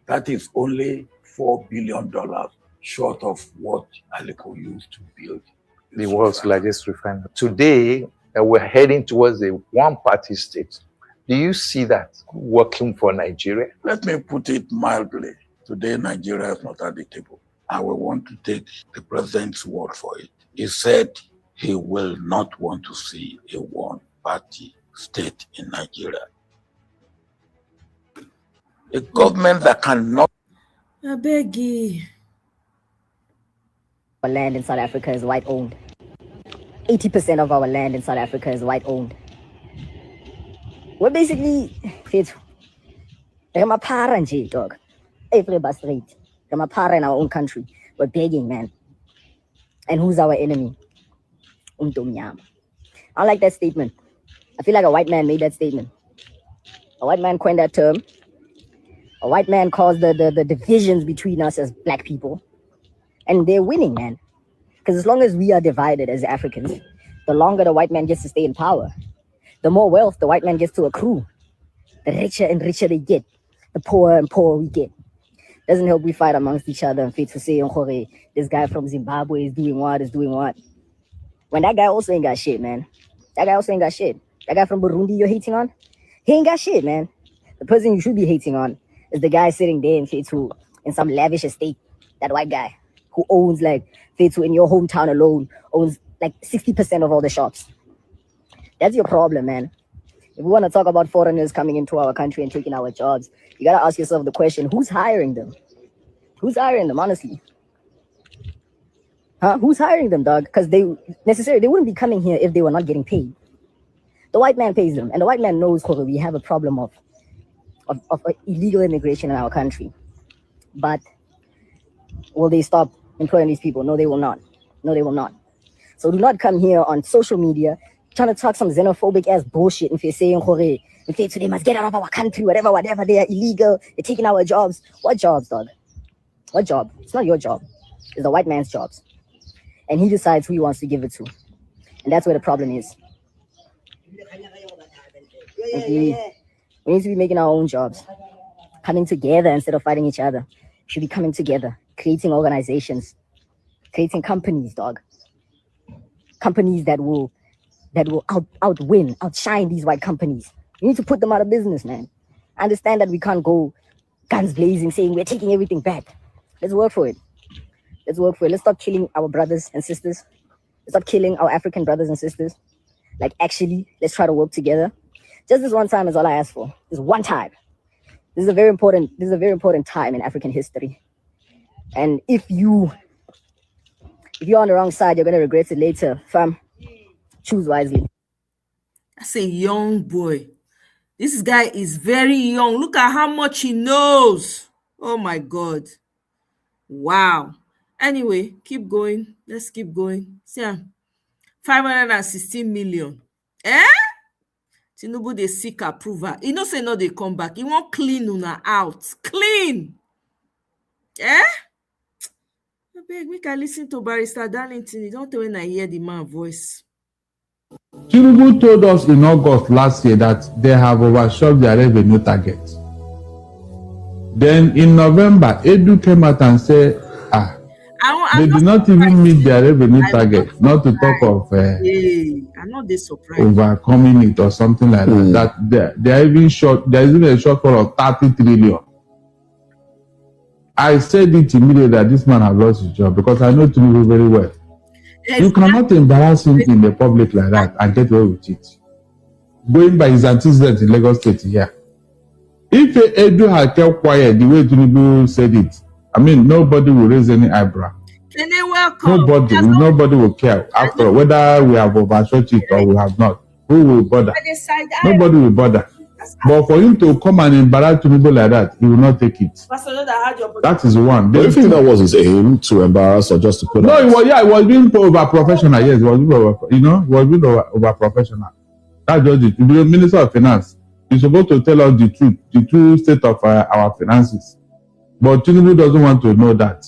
That is only $4 billion short of what Aliko used to build the world's largest refinery. Today, we're heading towards a one-party state. Do you see that working for Nigeria? Let me put it mildly. Today, Nigeria is not at the table. I will want to take the president's word for it. He said he will not want to see a one-party state in Nigeria. A government that cannot... I beg you. Our land in South Africa is white owned. 80% of our land in South Africa is white owned. We're basically fit. I'm a parent, dog. Every street. Ramapara in our own country. We're begging, man. And who's our enemy? I like that statement. I feel like a white man made that statement. A white man coined that term. A white man caused the divisions between us as black people. And they're winning, man. Because as long as we are divided as Africans, the longer the white man gets to stay in power, the more wealth the white man gets to accrue. The richer and richer they get, the poorer and poorer we get. Doesn't help we fight amongst each other and fit to say, this guy from Zimbabwe is doing what. When that guy also ain't got shit, man. That guy also ain't got shit. That guy from Burundi you're hating on, he ain't got shit, man. The person you should be hating on is the guy sitting there in some lavish estate. That white guy who owns like Fetu in your hometown alone owns like 60% of all the shops. That's your problem, man. If we want to talk about foreigners coming into our country and taking our jobs, you got to ask yourself the question, who's hiring them? Who's hiring them, honestly? Huh? Who's hiring them, dog? Because they wouldn't be coming here if they were not getting paid. The white man pays them, and the white man knows we have a problem of illegal immigration in our country. But will they stop employing these people? No, they will not. No, they will not. So do not come here on social media trying to talk some xenophobic ass bullshit and if you're saying they must get out of our country, whatever, they are illegal, they're taking our jobs. What jobs, dog? What job? It's not your job. It's the white man's jobs. And he decides who he wants to give it to. And that's where the problem is. We need to be making our own jobs. Coming together instead of fighting each other. We should be coming together, creating organizations, creating companies, dog. Companies that will outshine these white companies. We need to put them out of business, man. I understand that we can't go guns blazing saying we're taking everything back. Let's work for it. Let's stop killing our brothers and sisters. Let's stop killing our African brothers and sisters. Like, actually, let's try to work together. Just this one time is all I ask for. This one time. This is a very important time in African history. And if you're on the wrong side, you're gonna regret it later. Fam, choose wisely. That's a young boy. This guy is very young. Look at how much he knows. Oh my God. Wow. Anyway, keep going. Let's keep going. See, 516 million. Tinubu dey seek approval. He no say no dey come back. He won't clean una out. Clean. I beg, we can listen to Barrister Darlington. You don't tell when I hear the man voice. Tinubu told us in August last year that they have overshot their revenue target. Then in November, Edu came out and said, they did not even meet their revenue target, not to talk of I'm not this surprised. Overcoming it or something like that. That they are even short. There is even a shortfall of 30 trillion. I said it immediately that this man has lost his job because I know Tinubu very well. Exactly. You cannot embarrass him in the public like that and get away with it. Going by his antecedents in Lagos State here. If Edu had kept quiet the way Tinubu said it, I mean, nobody will raise any eyebrow. Nobody will care after whether we have overshot it or we have not. Who will bother? Nobody will bother. But for him to come and embarrass Tinubu like that, he will not take it. That is one. Do you think that was his aim, to embarrass or just to put? No, it was being over professional. Yes, it was being over professional. That's just it. The Minister of Finance is supposed to tell us the true state of our finances. But Tinubu doesn't want to know that.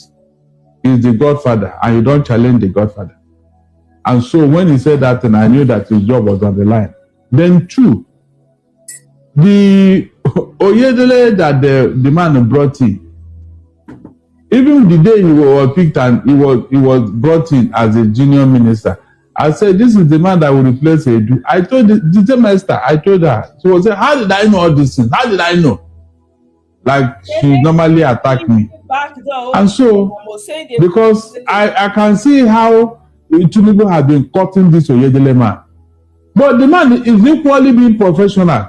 He's the Godfather, and you don't challenge the Godfather. And so when he said that, and I knew that his job was on the line. Then two, the Oyedele that the man brought in, even the day he was picked and he was brought in as a junior minister, I said, this is the man that will replace Edu. I told the semester, I told her. She was saying, how did I know all these things? How did I know? Like she normally attacked me. And so, because I can see how Tinubu has been cutting this Oyedele man. But the man is equally being professional.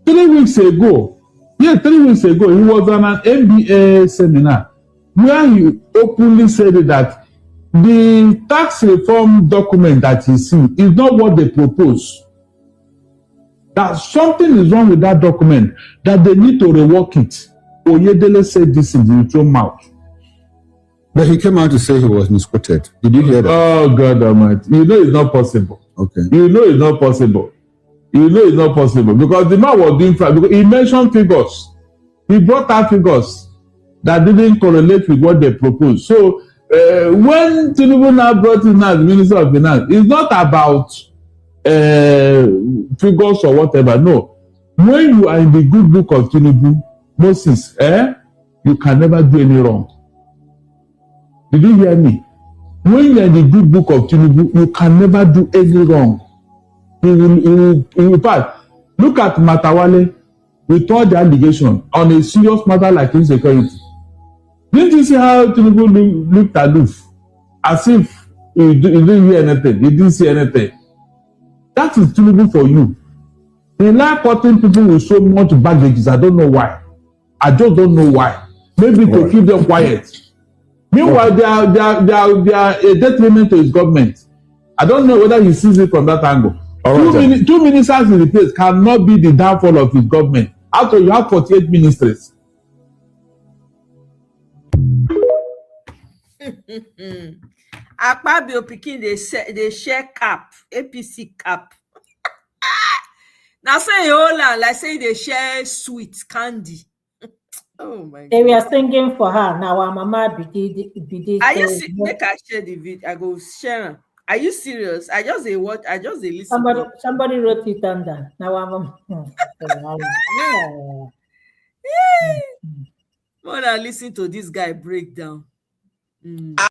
3 weeks ago, he was on an MBA seminar where he openly said that the tax reform document that he seen is not what they propose. That something is wrong with that document, that they need to rework it. Oyedele said this in his own mouth. But he came out to say he was misquoted. Did you hear that? Oh, God Almighty. You know it's not possible. Okay. You know it's not possible. You know it's not possible because the man was doing fraud. Because he mentioned figures. He brought out figures that didn't correlate with what they proposed. So when Tinubu now brought in as Minister of Finance, it's not about figures or whatever. No. When you are in the good book of Tinubu, Moses, you can never do any wrong. Did you hear me? When you are in the good book of Tinubu, you can never do any wrong. He will pass. Look at Matawale with all the allegation on a serious matter like insecurity. Didn't you see how Tinubu looked aloof? As if he didn't hear anything. He didn't see anything. That is Tinubu for you. He like cutting people with so much baggages. I don't know why. I just don't know why. Maybe to keep them quiet. Meanwhile, they are a detriment to his government. I don't know whether he sees it from that angle. Two ministers in the place cannot be the downfall of his government. After you have 48 ministries. Akpabio pikin they share cap, APC cap. Now say Yola, like say they share sweet candy. Oh my God. They were singing for her. Now our mama be Are you make I share the video? I go share. Are you serious? I just a watch. I just a listen. Somebody wrote it under. Now our mama. More than listen to this guy break down.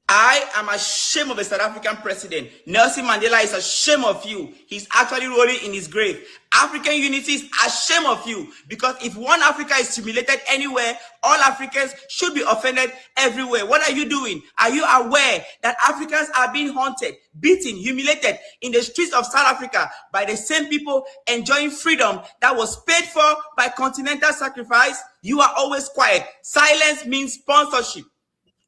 I am ashamed of a South African president. Nelson Mandela is ashamed of you. He's actually rolling in his grave. African unity is ashamed of you because if one Africa is humiliated anywhere, all Africans should be offended everywhere. What are you doing? Are you aware that Africans are being haunted, beaten, humiliated in the streets of South Africa by the same people enjoying freedom that was paid for by continental sacrifice? You are always quiet. Silence means sponsorship.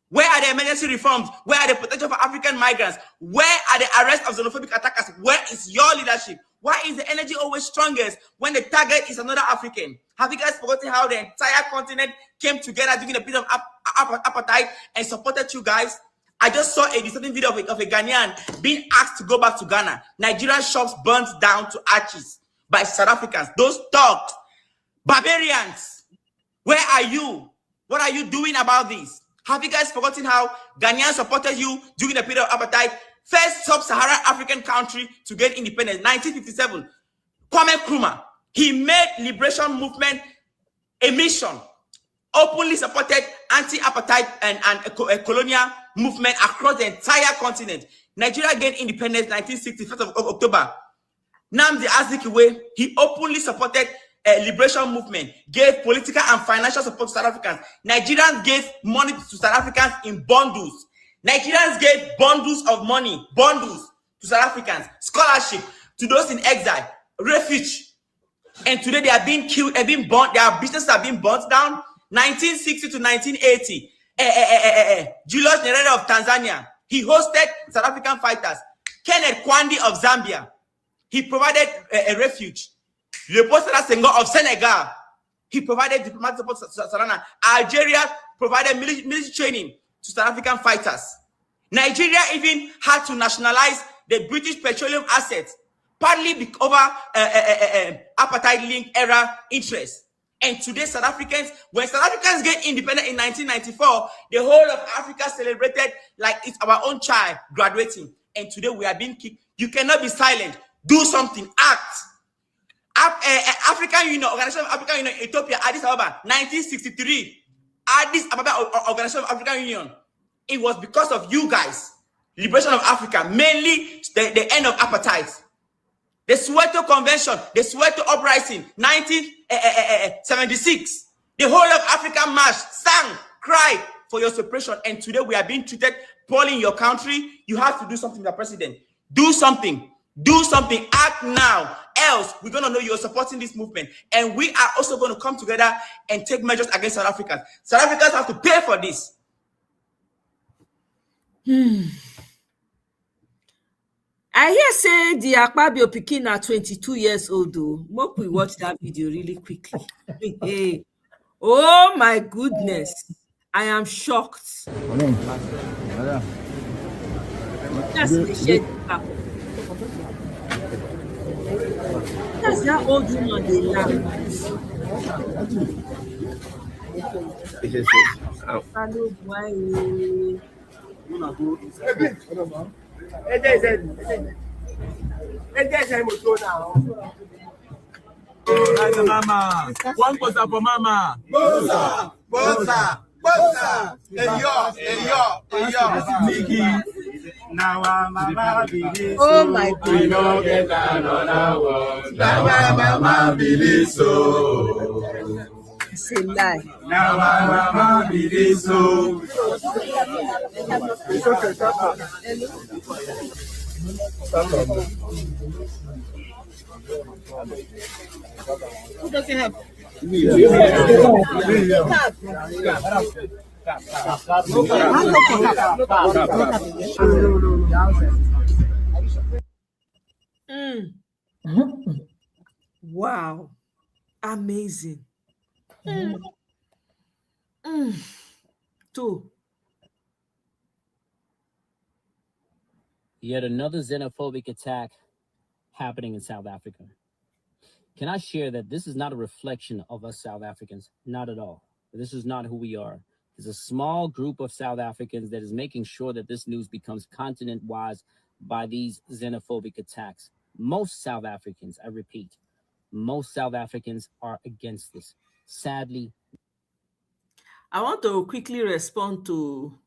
Where are the emergency reforms? Where are the protection for African migrants? Where are the arrest of xenophobic attackers? Where is your leadership? Why is the energy always strongest when the target is another African? Have you guys forgotten how the entire continent came together during a period of apartheid and supported you guys? I just saw a disturbing video of a Ghanaian being asked to go back to Ghana. Nigerian shops burnt down to ashes by South Africans. Those dogs, barbarians. Where are you? What are you doing about this? Have you guys forgotten how Ghanaians supported you during the period of apartheid? First sub-Saharan African country to get independence, 1957. Kwame Nkrumah, he made liberation movement a mission, openly supported anti-apartheid and a colonial movement across the entire continent. Nigeria gained independence 1960, 1st of October. Nnamdi Azikiwe, he openly supported a liberation movement, gave political and financial support to South Africans. Nigerians gave money to South Africans in bundles. Nigerians gave bundles of money, bundles to South Africans, scholarship to those in exile, refuge. And today they are being killed, have been burnt, their businesses are being burnt down. 1960 to 1980, Julius Nyerere of Tanzania, he hosted South African fighters. Kenneth Kwandi of Zambia, he provided a refuge. Leopold Sédar Senghor of Senegal, he provided diplomatic support to South Africa. Algeria provided military training to South African fighters. Nigeria even had to nationalize the British petroleum assets, partly over apartheid-linked era interests. And today, South Africans, when South Africans get independent in 1994, the whole of Africa celebrated like it's our own child graduating. And today we are being kicked. You cannot be silent. Do something. Act. African Union, Organization of African Union, Ethiopia, Addis Ababa, 1963. Addis Ababa Organization of African Union. It was because of you guys. Liberation of Africa, mainly the end of apartheid. The Soweto Convention, the Soweto Uprising, 1976. The whole of Africa marched, sang, cried for your suppression. And today we are being treated poorly in your country. You have to do something, Mr. President. Do something. Do something. Act now. Else, we're going to know you're supporting this movement. And we are also going to come together and take measures against South Africans. South Africans have to pay for this. I hear say the Akpabio pikin are 22 years old though. Make we watch that video really quickly. Hey. Oh my goodness. I am shocked. That's the shade. That's that old woman they laugh. Hello, why? Mama. One goes up for Mama. Bosa, Bosa, Bosa. Nikki. Now Mama believe so. Oh my God. We don't get another one. Now Mama believe so. It's a lie. Now Mama believe so. Who doesn't have? Wow. Amazing. Two. Yet another xenophobic attack happening in South Africa. Can I share that this is not a reflection of us South Africans? Not at all. This is not who we are. There's a small group of South Africans that is making sure that this news becomes continent-wide by these xenophobic attacks. Most South Africans, I repeat, most South Africans are against this. Sadly. I want to quickly respond to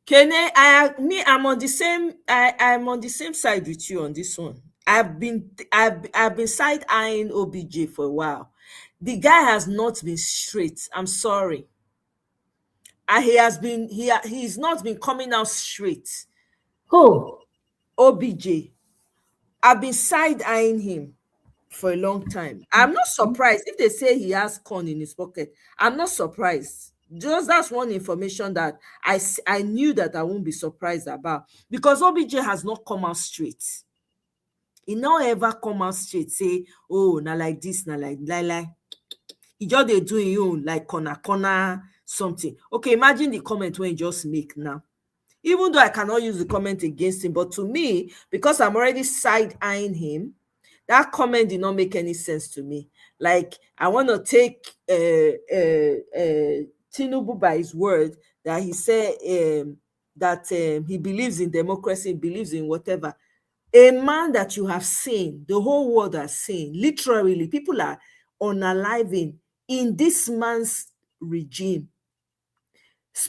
Kene. I'm on the same. I'm on the same side with you on this one. I've been side eyeing OBJ for a while. The guy has not been straight. I'm sorry. He's not been coming out straight. Who? OBJ. I've been side eyeing him for a long time. I'm not surprised if they say he has corn in his pocket. I'm not surprised. Just that's one information that I knew that I won't be surprised about, because OBJ has not come out straight. He not ever come out straight say, oh, na like this, na like. He just they doing you like corner something. Okay, imagine the comment when he just make now. Even though I cannot use the comment against him, but to me, because I'm already side eyeing him, that comment did not make any sense to me. Like, I want to take Tinubu by his word that he said that he believes in democracy, believes in whatever. A man that you have seen, the whole world has seen, literally, people are unaliving in this man's regime.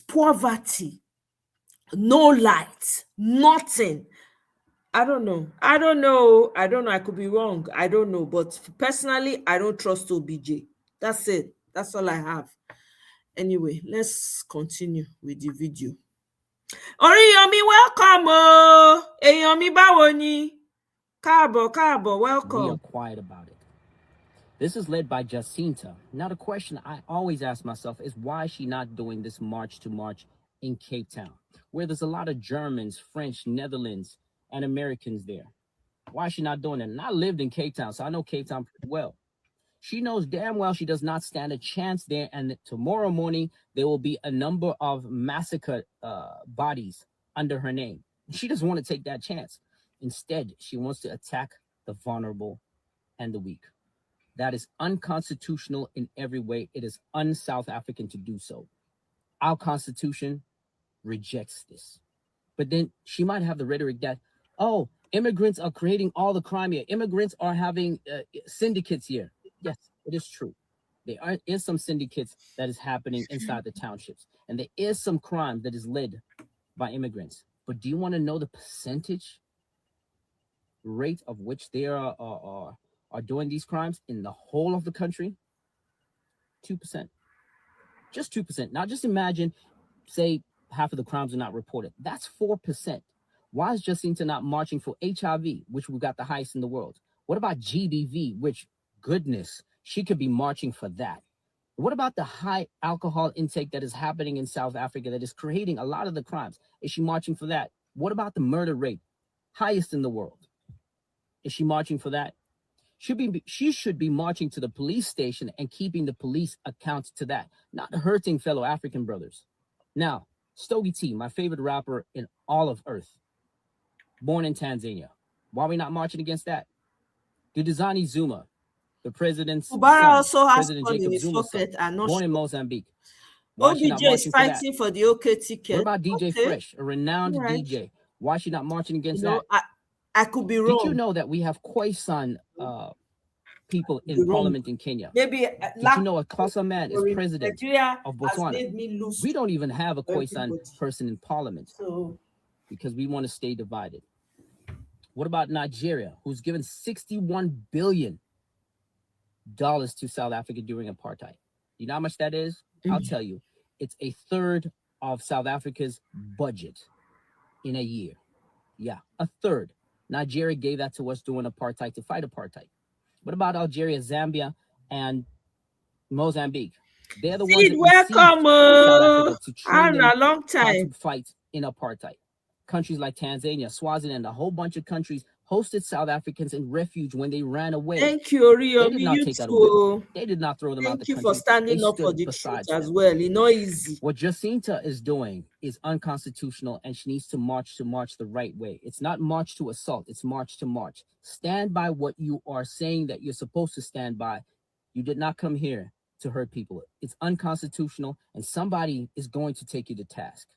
Poverty, no light, nothing. I don't know. I could be wrong. I don't know. But personally, I don't trust OBJ. That's it. That's all I have. Anyway, let's continue with the video. Oriyomi, welcome. Eyomi bawoni. Kabo, welcome. We are quiet about it. This is led by Jacinta. Now, the question I always ask myself is why is she not doing this march to march in Cape Town, where there's a lot of Germans, French, Netherlands, and Americans there? Why is she not doing it? And I lived in Cape Town, so I know Cape Town pretty well. She knows damn well she does not stand a chance there, and tomorrow morning there will be a number of massacred bodies under her name. She doesn't want to take that chance. Instead, she wants to attack the vulnerable and the weak. That is unconstitutional in every way. It is un-South African to do so. Our Constitution rejects this. But then she might have the rhetoric that, oh, immigrants are creating all the crime here. Immigrants are having syndicates here. Yes, it is true. There is some syndicates that is happening inside the townships. And there is some crime that is led by immigrants. But do you want to know the percentage rate of which they are doing these crimes in the whole of the country? 2%. Just 2%. Now just imagine, say, half of the crimes are not reported. That's 4%. Why is Jacinta not marching for HIV, which we've got the highest in the world? What about GBV, which, goodness, she could be marching for that? What about the high alcohol intake that is happening in South Africa that is creating a lot of the crimes? Is she marching for that? What about the murder rate, highest in the world? Is she marching for that? She should be marching to the police station and keeping the police account to that, not hurting fellow African brothers. Now, Stogie T, my favorite rapper in all of Earth, born in Tanzania. Why are we not marching against that? Dudizani Zuma, the president's Ubara son, also has President fun in Jacob his Zuma's son, pocket and not born in sure. Mozambique. Why is she not OBJ is marching for that? fighting for the OK ticket. What about DJ Okay. Fresh, a renowned Right. DJ? Why is she not marching against You know, that? I could be Did wrong. you know that we have Khoisan people Be in wrong. parliament in Kenya? Maybe Did you know a Xhosa man is president Nigeria of has Botswana? made me lose We don't even have a Khoisan everybody. person in parliament So because we want to stay divided. What about Nigeria, who's given $61 billion to South Africa during apartheid? You know how much that is? I'll tell you. It's a third of South Africa's budget in a year. Yeah, a third. Nigeria gave that to us during apartheid to fight apartheid. What about Algeria, Zambia, and Mozambique? They're the ones that welcome. South Africa to train them A long how time. to fight in apartheid. Countries like Tanzania, Swaziland, a whole bunch of countries hosted South Africans in refuge when they ran away. Thank you, Rio. They did not You take that too. away. They did not throw them out the Thank you country. for standing They up for stood the beside truth as them. well. You know, easy. What Jacinta is doing is unconstitutional, and she needs to march the right way. It's not march to assault, it's march to march. Stand by what you are saying that you're supposed to stand by. You did not come here to hurt people. It's unconstitutional, and somebody is going to take you to task.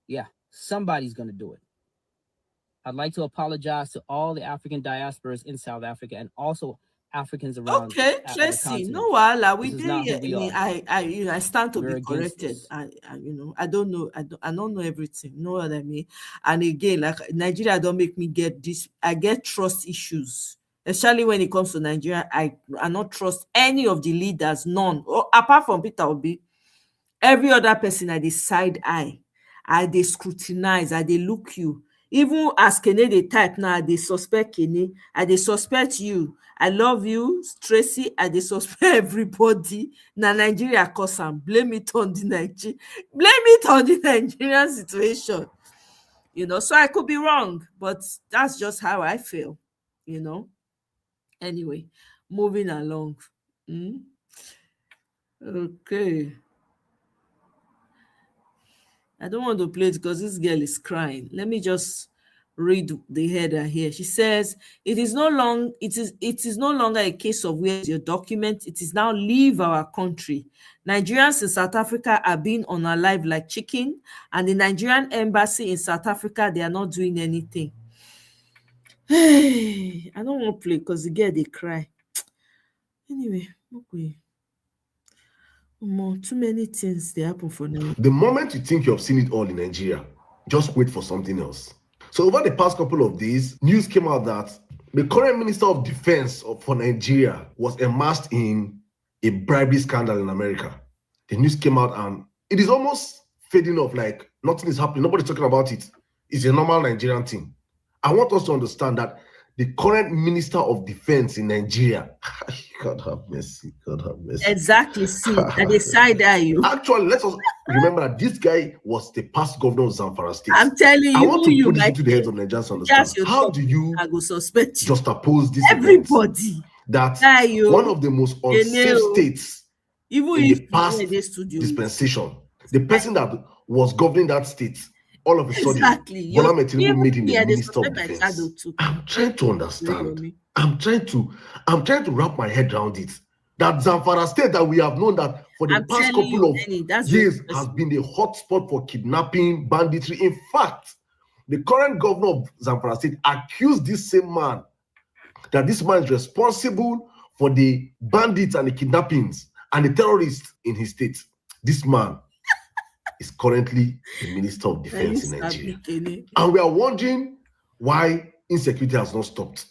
Yeah, somebody's going to do it. I'd like to apologize to all the African diasporas in South Africa and also Africans around. Okay, Tracy. No, while we did. I stand to be corrected. I don't know. I don't know everything. Know what I mean? And again, like Nigeria, don't make me get this. I get trust issues, especially when it comes to Nigeria. I not trust any of the leaders. None, apart from Peter Obi. Every other person at the side eye, they scrutinize. They look you. Even as Kene they type now, they suspect Kene. They suspect you. I love you, Tracy. They suspect everybody. Now Nigeria cause am. Blame it on the Nigerian situation. You know, so I could be wrong, but that's just how I feel. You know. Anyway, moving along. Okay. I don't want to play it because this girl is crying. Let me just read the header here. She says, it is no longer a case of where's your document. It is now leave our country. Nigerians in South Africa are being unalive like chicken, and the Nigerian embassy in South Africa, they are not doing anything. Hey, I don't want to play because the girl, they cry. Anyway, okay. Too many things they happen for now. The moment you think you have seen it all in Nigeria, just wait for something else. So over the past couple of days, news came out that the current Minister of Defense for Nigeria was immersed in a bribery scandal in America. The news came out and it is almost fading off, like nothing is happening. Nobody's talking about it. It's a normal Nigerian thing. I want us to understand that the current Minister of Defense in Nigeria, God have mercy, God have mercy. Exactly, see, at the side eye you. Actually, let us remember that this guy was the past governor of Zamfara State. I'm telling you, I want to put this into the heads of Nigerians to understand. How do you just oppose this everybody that one of the most unsafe states even in the past dispensation, the person that was governing that state, all of a sudden, Bola Tinubu made him the Minister of Defense. I'm trying to understand. I'm trying to wrap my head around it. That Zamfara State that we have known that for the past couple of years has been the hotspot for kidnapping, banditry. In fact, the current governor of Zamfara State accused this same man that this man is responsible for the bandits and the kidnappings and the terrorists in his state. This man is currently the Minister of Defense in Nigeria. And we are wondering why insecurity has not stopped.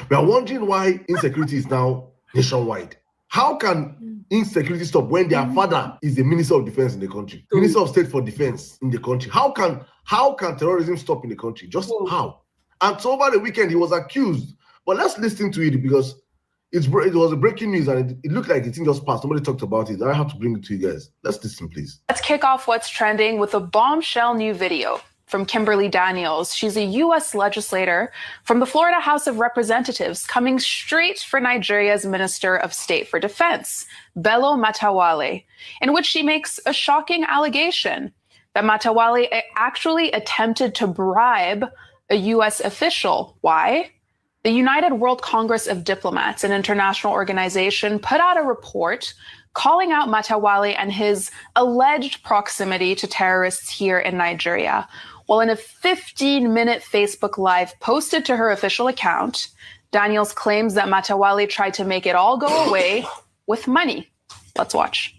We are wondering why insecurity is now nationwide. How can insecurity stop when their father is the Minister of Defense in the country? Minister of State for Defense in the country. How can terrorism stop in the country? Just how? And so over the weekend, he was accused. But let's listen to it because it was a breaking news and it looked like it didn't just pass. Nobody talked about it. I have to bring it to you guys. Let's listen, please. Let's kick off what's trending with a bombshell new video from Kimberly Daniels. She's a U.S. legislator from the Florida House of Representatives coming straight for Nigeria's Minister of State for Defense, Bello Matawalle, in which she makes a shocking allegation. that Matawale actually attempted to bribe a U.S. official. Why? The United World Congress of Diplomats, an international organization, put out a report calling out Matawale and his alleged proximity to terrorists here in Nigeria. Well, in a 15-minute Facebook Live posted to her official account, Daniels claims that Matawale tried to make it all go away with money. Let's watch.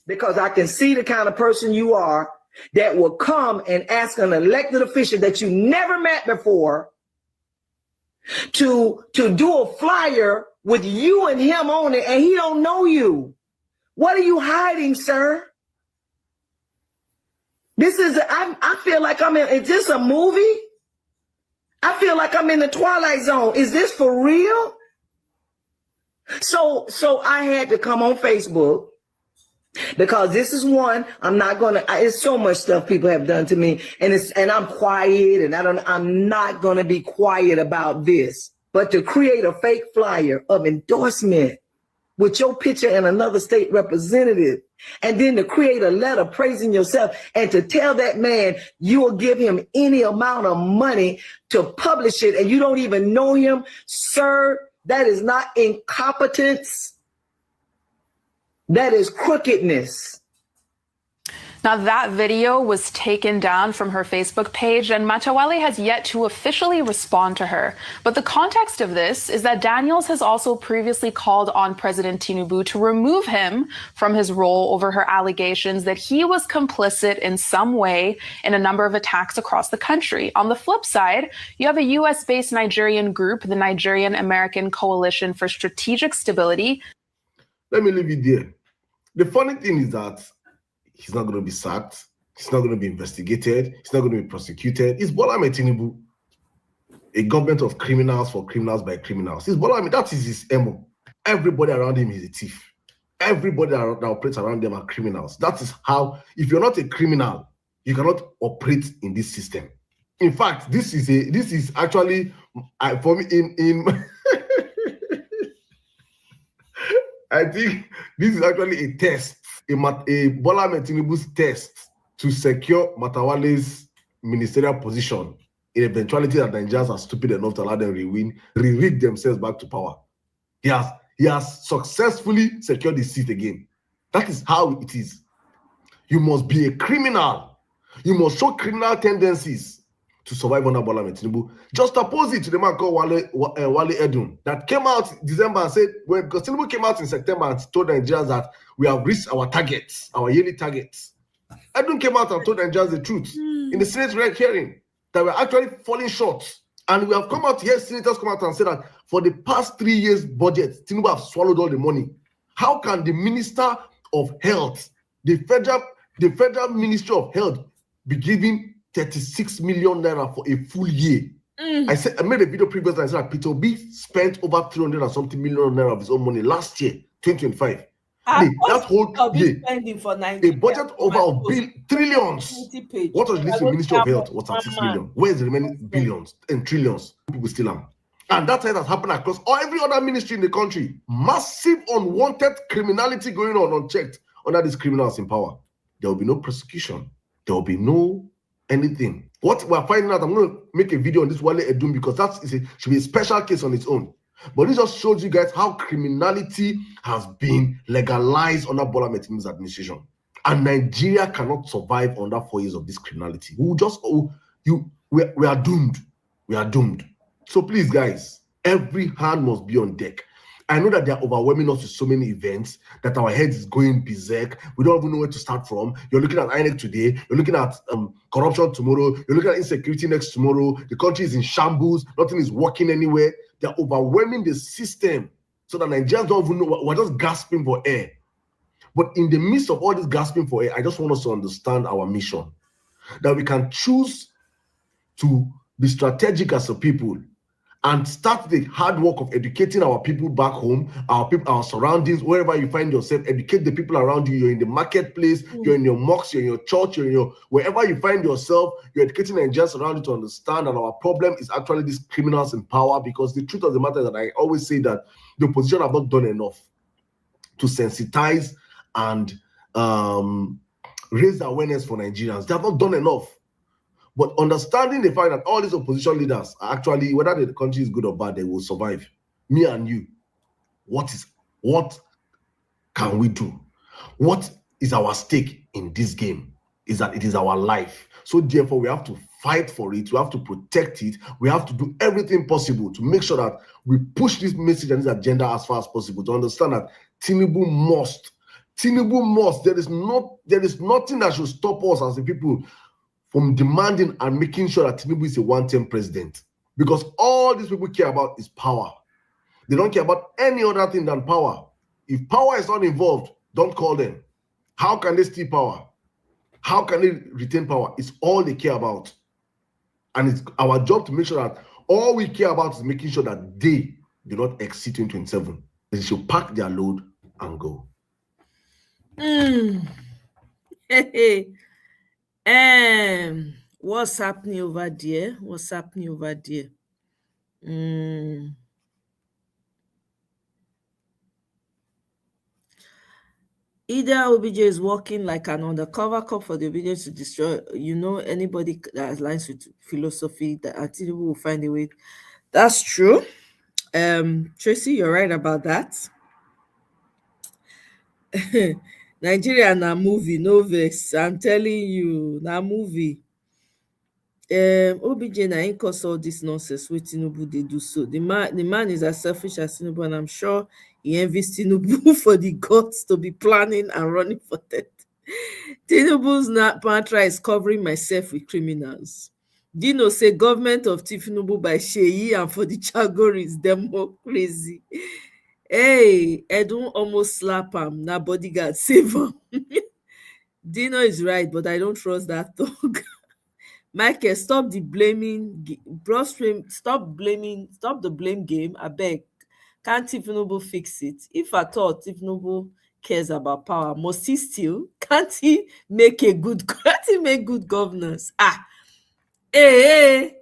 Because I can see the kind of person you are that will come and ask an elected official that you never met before to do a flyer with you and him on it, and he don't know you. What are you hiding, sir? This is, I feel like I'm in, is this a movie? I feel like I'm in the Twilight Zone. Is this for real? So I had to come on Facebook because this is one, I'm not gonna, it's so much stuff people have done to me, and I'm quiet, and I'm not gonna be quiet about this. But to create a fake flyer of endorsement with your picture and another state representative, and then to create a letter praising yourself, and to tell that man you will give him any amount of money to publish it, and you don't even know him, sir, that is not incompetence. That is crookedness. Now, that video was taken down from her Facebook page, and Matawale has yet to officially respond to her. But the context of this is that Daniels has also previously called on President Tinubu to remove him from his role over her allegations that he was complicit in some way in a number of attacks across the country. On the flip side, you have a U.S.-based Nigerian group, the Nigerian American Coalition for Strategic Stability. Let me leave it there. The funny thing is that he's not going to be sacked. He's not going to be investigated. He's not going to be prosecuted. It's Bola Ahmed Tinubu, a government of criminals for criminals by criminals. It's Bola Ahmed. That is his MO. Everybody around him is a thief. Everybody that operates around them are criminals. That is how, if you're not a criminal, you cannot operate in this system. In fact, this is actually for me in I think this is actually a test, a Bola Ahmed Tinubu's test to secure Matawale's ministerial position in eventuality that Nigerians are stupid enough to allow them re-rig themselves back to power. He has successfully secured the seat again. That is how it is. You must be a criminal. You must show criminal tendencies to survive under Bola Ahmed Tinubu. Just opposite to the man called Wale Edun that came out in December and said, because Tinubu came out in September and told Nigerians that we have reached our targets, our yearly targets. Edun came out and told Nigerians the truth in the Senate hearing that we're actually falling short. And we have come out here, senators come out and say that for the past 3 years' budget, Tinubu have swallowed all the money. How can the Minister of Health, the Federal Ministry of Health, be giving 36 million naira for a full year? I made a video previously and I said that Peter Obi spent over 300 and something million naira of his own money last year, 2025. That whole year, for a budget over trillions. What was released in the Ministry of Health was at 6 million. Where's the remaining billions and trillions? People still have. And that has happened across every other ministry in the country. Massive unwanted criminality going on unchecked under these criminals in power. There will be no prosecution. There will be no anything. What we're finding out, I'm going to make a video on this Wale Edun because should be a special case on its own. But this just shows you guys how criminality has been legalized under Bola Ahmed Tinubu's administration. And Nigeria cannot survive under 4 years of this criminality. We are doomed. We are doomed. So please, guys, every hand must be on deck. I know that they are overwhelming us with so many events that our head is going berserk. We don't even know where to start from. You're looking at INEC today. You're looking at corruption tomorrow. You're looking at insecurity next tomorrow. The country is in shambles. Nothing is working anywhere. They're overwhelming the system so that Nigerians don't even know. We're just gasping for air. But in the midst of all this gasping for air, I just want us to understand our mission. That we can choose to be strategic as a people and start the hard work of educating our people back home, our surroundings, wherever you find yourself. Educate the people around you. You're in the marketplace, you're in your mosque, you're in your church, you're in wherever you find yourself, you're educating Nigerians around you to understand that our problem is actually these criminals in power. Because the truth of the matter is that I always say that the opposition have not done enough to sensitize and raise the awareness for Nigerians. They have not done enough. But understanding the fact that all these opposition leaders are actually, whether the country is good or bad, they will survive. Me and you, what can we do? What is our stake in this game? Is that it is our life. So therefore, we have to fight for it. We have to protect it. We have to do everything possible to make sure that we push this message and this agenda as far as possible, to understand that Tinubu must. There is nothing that should stop us as the people from demanding and making sure that Tinubu is a one-term president. Because all these people care about is power. They don't care about any other thing than power. If power is not involved, don't call them. How can they steal power? How can they retain power? It's all they care about. And it's our job to make sure that all we care about is making sure that they do not exceed 2027. They should pack their load and go. What's happening over there? Either OBJ is working like an undercover cop for the obedience to destroy, anybody that aligns with philosophy, that Tinubu will find a way. That's true. Tracy, you're right about that. Nigeria na movie, no vex. I'm telling you, na movie. OBJ na him cause all this nonsense with Tinubu they do so. The man is as selfish as Tinubu, and I'm sure he envies Tinubu for the guts to be planning and running for that. Tinubu's mantra is covering myself with criminals. Dino say government of Tinubu by Sheyi and for the Chagoris, democracy. Hey, Edun almost slap him. Now bodyguard save him. Dino is right, but I don't trust that dog. Michael, stop the blame game. I beg. Can't Tinubu fix it? If at all Tinubu cares about power, must he still? Can't he make good governance? Hey,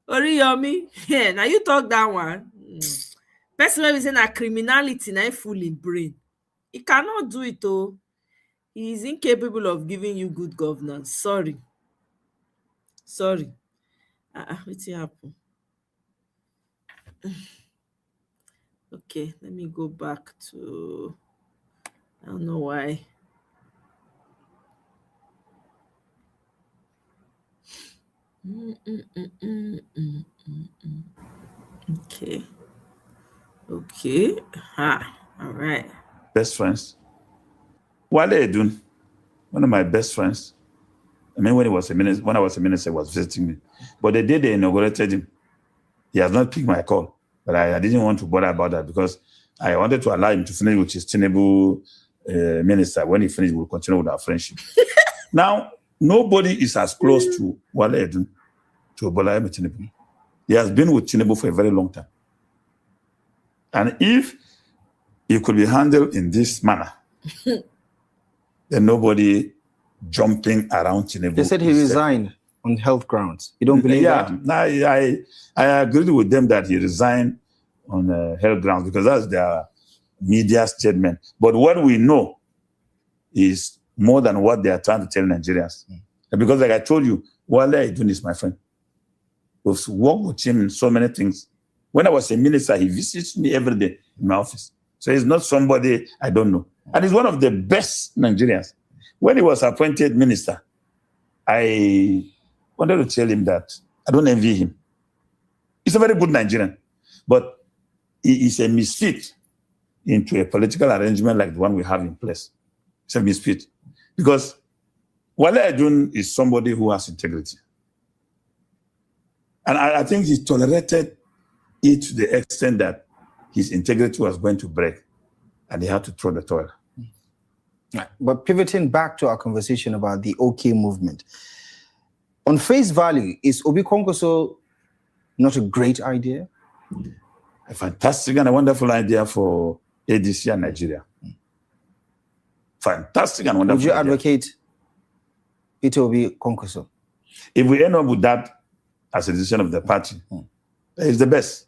Oriyomi, yeah, now you talk that one. Personally, saying that criminality na full in brain. He cannot do it, oh. He is incapable of giving you good governance. Sorry. What's happen? Okay, let me go back to, I don't know why. Okay. All right. Best friends. What are they doing? One of my best friends. I mean, when I was a minister, he was visiting me. But the day they inaugurated him, he has not picked my call. But I didn't want to bother about that because I wanted to allow him to finish with his Tinubu minister. When he finished, we'll continue with our friendship. Now, nobody is as close to Wale Edun, to Bola Tinubu. He has been with Tinubu for a very long time. And if it could be handled in this manner, then nobody jumping around Tinubu. They said he resigned on health grounds. You don't believe that? Yeah, I agreed with them that he resigned on health grounds because that's their media statement. But what we know is more than what they are trying to tell Nigerians. Because like I told you, Wale Edun is my friend. We've worked with him in so many things. When I was a minister, he visits me every day in my office. So he's not somebody I don't know. And he's one of the best Nigerians. When he was appointed minister, I wanted to tell him that I don't envy him. He's a very good Nigerian, but he is a misfit into a political arrangement like the one we have in place. It's a misfit. Because Wale Edun is somebody who has integrity. And I think he tolerated it to the extent that his integrity was going to break and he had to throw the towel. Right. But pivoting back to our conversation about the OK movement, on face value, is Obi Kwankwaso not a great idea? A fantastic and a wonderful idea for ADC and Nigeria. Fantastic and wonderful. Would you idea. advocate it to Obi Kwankwaso? If we end up with that as a decision of the party, it's the best.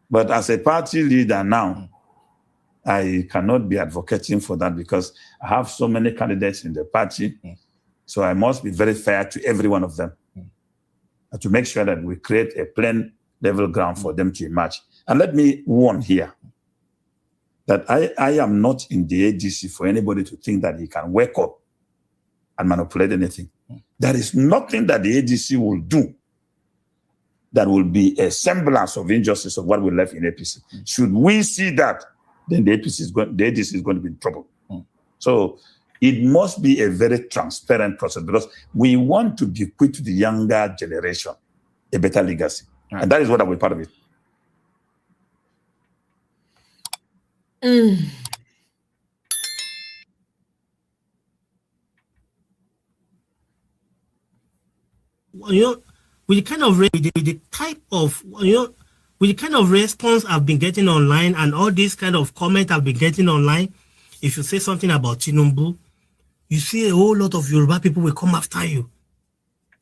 But as a party leader now, I cannot be advocating for that because I have so many candidates in the party. So I must be very fair to every one of them to make sure that we create a plain level ground for them to emerge. And let me warn here that I am not in the ADC for anybody to think that he can wake up and manipulate anything. There is nothing that the ADC will do that will be a semblance of injustice of what we left in APC. Should we see that, then the ADC is going to be in trouble. So it must be a very transparent process because we want to bequeath to the younger generation a better legacy. Right. And that is what I will be part of it. You know, with the kind of with the type of with the kind of response I've been getting online and all these kind of comment I've been getting online, if you say something about Tinubu, you see a whole lot of Yoruba people will come after you,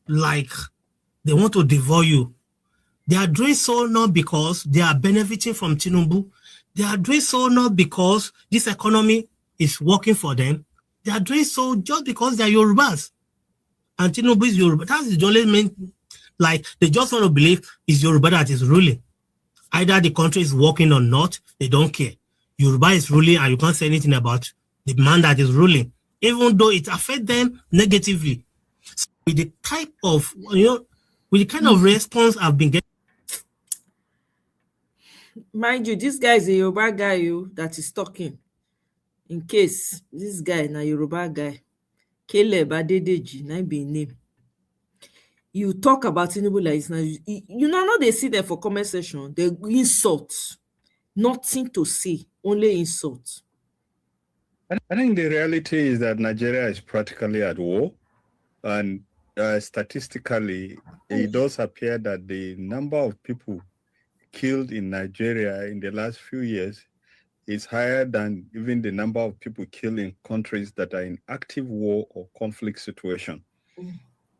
like they want to devour you. They are doing so not because they are benefiting from Tinubu. They are doing so not because this economy is working for them. They are doing so just because they are Yorubas. And Tinubu is Yoruba. That's the only main, like, they just want to believe it's Yoruba that is ruling. Either the country is working or not, they don't care. Yoruba is ruling and you can't say anything about the man that is ruling, even though it affects them negatively. So with the type of, with the kind of response I've been getting. Mind you, this guy is a Yoruba guy that is talking. In case this guy is a Yoruba guy. Caleb Adedeji, na be name. You talk about Tinubu like it's now. You know, they sit there for comment section. They insult. Nothing to say, only insult. I think the reality is that Nigeria is practically at war. And statistically, it does appear that the number of people killed in Nigeria in the last few years is higher than even the number of people killed in countries that are in active war or conflict situation.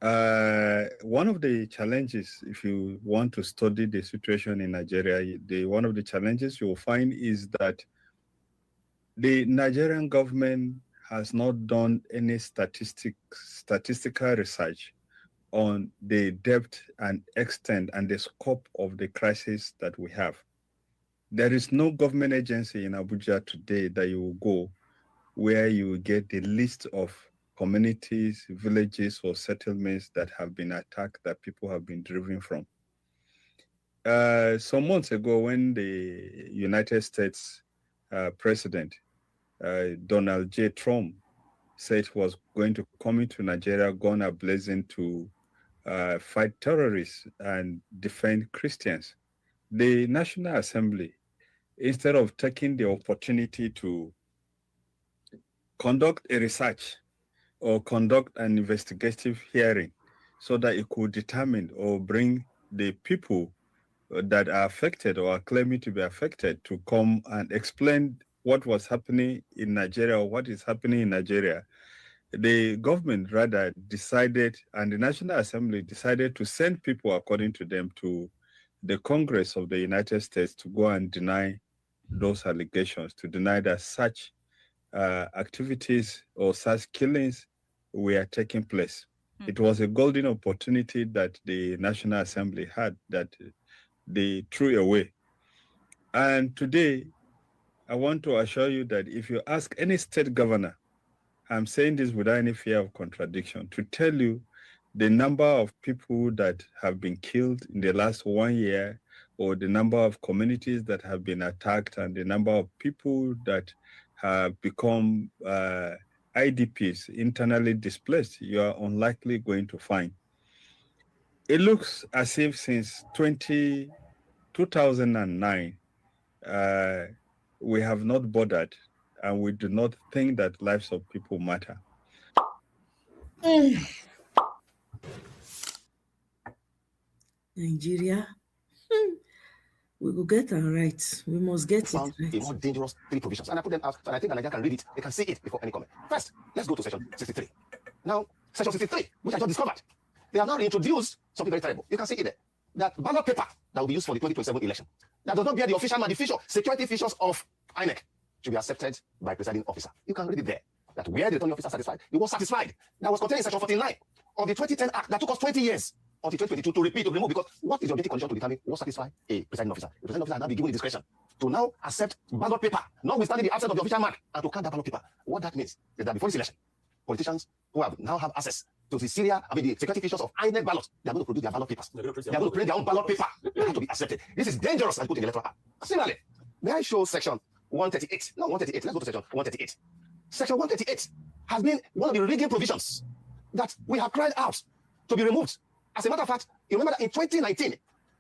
One of the challenges, if you want to study the situation in Nigeria, one of the challenges you'll find is that the Nigerian government has not done any statistical research on the depth and extent and the scope of the crisis that we have. There is no government agency in Abuja today that you will go where you will get the list of communities, villages, or settlements that have been attacked, that people have been driven from. Some months ago, when the United States President, Donald J. Trump, said he was going to come into Nigeria, gun a-blazing to fight terrorists and defend Christians, the National Assembly, instead of taking the opportunity to conduct a research or conduct an investigative hearing so that it could determine or bring the people that are affected or are claiming to be affected to come and explain what was happening in Nigeria or what is happening in Nigeria, the government rather decided, and the National Assembly decided, to send people, according to them, to the Congress of the United States to go and deny those allegations, to deny that such activities or such killings were taking place. It was a golden opportunity that the National Assembly had that they threw away. And today, I want to assure you that if you ask any state governor, I'm saying this without any fear of contradiction, to tell you the number of people that have been killed in the last 1 year, or the number of communities that have been attacked, and the number of people that have become IDPs, internally displaced, you are unlikely going to find. It looks as if since 2009, we have not bothered, and we do not think that lives of people matter. Nigeria, we will get it right. We must get it right. A more dangerous 3 provisions, and I put them out, and I think that Nigeria can read it. They can see it before any comment. First, let's go to section 63. Now, section 63, which I just discovered, they have now reintroduced something very terrible. You can see it there. That ballot paper that will be used for the 2027 election, that does not bear the official security features of INEC, should be accepted by presiding officer. You can read it there. That where the returning officer satisfied, he was satisfied. That was contained in section 49 of the 2010 Act that took us 20 years until 2022 to repeat, to remove, because what is the objective condition to determine what satisfies a presiding officer? The presiding officer has now been given the discretion to now accept ballot paper, notwithstanding the absence of the official mark, and to count that ballot paper. What that means is that before this election, politicians who now have access to the security features of INEC ballot, they are going to produce their ballot papers. They are going to print their own ballot paper. They have to be accepted. This is dangerous and put in the electoral act. Similarly, may I show section 138? No, 138. Let's go to section 138. Section 138 has been one of the rigging provisions that we have cried out to be removed. As a matter of fact, you remember that in 2019,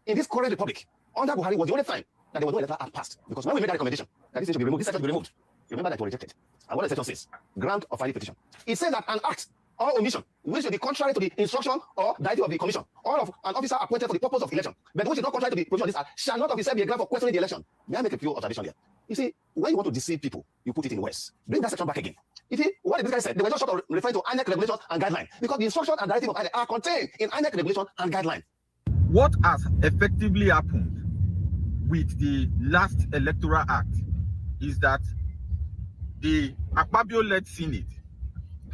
in this current republic, under Buhari was the only time that there was no electoral act passed. Because when we made that recommendation, that this thing should be removed, this section should be removed, you remember that it was rejected. And what the section says, grant of filing petition. It says that an act or omission which should be contrary to the instruction or directive of the commission or of an officer appointed for the purpose of election, but which is not contrary to the provision of this act, shall not of itself be a ground for questioning the election. May I make a few observations here? You see, when you want to deceive people, you put it in words. Bring that section back again. You see, what the guy said, they were just short of referring to INEC regulations and guidelines, because the instruction and directive of INEC are contained in INEC regulation and guidelines. What has effectively happened with the last electoral act is that the Akpabio-led Senate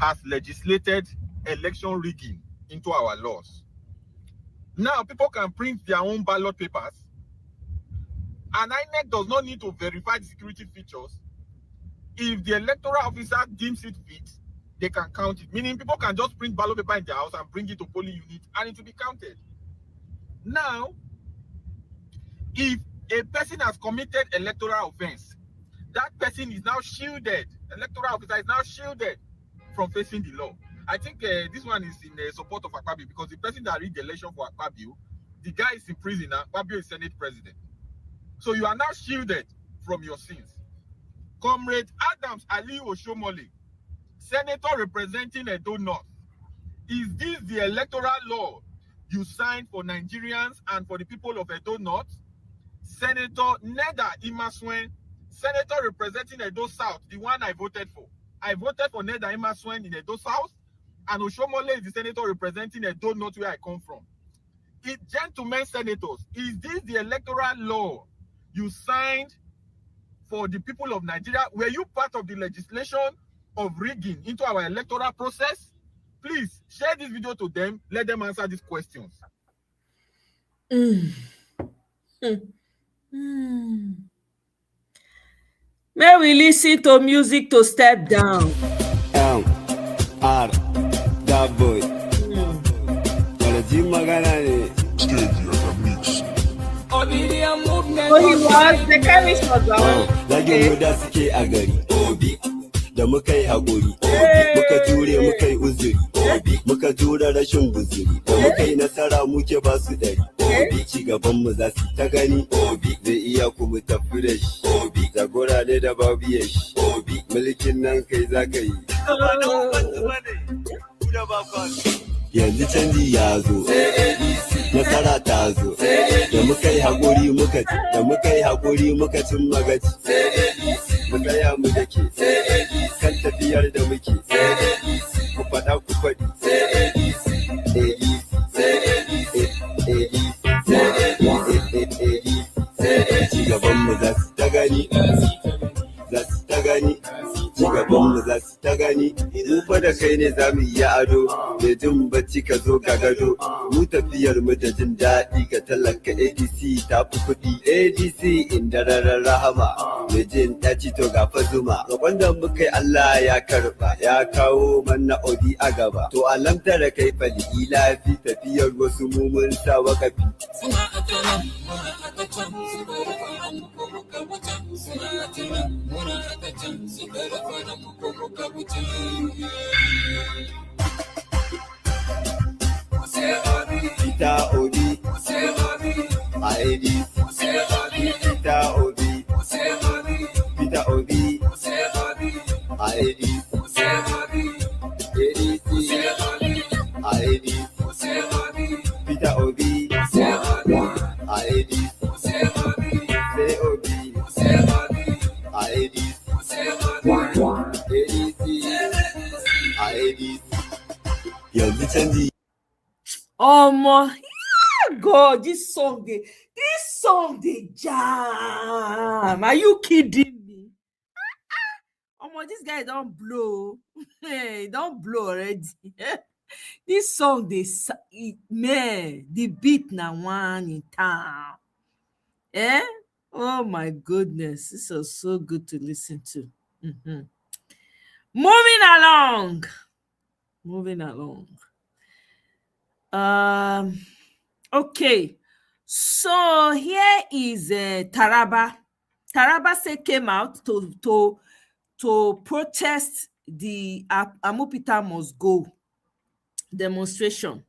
has legislated election rigging into our laws. Now people can print their own ballot papers, and INEC does not need to verify the security features. If the electoral officer deems it fit, they can count it. Meaning people can just print ballot paper in their house and bring it to polling unit and it will be counted. Now, if a person has committed electoral offense, that person is now shielded. Electoral officer is now shielded from facing the law. I think this one is in support of Akpabio, because the person that rigged the election for Akpabio, the guy is in prison now. Akpabio is Senate president. So you are now shielded from your sins. Comrade Adams Ali Oshomole, senator representing Edo North. Is this the electoral law you signed for Nigerians and for the people of Edo North? Senator Neda Imaswen, senator representing Edo South, the one I voted for. I voted for Neda Imaswen in Edo South, and Oshomole is the senator representing Edo North, where I come from. Gentlemen senators, is this the electoral law you signed for the people of Nigeria? Were you part of the legislation of rigging into our electoral process? Please share this video to them. Let them answer these questions. May we listen to music to step down. That boy. So he was the chemist was da muka yi haƙuri, muka jure muka yi uzuri, muka jure rashin guzuri, da muka yi nasara muke ba su ɗari, ci gaban mu za su ta gani, zai iya kuma tafi da shi, jagora ne da babu ya shi, mulkin nan kai za ka yi. Yanzu canji ya zo, nasara ta zo, da muka yi haƙuri muka cin magaci. Mu tsaya mu dake, kan tafiyar da muke, ku faɗa ku faɗi, ci gaban mu za su ta gani, ci gaban mu za su ta gani, mu fa da kai ne za mu yi ado, da jin bacci ka zo ka gado, mu tafiyar mu da jin daɗi ga talaka. ADC ta fi kuɗi, ADC inda rarar rahama, da jin ɗaci to ga fa zuma, roƙon da muka yi Allah ya karɓa, ya kawo mana odi a gaba, to alamtara kai fali lafi tafiyar wasu mumun sa wakafi. Peter Obi, ADC, Peter Obi, Peter Obi, ADC, Peter Obi, God, this song they jam. Are you kidding me? this guy don't blow. Hey, don't blow already. This song, man, the beat now one in town. Oh my goodness, this was so good to listen to. Moving along. Okay, so here is Taraba. Taraba State came out to protest the Amupita Must Go demonstration.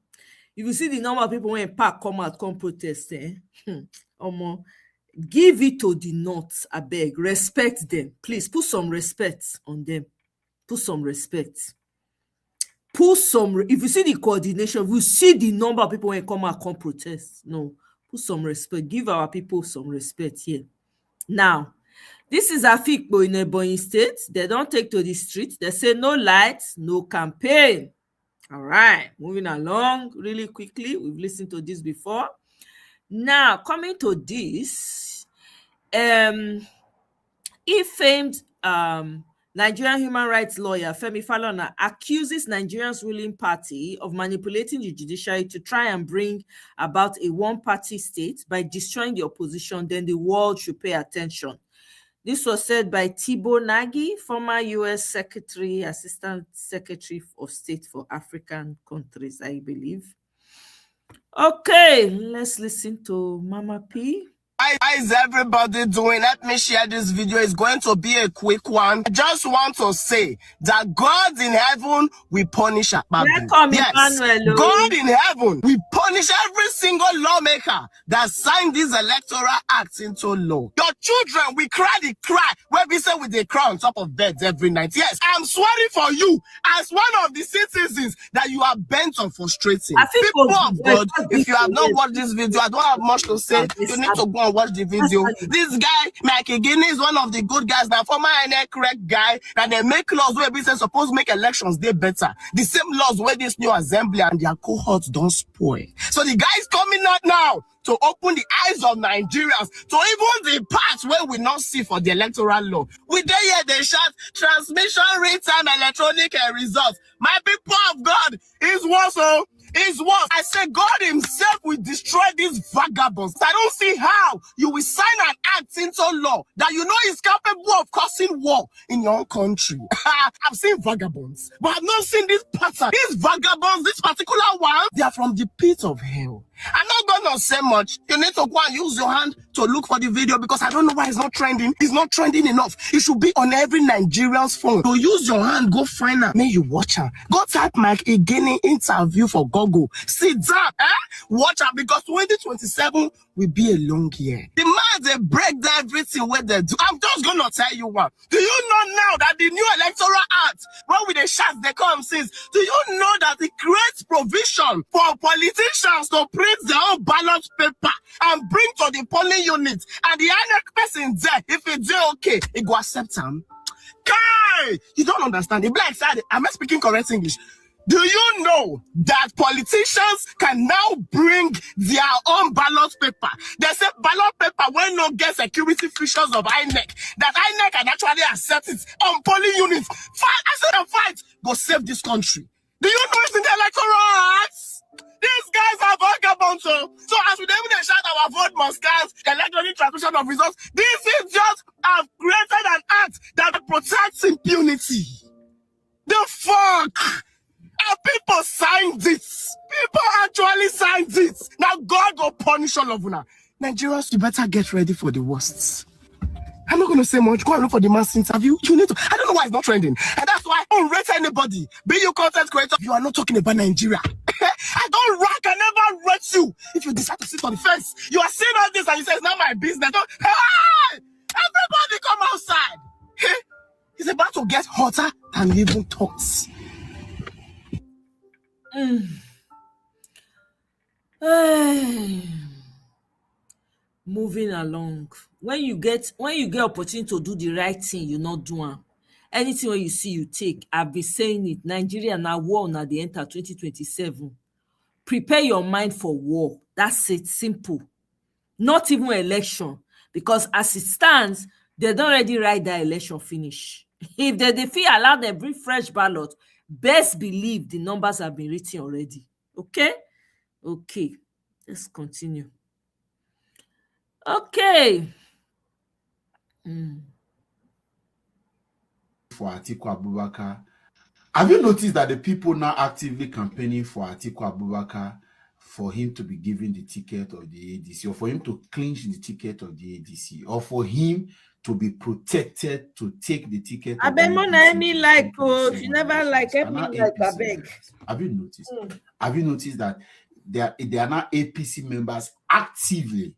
If you see the number of people when park come out, come protest, give it to the North, I beg. Respect them. Please put some respect on them. Put some respect. If you see the coordination, if you see the number of people when come out, come protest. No, put some respect. Give our people some respect here. Now, this is Afikpo in Ebonyi State. They don't take to the street. They say no lights, no campaign. All right, moving along really quickly. We've listened to this before. Now, coming to this, famed Nigerian human rights lawyer Femi Falana accuses Nigeria's ruling party of manipulating the judiciary to try and bring about a one-party state by destroying the opposition. Then the world should pay attention. This was said by Thibault Nagy, former U.S. Assistant Secretary of State for African countries, I believe. Okay, let's listen to Mama P. How is everybody doing? Let me share this video. It's going to be a quick one. I just want to say that God in heaven will punish Akpabio. Yes, God in heaven will punish every single lawmaker that signed these electoral acts into law. Your children will cry the cry where we say with the cry on top of beds every night. Yes, I'm swearing for you as one of the citizens that you are bent on frustrating. People of God, if you have not watched this video, I don't have much to say. You need to go and watch the video. This guy, Mike Guinea, is one of the good guys. Now, former INEC correct guy, and they make laws where business supposed to make elections they better. The same laws where this new assembly and their cohorts don't spoil. So the guy is coming out now to open the eyes of Nigerians to even the parts where we not see for the electoral law. We there here they shout transmission rate and electronic results. My people of God is worse. Is what I said. God himself will destroy these vagabonds. I don't see how you will sign an act into law that you know is capable of causing war in your own country. I've seen vagabonds, but I've not seen this pattern. These vagabonds, this particular one, they are from the pit of hell. I'm not gonna say much. You need to go and use your hand to look for the video because I don't know why it's not trending. It's not trending enough. It should be on every Nigerian's phone. So use your hand, go find her. May you watch her. Go type Mike Guinea interview for Google. Sit down, watch her because 2027 will be a long year. The man they break down everything where they do. I'm just gonna tell you what. Do you know now that the new electoral act, when with the shots they come since, do you know that it creates provision for politicians to print their own ballot paper and bring to the polling unit, and the INEC person there, if it's okay, it go accept them. Kai, you don't understand. The black side, am I speaking correct English? Do you know that politicians can now bring their own ballot paper? They say ballot paper when no get security features of INEC, that INEC can actually accept it on polling units. Fight, I said a fight, go save this country. Do you know it's in the electoral acts? These guys are vagabonds. So as we even shout our vote must cast, electronic transmission of results, this is just have created an act that protects impunity. The fuck? And people signed this. People actually signed this. Now God will punish all of you now. Nigerians, you better get ready for the worst. I'm not going to say much. Go and look for the mass interview. You need to. I don't know why it's not trending. And that's why I don't rate anybody. Be you content creator. You are not talking about Nigeria. I don't rank. I never rate you. If you decide to sit on the fence, you are seeing all this and you say it's not my business. Don't, hey! Everybody come outside. Hey! It's about to get hotter than even thoughts. Moving along. When you get opportunity to do the right thing, you not do it. Anything when you see, you take. I've been saying it. Nigeria now war now they enter 2027. Prepare your mind for war. That's it. Simple. Not even election. Because as it stands, they don't already write that election finish. If they defeat, allow them bring fresh ballot, best believe the numbers have been written already. Okay? Okay. Let's continue. Okay. For Atiku Abubakar, have you noticed that the people now actively campaigning for Atiku Abubakar for him to be given the ticket of the ADC, or for him to clinch the ticket of the ADC, or for him to be protected to take the ticket of the ADC? Like, oh, you never like me like a beg. Have you noticed? Have you noticed that there are now APC members actively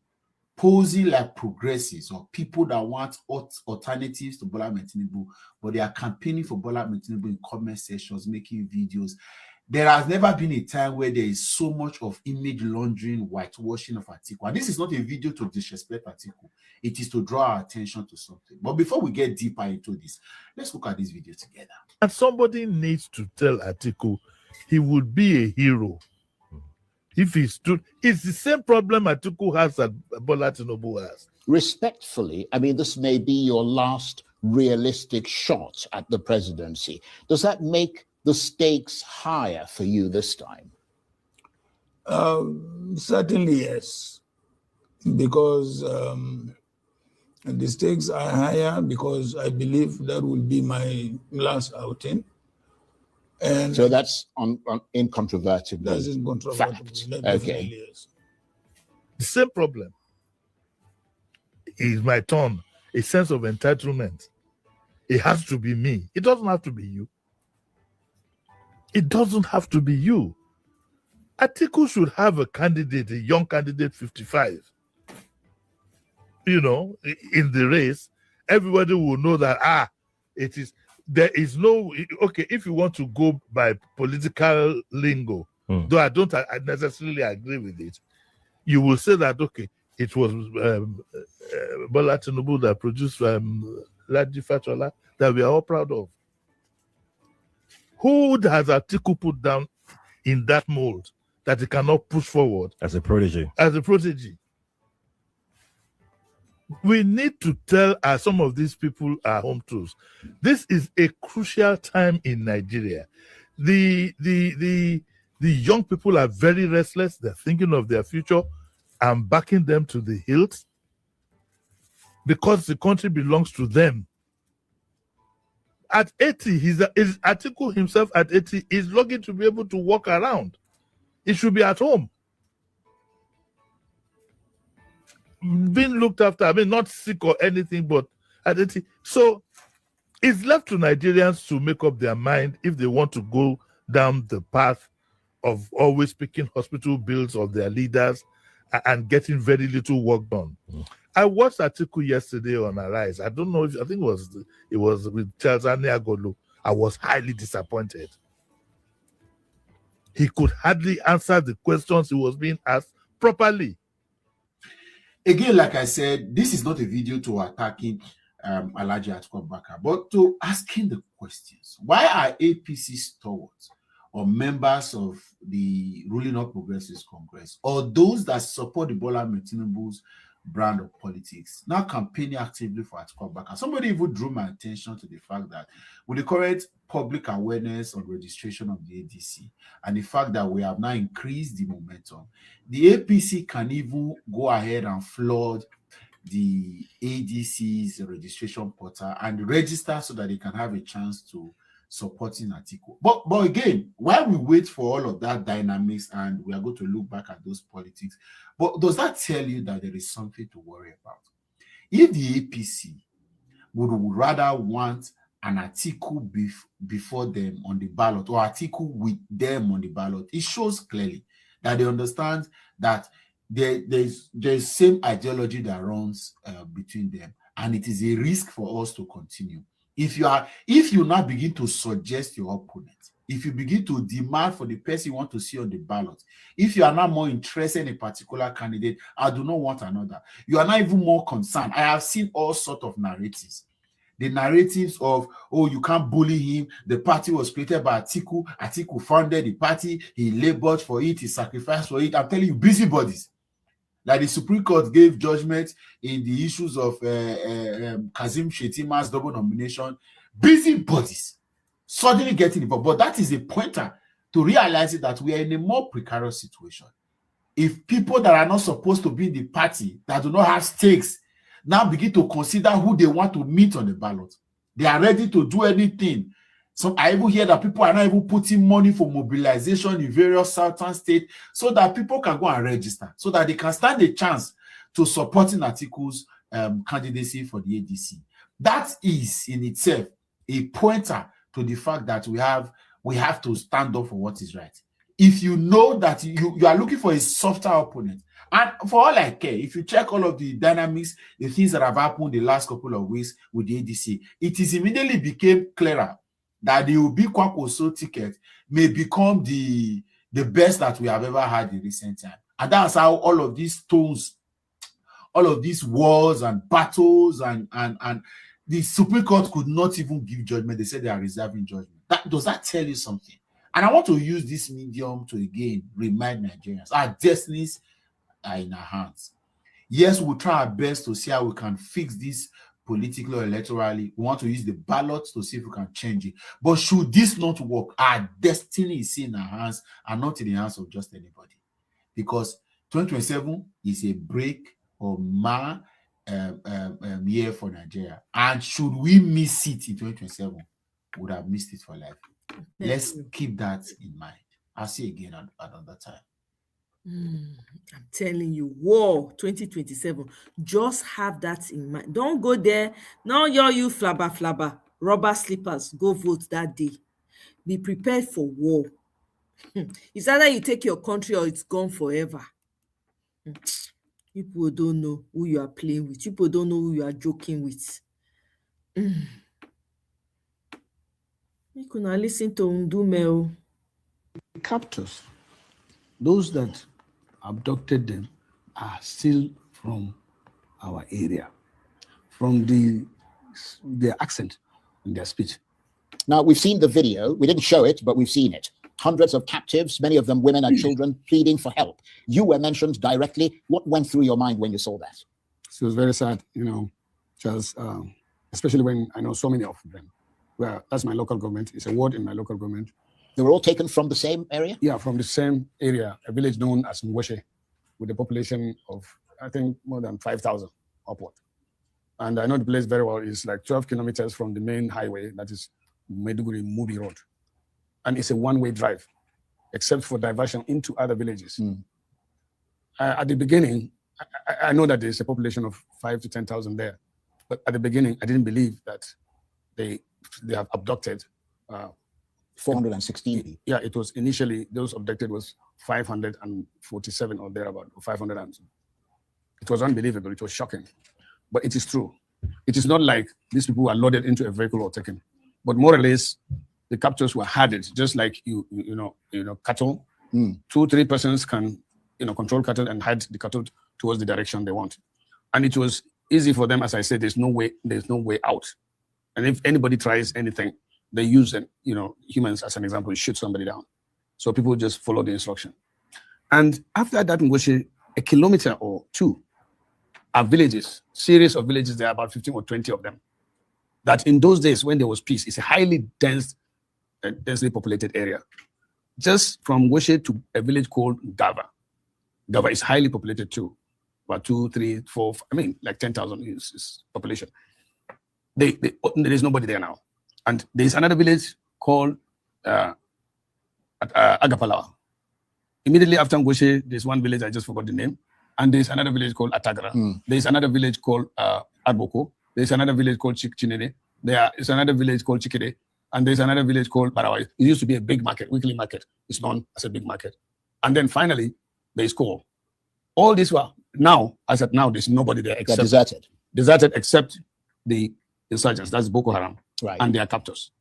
posing like progressives or people that want alternatives to Bola Ahmed Tinubu, but they are campaigning for Bola Ahmed Tinubu in comment sections, making videos. There has never been a time where there is so much of image laundering, whitewashing of Atiku. And this is not a video to disrespect Atiku. It is to draw our attention to something. But before we get deeper into this, let's look at this video together. And somebody needs to tell Atiku he would be a hero if he stood. It's the same problem Atiku has that Bola Tinubu has. Respectfully, I mean, this may be your last realistic shot at the presidency. Does that make the stakes higher for you this time? Certainly, yes. Because the stakes are higher, because I believe that will be my last outing. And so that's incontrovertible. That's incontrovertible. Okay. Yes. The same problem is my turn, a sense of entitlement. It has to be me. It doesn't have to be you. It doesn't have to be you. Atiku should have a candidate, a young candidate, 55. You know, in the race, everybody will know that, it is. There is no, okay, if you want to go by political lingo, though I don't necessarily agree with it, you will say that, okay, it was Bola Tinubu that produced Laji Fatola that we are all proud of. Who has Atiku put down in that mold that he cannot push forward? As a protege. As a protege. We need to tell some of these people our home truths. This is a crucial time in Nigeria. The young people are very restless. They're thinking of their future. I'm backing them to the hilt because the country belongs to them. At 80, Atiku himself at 80 is lucky to be able to walk around. He should be at home, being looked after. I mean, not sick or anything, but at 80. So it's left to Nigerians to make up their mind if they want to go down the path of always picking hospital bills of their leaders and getting very little work done. I watched Atiku yesterday on Arise. I don't know if, I think it was with Charles Aniagolu. I was highly disappointed. He could hardly answer the questions he was being asked properly. Again, like I said, this is not a video to attacking Alhaji Atiku Abubakar, but to asking the questions. Why are APC stalwarts or members of the ruling All Progressives Congress, or those that support the Bola Ahmed Tinubu's brand of politics, now campaigning actively for Atiku Abubakar? Somebody even drew my attention to the fact that with the current public awareness on registration of the ADC and the fact that we have now increased the momentum, the APC can even go ahead and flood the ADC's registration portal and register so that they can have a chance to supporting Atiku. But again, while we wait for all of that dynamics and we are going to look back at those politics, but does that tell you that there is something to worry about? If the APC would rather want an Atiku before them on the ballot, or Atiku with them on the ballot, it shows clearly that they understand that there's same ideology that runs between them, and it is a risk for us to continue. If you now begin to suggest your opponent, if you begin to demand for the person you want to see on the ballot, if you are not more interested in a particular candidate, I do not want another, you are not even more concerned. I have seen all sorts of narratives. The narratives of, oh, you can't bully him. The party was created by Atiku. Atiku founded the party. He labored for it. He sacrificed for it. I'm telling you, busybodies. Like the Supreme Court gave judgment in the issues of Kazim Shettima's double nomination. busybodies suddenly getting involved. But that is a pointer to realizing that we are in a more precarious situation. If people that are not supposed to be in the party, that do not have stakes, now begin to consider who they want to meet on the ballot, they are ready to do anything. So I even hear that people are not even putting money for mobilization in various southern states so that people can go and register, so that they can stand a chance to supporting Atiku's candidacy for the ADC. That is in itself a pointer to the fact that we have to stand up for what is right. If you know that you are looking for a softer opponent, and for all I care, if you check all of the dynamics, the things that have happened the last couple of weeks with the ADC, it is immediately became clearer that the Obi Kwankwaso ticket may become the best that we have ever had in recent time. And that's how all of these stones, all of these wars and battles and the Supreme Court could not even give judgment. They said they are reserving judgment. Does that tell you something? And I want to use this medium to again remind Nigerians our destinies are in our hands. Yes, we'll try our best to see how we can fix this politically or electorally. We want to use the ballots to see if we can change it. But should this not work, our destiny is in our hands and not in the hands of just anybody. Because 2027 is a break or year for Nigeria. And should we miss it in 2027, we would have missed it for life. Let's keep that in mind. I'll see you again at another time. I'm telling you, war 2027. Just have that in mind. Don't go there. Now you flabber, rubber slippers. Go vote that day. Be prepared for war. It's either you take your country or it's gone forever. People don't know who you are playing with. People don't know who you are joking with. You can listen to Ndumeo. Captors, those that abducted them, are still from our area, from their accent and their speech. Now, we've seen the video. We didn't show it, but we've seen it. Hundreds of captives, many of them women and children, pleading for help. You were mentioned directly. What went through your mind when you saw that? So it was very sad, just especially when I know so many of them. Well, that's my local government. It's a ward in my local government. They were all taken from the same area? Yeah, from the same area, a village known as Mweshe, with a population of, I think, more than 5,000 upward. And I know the place very well. It's like 12 kilometers from the main highway, that is Maiduguri Mubi Road. And it's a one-way drive, except for diversion into other villages. At the beginning, I know that there's a population of 5,000 to 10,000 there. But at the beginning, I didn't believe that they have abducted 416 people. Yeah, it was initially, those abducted was 547 or thereabout, or 500. It was unbelievable. It was shocking. But it is true. It is not like these people were loaded into a vehicle or taken. But more or less, the captors were herded, just like you know, cattle. 2-3 persons can, control cattle and herd the cattle towards the direction they want. And it was easy for them, as I said. There's no way out. And if anybody tries anything, they use humans as an example, shoot somebody down. So people just follow the instruction. And after that, a kilometer or two are villages, series of villages. There are about 15 or 20 of them. That in those days, when there was peace, it's a highly densely populated area. Just from Weshe to a village called Gava. Gava is highly populated too. About 2, 3, 4, like 10,000 is population. There is nobody there now. And there's another village called Agapalawa. Immediately after Ngoshe, there's one village, I just forgot the name. And there's another village called Atagra. There's another village called Arboko. There's another village called Chinene. There is another village called Chikere. And there's another village called Barawai. It used to be a big market, weekly market. It's known as a big market. And then finally, there's Kwan. All these were now, as at now, there's nobody there except deserted. Deserted except the insurgents, that's Boko Haram, and their captors.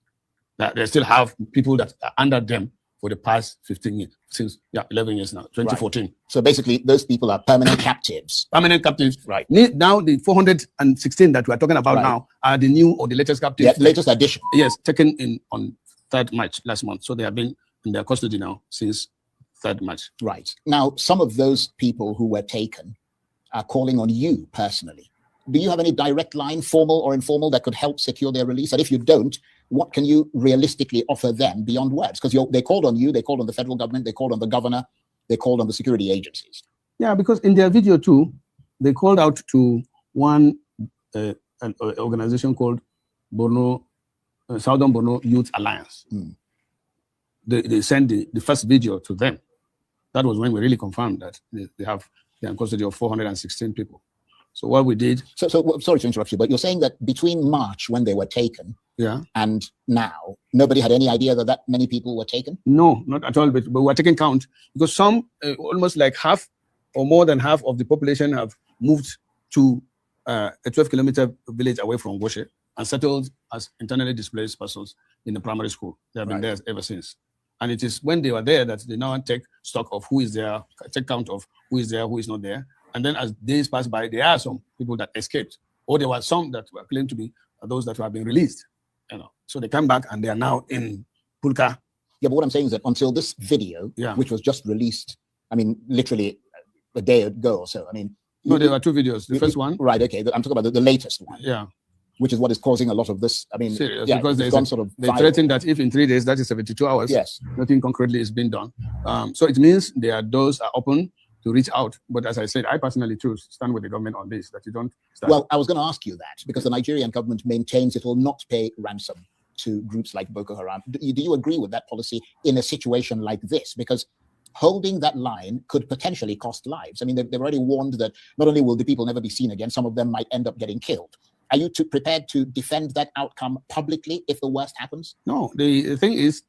They still have people that are under them for the past 15 years, since 11 years now, 2014. Right. So basically, those people are permanent captives. Permanent captives. Right. Now, the 416 that we are talking about now are the new or the latest captives. Yeah, latest addition. Yes, taken in on 3rd March last month. So they have been in their custody now since 3rd March. Right. Now, some of those people who were taken are calling on you personally do you have any direct line, formal or informal, that could help secure their release? And if you don't, what can you realistically offer them beyond words? Because they called on you, they called on the federal government, they called on the governor, they called on the security agencies. Yeah, because in their video too, they called out to one an organization called Southern Borno Youth Alliance. They sent the first video to them. That was when we really confirmed that they're in custody of 416 people. So what we did... So sorry to interrupt you, but you're saying that between March, when they were taken, and now, nobody had any idea that many people were taken? No, not at all, but we're taking count, because some, almost like half or more than half of the population have moved to a 12-kilometer village away from Goshe and settled as internally displaced persons in the primary school. They have been there ever since. And it is when they were there that they now take stock of who is there, take count of who is there, who is not there. And then as days pass by, there are some people that escaped, or there were some that were claimed to be those that have been released. So they come back and they are now in Pulka. Yeah, but what I'm saying is that until this video, which was just released, I mean, literally a day ago or so, I mean... No, there were two videos. The first one... Right, okay. I'm talking about the latest one. Yeah. Which is what is causing a lot of this. I mean, serious, because they threaten that if in 3 days, that is 72 hours, nothing concretely is being done. So it means their doors are open to reach out. But as I said, I personally choose stand with the government on this, that you don't stand. Well, I was going to ask you that, because the Nigerian government maintains it will not pay ransom to groups like Boko Haram. Do you agree with that policy in a situation like this? Because holding that line could potentially cost lives. I mean, they've already warned that not only will the people never be seen again, some of them might end up getting killed. Are you prepared to defend that outcome publicly if the worst happens? No, the thing is,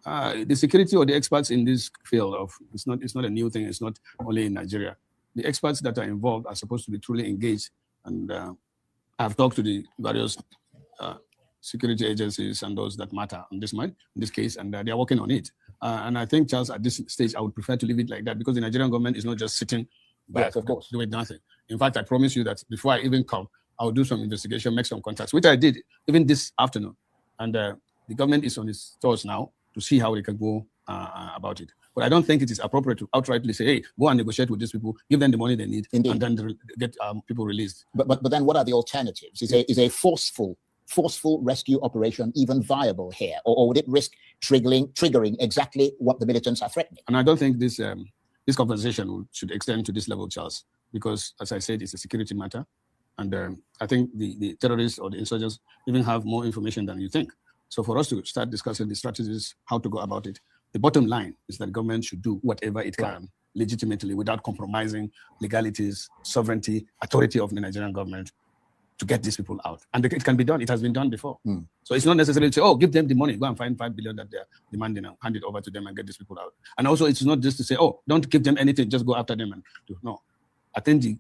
the security or the experts in this field of it's not a new thing. It's not only in Nigeria. The experts that are involved are supposed to be truly engaged. And I've talked to the various security agencies and those that matter in this case, and they are working on it. And I think, Charles, at this stage, I would prefer to leave it like that, because the Nigerian government is not just sitting back, of course, doing nothing. In fact, I promise you that before I even come, I'll do some investigation, make some contacts, which I did even this afternoon. And the government is on its toes now to see how they can go about it. But I don't think it is appropriate to outrightly say, hey, go and negotiate with these people, give them the money they need, and then get people released. But then what are the alternatives? Is a forceful rescue operation even viable here? Or would it risk triggering exactly what the militants are threatening? And I don't think this conversation should extend to this level, Charles, because, as I said, it's a security matter. And I think the terrorists or the insurgents even have more information than you think. So for us to start discussing the strategies, how to go about it, the bottom line is that government should do whatever it can legitimately without compromising legalities, sovereignty, authority of the Nigerian government to get these people out. And it can be done. It has been done before. So it's not necessarily to say, oh, give them the money, go and find 5 billion that they're demanding and hand it over to them and get these people out. And also, it's not just to say, oh, don't give them anything, just go after them and do. No. I think the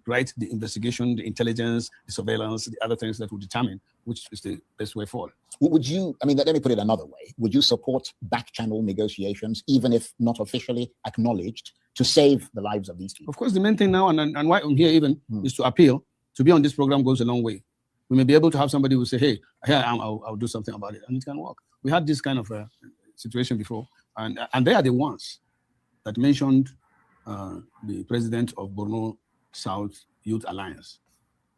investigation, the intelligence, the surveillance, the other things that will determine which is the best way forward. Would you, I mean, let me put it another way. Would you support back-channel negotiations, even if not officially acknowledged, to save the lives of these people? Of course, the main thing now, and why I'm here even, is to appeal. To be on this program goes a long way. We may be able to have somebody who say, hey, here I am, I'll do something about it, and it can work. We had this kind of situation before, and they are the ones that mentioned the president of Borno South Youth Alliance.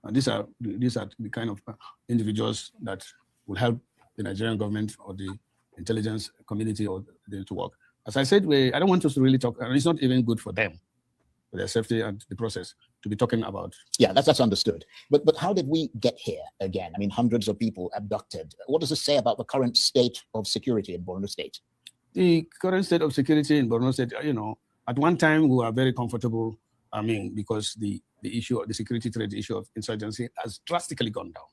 These are the kind of individuals that will help the Nigerian government or the intelligence community or to work. As I said, I don't want us to really talk, and it's not even good for them, for their safety and the process, to be talking about. Yeah, that's understood. But how did we get here again? I mean, hundreds of people abducted. What does this say about the current state of security in Borno State? The current state of security in Borno State, at one time we were very comfortable. I mean, because the issue of the security threat, the issue of insurgency has drastically gone down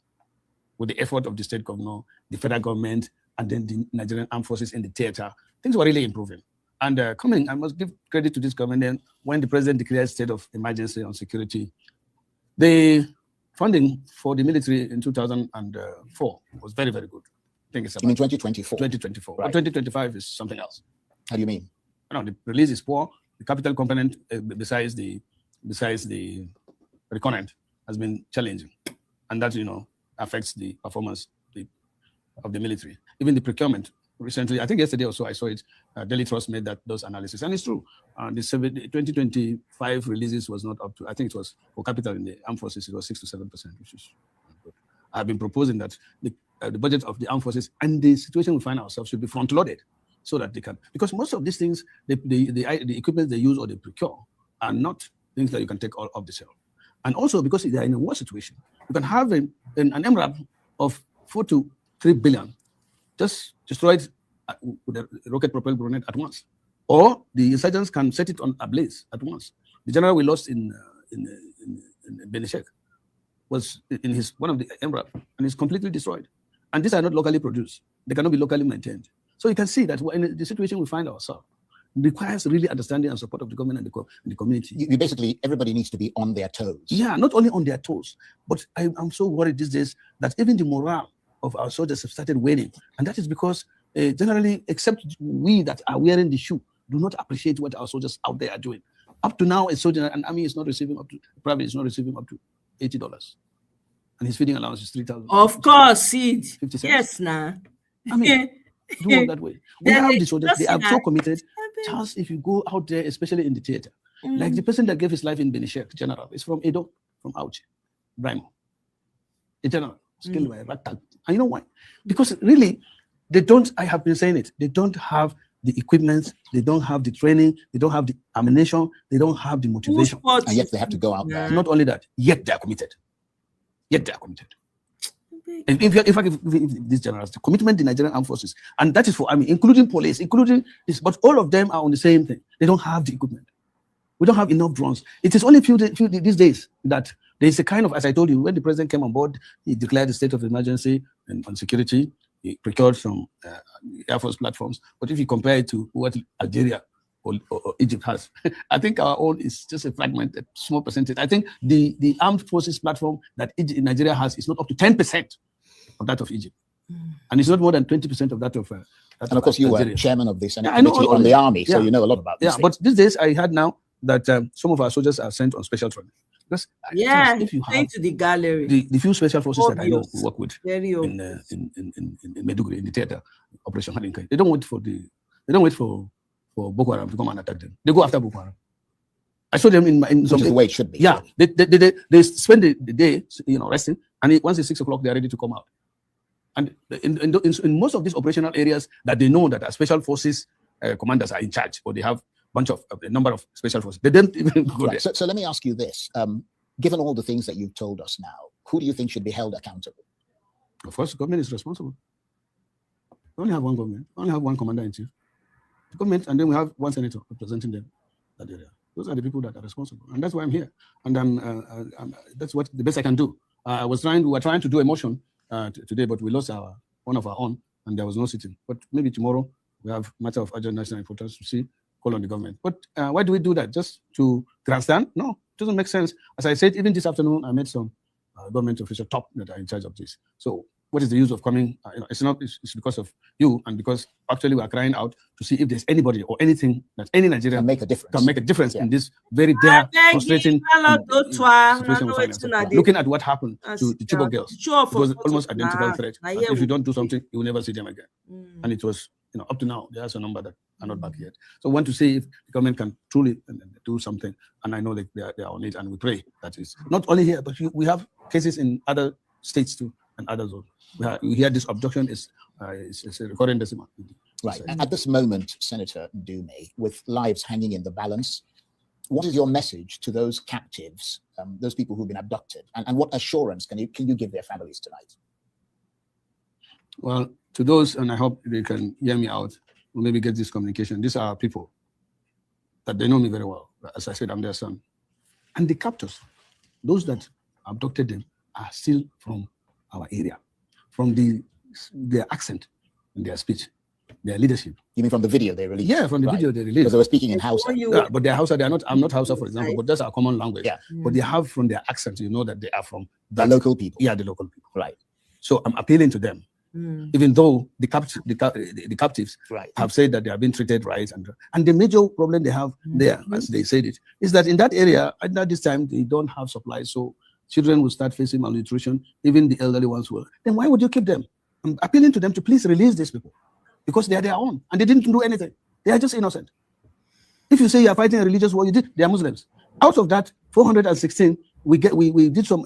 with the effort of the state governor, the federal government, and then the Nigerian armed forces in the theater. Things were really improving. And I must give credit to this government. Then when the president declared state of emergency on security, the funding for the military in 2004 was very, very good. I think it's about 2024? 2024. Right. But 2025 is something else. How do you mean? The release is poor. The capital component, besides the recurrent, has been challenging, and that affects the performance of the military. Even the procurement recently, I think yesterday or so, I saw it. Daily Trust made those analysis, and it's true. The 2025 releases was not up to, I think it was for capital in the armed forces, it was 6 to 7%, which is good. I've been proposing that the budget of the armed forces and the situation we find ourselves should be front-loaded so that they can, because most of these things, the equipment they use or they procure are not things that you can take all off the shelf. And also because they are in a war situation, you can have an MRAP of 4 to 3 billion just destroyed with a rocket-propelled grenade at once. Or the insurgents can set it on ablaze at once. The general we lost in Benishek was in one of the MRAP, and it's completely destroyed. And these are not locally produced. They cannot be locally maintained. So you can see that in the situation we find ourselves, requires really understanding and support of the government and the community. You basically, everybody needs to be on their toes. Yeah, not only on their toes, but I'm so worried these days that even the morale of our soldiers have started waning. And that is because generally, except we that are wearing the shoe, do not appreciate what our soldiers out there are doing. Up to now, a soldier, an army is not receiving private is not receiving up to $80. And his feeding allowance is 3,000. Of course, Sid. 50 cents. Yes, nah. I mean, do all that way. We have the soldiers, they are so committed. Charles, if you go out there, especially in the theater, like the person that gave his life in Benishek, General, is from Edo, from Auchi, Brimo. A general, skilled by a rat tag. And you know why? Because really, they don't, I have been saying it, they don't have the equipment, they don't have the training, they don't have the ammunition, they don't have the motivation. And yet they have to go out there. Not only that, yet they are committed. Yet they are committed. And if these generals, the commitment in Nigerian armed forces, and that is for army, including police, including this, but all of them are on the same thing. They don't have the equipment. We don't have enough drones. It is only few these days that there is a kind of, as I told you, when the president came on board, he declared the state of emergency on security. He procured some Air Force platforms. But if you compare it to what Algeria or Egypt has, I think our own is just a fragmented, small percentage. I think the armed forces platform that Nigeria has is not up to 10% of that of Egypt. And it's not more than 20% of that of and of course, you were chairman of the Senate Committee on the Army, so you know a lot about this. Yeah, but these days I heard now that some of our soldiers are sent on special training. Because if you have to the gallery, the few special forces that I know who work with in Maiduguri, in the theater operation Halinkai, they don't wait for Boko Haram to come and attack them. They go after Boko Haram. I saw them in some the way it should be. Yeah, they spend the day, resting, and once it's 6 o'clock, they're ready to come out. And in most of these operational areas that they know that our special forces commanders are in charge, or they have a number of special forces, they don't even go there. So let me ask you this: given all the things that you've told us now, who do you think should be held accountable? Of course, the government is responsible. We only have one government. We only have one commander-in-chief. The government, and then we have one senator representing them, that area. Those are the people that are responsible, and that's why I'm here. And that's what the best I can do. We were trying to do a motion today, but we lost one of our own, and there was no sitting. But maybe tomorrow we have matter of urgent national importance to see, call on the government. But why do we do that? Just to grandstand? No, it doesn't make sense. As I said, even this afternoon, I met some government official top that are in charge of this. So what is the use of coming? It's because of you, and because actually we are crying out to see if there's anybody or anything that any Nigerian can make a difference in this very dire, frustrating situation. Looking at what happened to the Chibok girls, it was almost identical threat. If you don't do something, you will never see them again. And it was, up to now, there's a number that are not back yet. So I want to see if the government can truly do something. And I know that they are on it, and we pray that is not only here, but we have cases in other states too, and others also. We hear this abduction is a recurring decimal. Right. At this moment, Senator Dume, with lives hanging in the balance, what is your message to those captives, those people who've been abducted, and what assurance can you give their families tonight? Well, to those, and I hope they can hear me out, or maybe get this communication. These are people that they know me very well. As I said, I'm their son. And the captors, those that abducted them, are still from our area, from their accent and their speech, their leadership. You mean from the video they released? Yeah, from the video they released. Because they were speaking in Hausa. Yeah, but they're Hausa. I'm not Hausa, for example, but that's our common language. Yeah. But they have from their accent, that they are from the local people. Yeah, the local people. Right. So I'm appealing to them. Even though the captives have said that they are being treated right, and the major problem they have there, as they said it, is that in that area at this time they don't have supplies, so children will start facing malnutrition. Even the elderly ones will. Then why would you keep them? I'm appealing to them to please release these people, because they are their own and they didn't do anything. They are just innocent. If you say you are fighting a religious war, they are Muslims. Out of that 416, we did some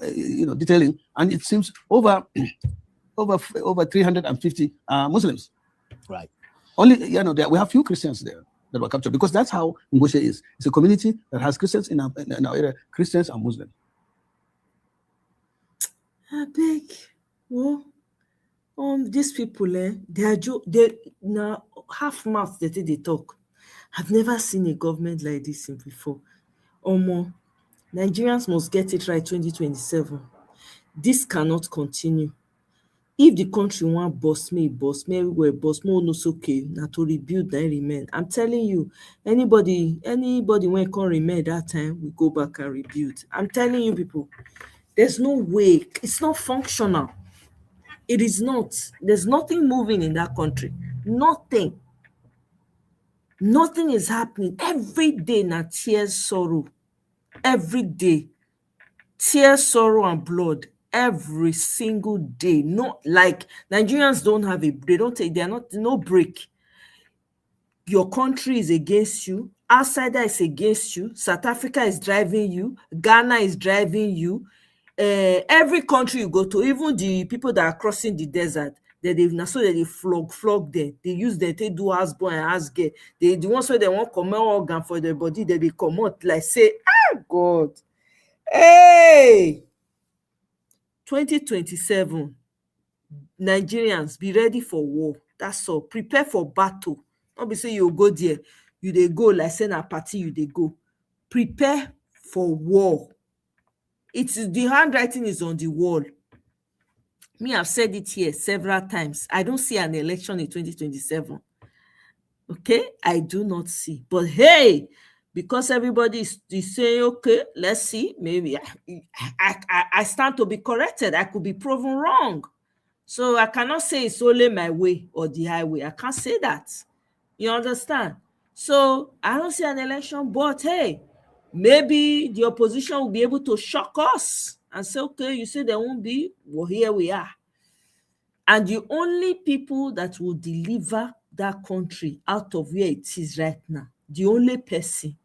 detailing, and it seems over 350 Muslims. Right. Only we have few Christians there that were captured, because that's how Ngosha is. It's a community that has Christians in our area, Christians and Muslims. I beg. Well, these people, they now half mouth that they talk. I've never seen a government like this before. Nigerians must get it right 2027. This cannot continue. If the country want boss me everywhere, boss me no okay, na to rebuild then remain. I'm telling you, anybody when can remain that time, we go back and rebuild. I'm telling you people, there's no way. It's not functional. It is not. There's nothing moving in that country. Nothing. Nothing is happening. Every day na tears, sorrow. Every day. Tears, sorrow, and blood. Every single day. Not like Nigerians don't have no break. Your country is against you. Outsider is against you. South Africa is driving you. Ghana is driving you. Every country you go to, even the people that are crossing the desert, they flog them. They use them to do house boy and house girl. The ones where they want common organ for their body, they come out like say, God. Hey, 2027, Nigerians, be ready for war. That's all. Prepare for battle. Not be say you go there, they go like say na party, they go. Prepare for war. The handwriting is on the wall. Me, I've said it here several times. I don't see an election in 2027. Okay? I do not see. But hey, because everybody is saying, okay, let's see, maybe I stand to be corrected. I could be proven wrong. So I cannot say it's only my way or the highway. I can't say that. You understand? So I don't see an election, but hey, maybe the opposition will be able to shock us and say, okay, you say there won't be, well, here we are. And the only people that will deliver that country out of where it is right now, the only person,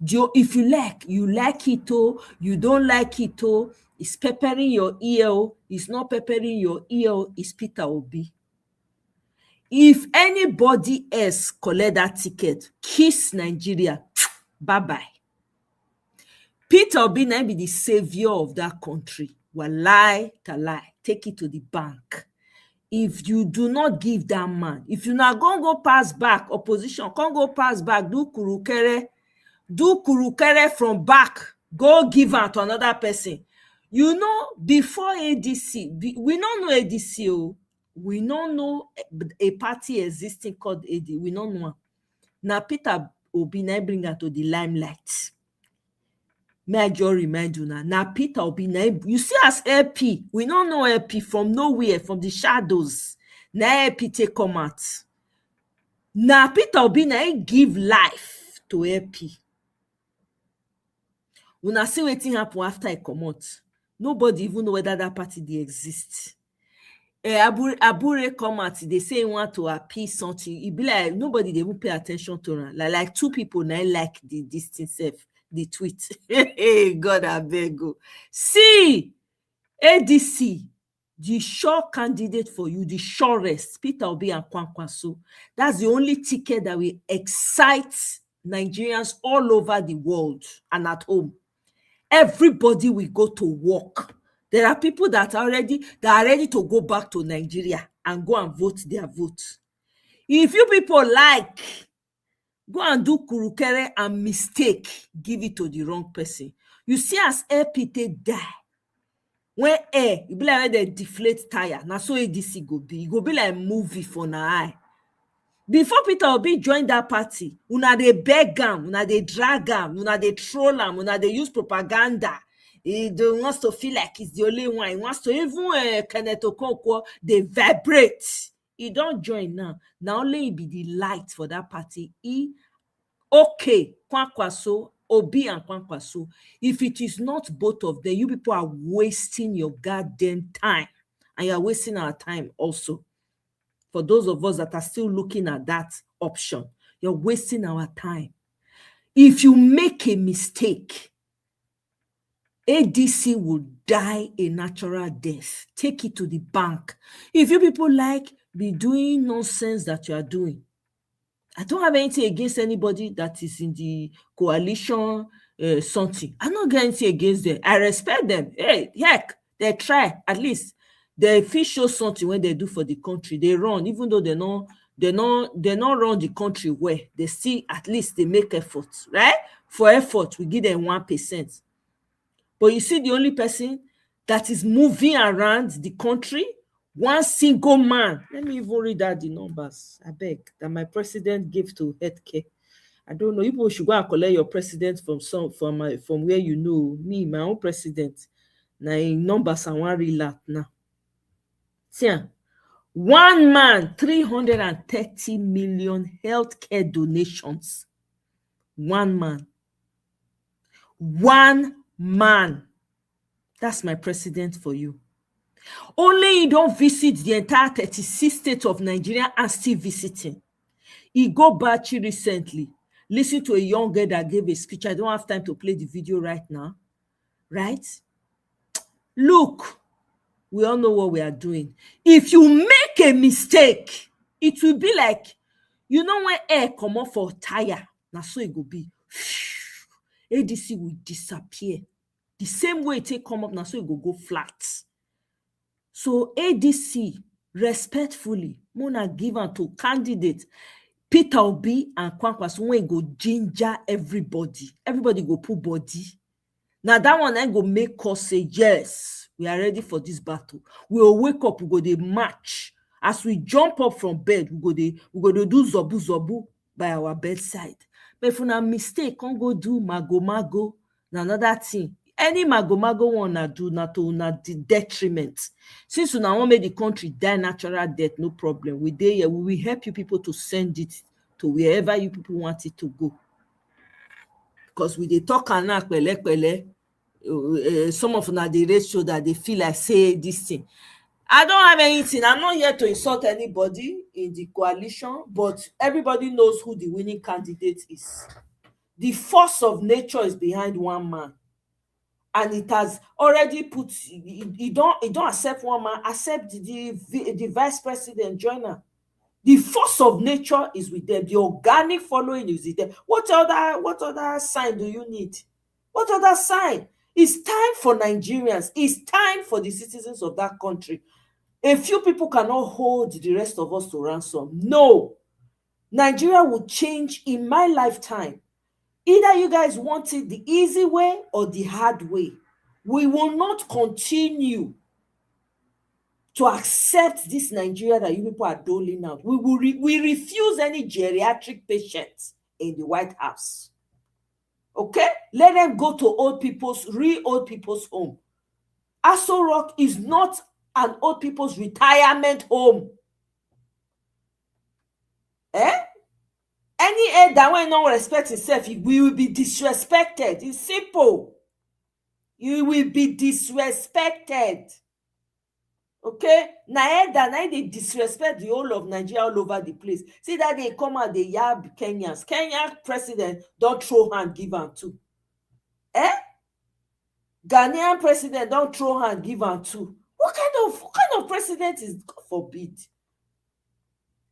if you like it, you don't like it, it's peppering your ear, it's not peppering your ear, it's Peter Obi. If anybody else collect that ticket, kiss Nigeria, bye-bye. Peter Obi now be the savior of that country. Wallahi, talai, take it to the bank. If you do not give that man, if you not go pass back, opposition, can't go pass back, do kurukere from back, go give out to another person. You know, before ADC, we don't know ADC, we don't know a party existing called AD, we don't know. Now Peter Obi now bring her to the limelight. May I just remind you now Peter Obi, you see as LP, we don't know LP from nowhere, from the shadows. Now LP take come out. Now Peter Obi now give life to LP. When I see wetin happen after I come out, nobody even know whether that party they exist. Abure come out, they say he want to appease something. It be like nobody they will pay attention to her. Like two people now like this thing self. The tweet. Hey, God, I beg you. See, ADC, the sure candidate for you, the surest, Peter Obi and Kwan. That's the only ticket that will excite Nigerians all over the world and at home. Everybody will go to work. There are people that are ready to go back to Nigeria and go and vote their vote. If you people like, go and do kurukere and mistake, give it to the wrong person. You see as LPT die. When it be like when they deflate tire. Now so ADC go be. It go be like a movie for na eye. Before Peter Obi join that party, una dey beg am, una dey drag am, una dey troll am, una dey use propaganda. He wants to feel like he's the only one. He wants to even Kenneth Okonkwo, they vibrate. He don't join now. Now only he be the light for that party. Okay, Kwankwaso, Obi and Kwankwaso. If it is not both of them, you people are wasting your goddamn time. And you're wasting our time also. For those of us that are still looking at that option, you're wasting our time. If you make a mistake, ADC will die a natural death. Take it to the bank. If you people be doing nonsense that you are doing, I don't have anything against anybody that is in the coalition, something. I'm not getting anything against them. I respect them. Hey, heck, they try. At least they feel show something when they do for the country. They run, even though they not run the country well. They still, at least they make efforts, right? For effort, we give them 1%. But you see, the only person that is moving around the country, one single man. Let me even read out the numbers, I beg, that my president gave to healthcare. I don't know. People should go and collect your president from where you know. Me, my own president. Now in numbers I want read out now. See, one man, 330 million healthcare donations. One man. One man. That's my president for you. Only he don't visit the entire 36 states of Nigeria and still visiting. He go back recently. Listen to a young girl that gave a speech. I don't have time to play the video right now. Right? Look, we all know what we are doing. If you make a mistake, it will be like, you know when air come off for tire, now so it will be. ADC will disappear. The same way it take come up, now so it will go flat. So ADC, respectfully, Mona given to candidate Peter Obi and Kwankwaso when go ginger everybody. Everybody go put body. Now that one I go make us say, yes, we are ready for this battle. We will wake up, we go dey march. As we jump up from bed, we go do zobu by our bedside. But if una mistake, can't go do mago, na another thing. Any mago wanna do not to una detriment. Since una want make the country die natural death, no problem. We dey here, we will help you people to send it to wherever you people want it to go. Because we dey talk and now pele. Some of them they raise show that they feel like say this thing. I don't have anything. I'm not here to insult anybody in the coalition, but everybody knows who the winning candidate is. The force of nature is behind one man. And it has already put, it don't accept one man, accept the vice president joiner. The force of nature is with them. The organic following is with them. What other sign do you need? What other sign? It's time for Nigerians. It's time for the citizens of that country. A few people cannot hold the rest of us to ransom. No. Nigeria will change in my lifetime. Either you guys want it the easy way or the hard way. We will not continue to accept this Nigeria that you people are doling out. We refuse any geriatric patients in the White House. Okay? Let them go to real old people's home. Aso Rock is not an old people's retirement home. Any aid that will not respect itself, we will be disrespected. It's simple. You will be disrespected. Okay? Now they disrespect the whole of Nigeria all over the place. See that they come out, they yab Kenyans. Kenya president don't throw hand, give hand too. Ghanaian president don't throw hand, give hand too. What kind of president is, God forbid?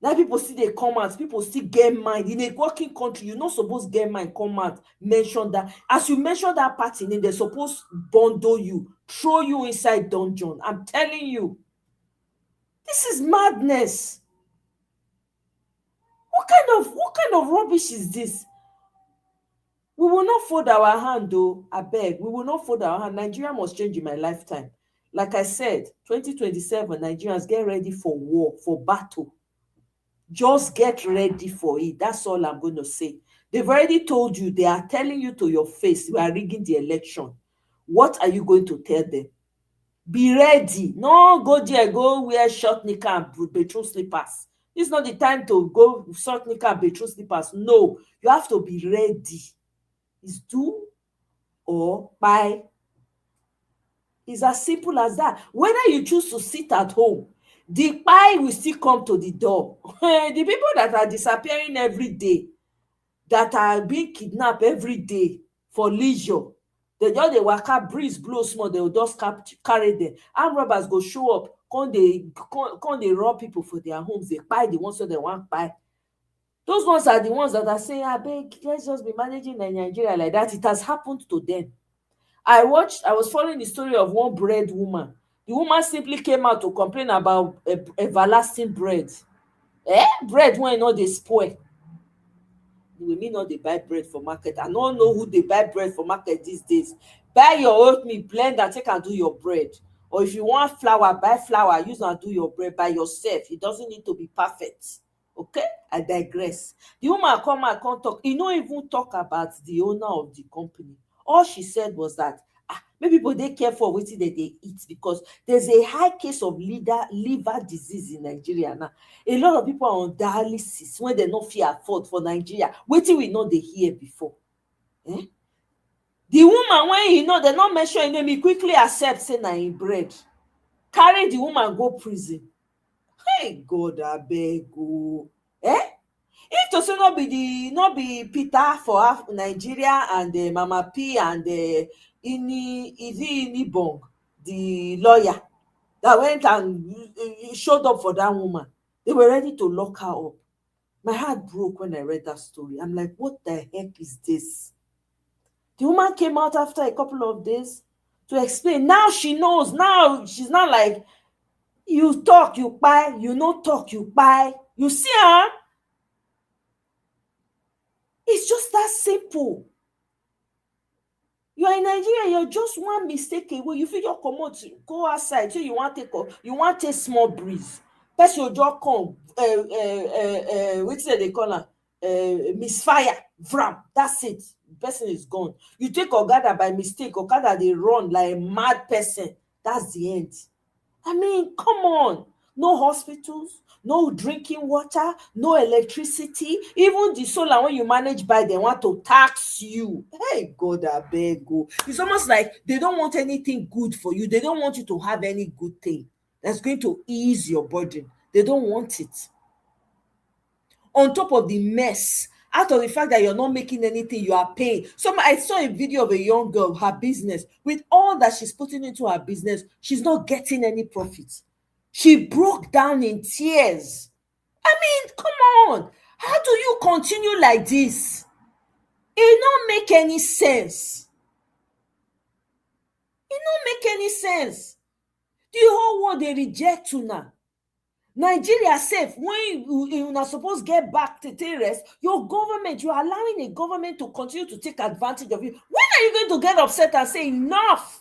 Now people see they come out, people still get mind. In a working country, you're not supposed to get mind, come out, mention that. As you mention that party name, they're supposed to bundle you, throw you inside dungeon. I'm telling you. This is madness. What kind of rubbish is this? We will not fold our hand, though. I beg. We will not fold our hand. Nigeria must change in my lifetime. Like I said, 2027, Nigerians get ready for war, for battle. Just get ready for it. That's all I'm going to say. They've already told you, they are telling you to your face, we are rigging the election. What are you going to tell them? Be ready. No, go there, go wear short knicker and bedroom slippers. It's not the time to go short knicker and bedroom slippers. No, you have to be ready. It's do or buy. It's as simple as that. Whether you choose to sit at home, the pie will still come to the door. The people that are disappearing every day, that are being kidnapped every day for leisure, they just they waka, breeze blow small, they will just carry them. Armed robbers go show up, come they rob people for their homes. They buy the ones so they want buy. Those ones are the ones that are saying, I beg, let's just be managing in Nigeria like that. It has happened to them. I was following the story of one bread woman. The woman simply came out to complain about everlasting bread. Bread when not they spoil. We may not they buy bread for market. I don't know who they buy bread for market these days. Buy your oatmeal, blend and take and do your bread. Or if you want flour, buy flour, use and do your bread by yourself. It doesn't need to be perfect. Okay, I digress. The woman come and come talk. He not even talk about the owner of the company. All she said was that maybe people they care for what they eat, because there's a high case of liver disease in Nigeria now. A lot of people are on dialysis when they not feel afford for Nigeria. Waiting we know they hear before. The woman, when they not mention her name, he quickly accept say na him bread. Carry the woman go prison. Hey God, I beg you. If to say not be Peter for Nigeria and Mama P and Ini Bong, the lawyer that went and showed up for that woman, they were ready to lock her up. My heart broke when I read that story. I'm like, what the heck is this? The woman came out after a couple of days to explain. Now she knows. Now she's not like, you talk, you buy. You no talk, you buy. You see her? It's just that simple. You are in Nigeria, you're just one mistake away. You feel you come out, go outside, so you want to take small breeze. Person your jaw come, what's they call her? Misfire, vram. That's it. The person is gone. You take Okada by mistake, Okada they run like a mad person. That's the end. I mean, come on. No hospitals, no drinking water, no electricity. Even the solar when you manage by, they want to tax you. Hey, God, I beg you. It's almost like they don't want anything good for you. They don't want you to have any good thing that's going to ease your burden. They don't want it. On top of the mess, out of the fact that you're not making anything, you are paying. I saw a video of a young girl, her business, with all that she's putting into her business, she's not getting any profits. She broke down in tears. I mean, come on. How do you continue like this? It don't make any sense. It don't make any sense. The whole world, they reject you now. Nigeria safe. When you're not supposed to get back to terrorists, your government, you're allowing a government to continue to take advantage of you. When are you going to get upset and say enough?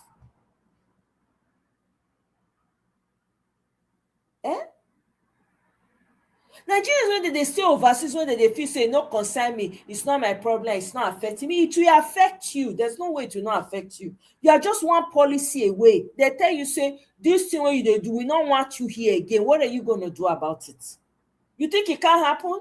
Nigerians, when they stay overseas, when they feel say no concern me, it's not my problem, it's not affecting me, it will affect you. There's no way to not affect you. You are just one policy away. They tell you, say, this thing what you do, we don't want you here again. What are you going to do about it? You think it can't happen?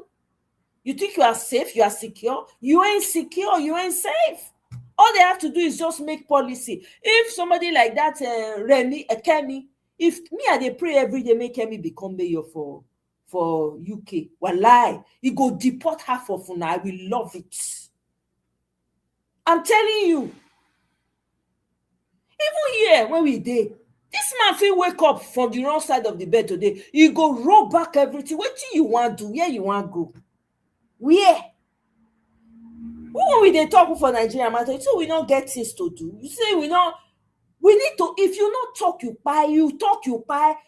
You think you are safe, you are secure? You ain't secure, you ain't safe. All they have to do is just make policy. If somebody like that, Remy, Kemi, if me and they pray every day, make Kemi become mayor for UK, wallahi, you go deport half of una. I will love it. I'm telling you. Even here, when we did, this man feel wake up from the wrong side of the bed today. You go roll back everything. What do you want to do? Where you want to go? Where? When we they talk for Nigeria matter, so we don't get things to do. You say we need to, if you not talk, you buy,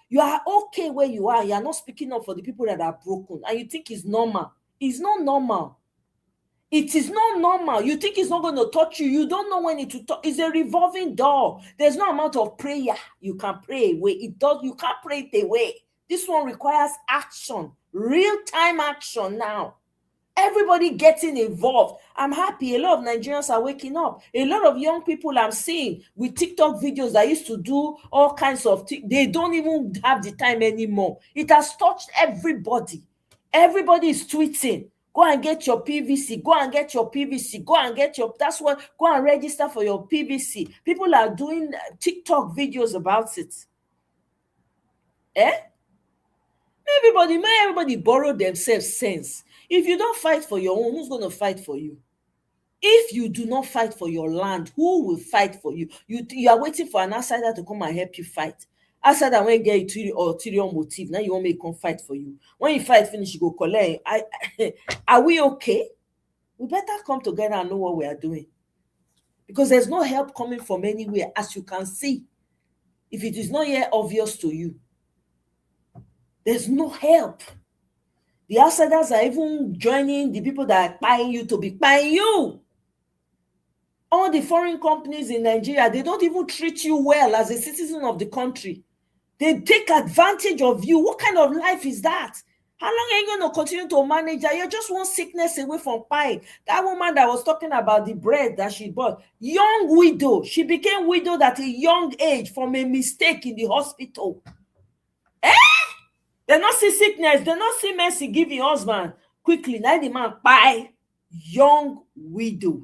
you are okay where you are. You are not speaking up for the people that are broken. And you think it's normal. It's not normal. It is not normal. You think it's not going to touch you. You don't know when it will touch. It's a revolving door. There's no amount of prayer you can pray away. You can't pray it away. This one requires action. Real-time action now. Everybody getting involved. I'm happy. A lot of Nigerians are waking up. A lot of young people I'm seeing with TikTok videos that used to do all kinds of things. They don't even have the time anymore. It has touched everybody. Everybody is tweeting. Go and get your PVC. Go and get your PVC. Go and get your... That's what... Go and register for your PVC. People are doing TikTok videos about it. Everybody borrow themselves sense. If you don't fight for your own, who's going to fight for you? If you do not fight for your land, who will fight for you? You are waiting for an outsider to come and help you fight. Outsider when get ulterior motive, now you want me to come fight for you. When you fight finish, you go collect. Are we okay? We better come together and know what we are doing. Because there's no help coming from anywhere, as you can see. If it is not yet obvious to you, there's no help. The outsiders are even joining the people that are buying you to be buying you. All the foreign companies in Nigeria, they don't even treat you well as a citizen of the country. They take advantage of you. What kind of life is that? How long are you going to continue to manage that? You're just one sickness away from pie. That woman that was talking about the bread that she bought, young widow. She became widowed at a young age from a mistake in the hospital. They not see sickness. They not see mercy give your husband quickly. Now the man buy young widow.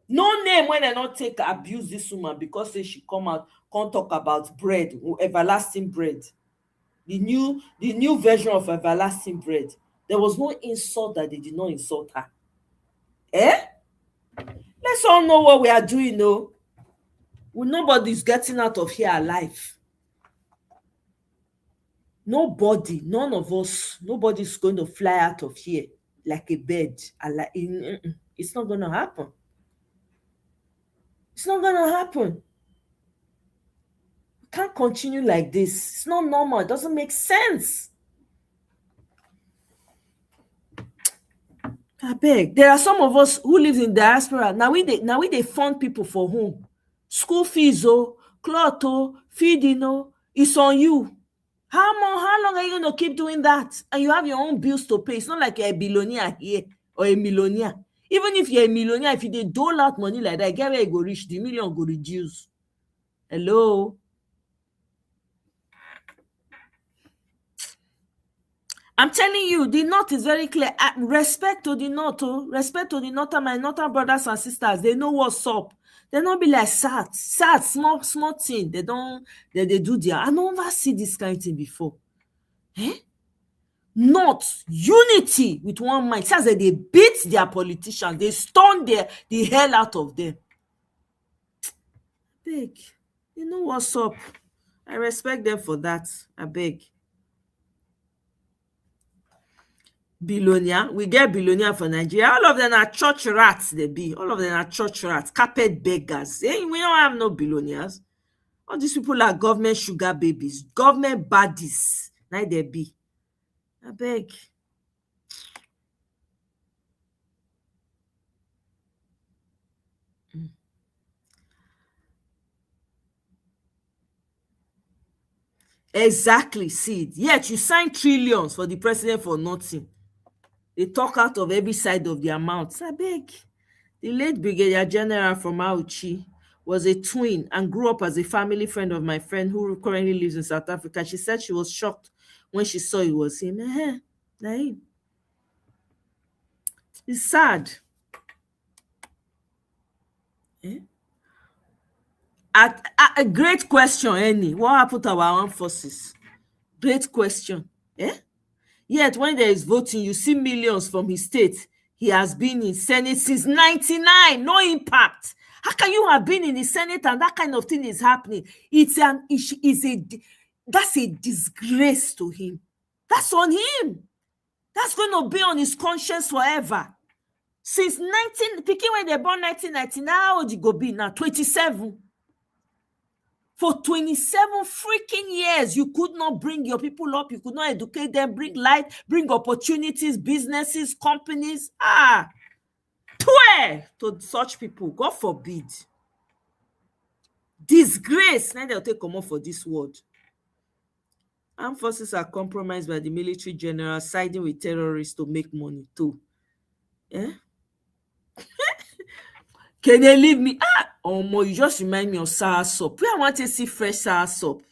No name when they not take abuse this woman because say she come out, can't talk about bread, everlasting bread. The new version of everlasting bread. There was no insult that they did not insult her. Let's all know what we are doing, though. Nobody's getting out of here alive. Nobody, none of us, nobody's going to fly out of here like a bird. It's not going to happen. It's not going to happen. We can't continue like this. It's not normal. It doesn't make sense. I beg. There are some of us who live in diaspora. Now we they fund people for whom? School fees, cloth, feeding, it's on you. How long are you going to keep doing that? And you have your own bills to pay. It's not like you're a billionaire here or a millionaire. Even if you're a millionaire, if you did dole out money like that, get where you go reach, the million go reduce. Hello? I'm telling you, the North is very clear. Respect to the North, respect to the North and my Northern brothers and sisters. They know what's up. They don't be like sad, small thing. They do their. I never see this kind of thing before. Not unity with one mind. Says that they beat their politicians, they stun the hell out of them. Beg, you know what's up. I respect them for that. I beg. Billionaire, we get billionaire for Nigeria. All of them are church rats. They be all of them are church rats, carpet beggars. We don't have no billionaires. All these people are government sugar babies, government baddies. Now they be. I beg. Exactly, Sid. Yet you sign trillions for the president for nothing. They talk out of every side of their mouths. I beg. The late Brigadier General from Auchi was a twin and grew up as a family friend of my friend who currently lives in South Africa. She said she was shocked when she saw it was him. It's sad. A great question, Annie. What happened to our armed forces? Great question. Yet when there is voting, you see millions from his state. He has been in Senate since 1999. No impact. How can you have been in the Senate and that kind of thing is happening? That's a disgrace to him. That's on him. That's going to be on his conscience forever. Since picking when they born 1999, how old you go be now? 27. For 27 freaking years, you could not bring your people up. You could not educate them, bring light, bring opportunities, businesses, companies. To such people. God forbid. Disgrace. Now they'll take come off for this word. Armed forces are compromised by the military general siding with terrorists to make money too. Can they leave me? You just remind me of sour soup. I want to see fresh sour soup.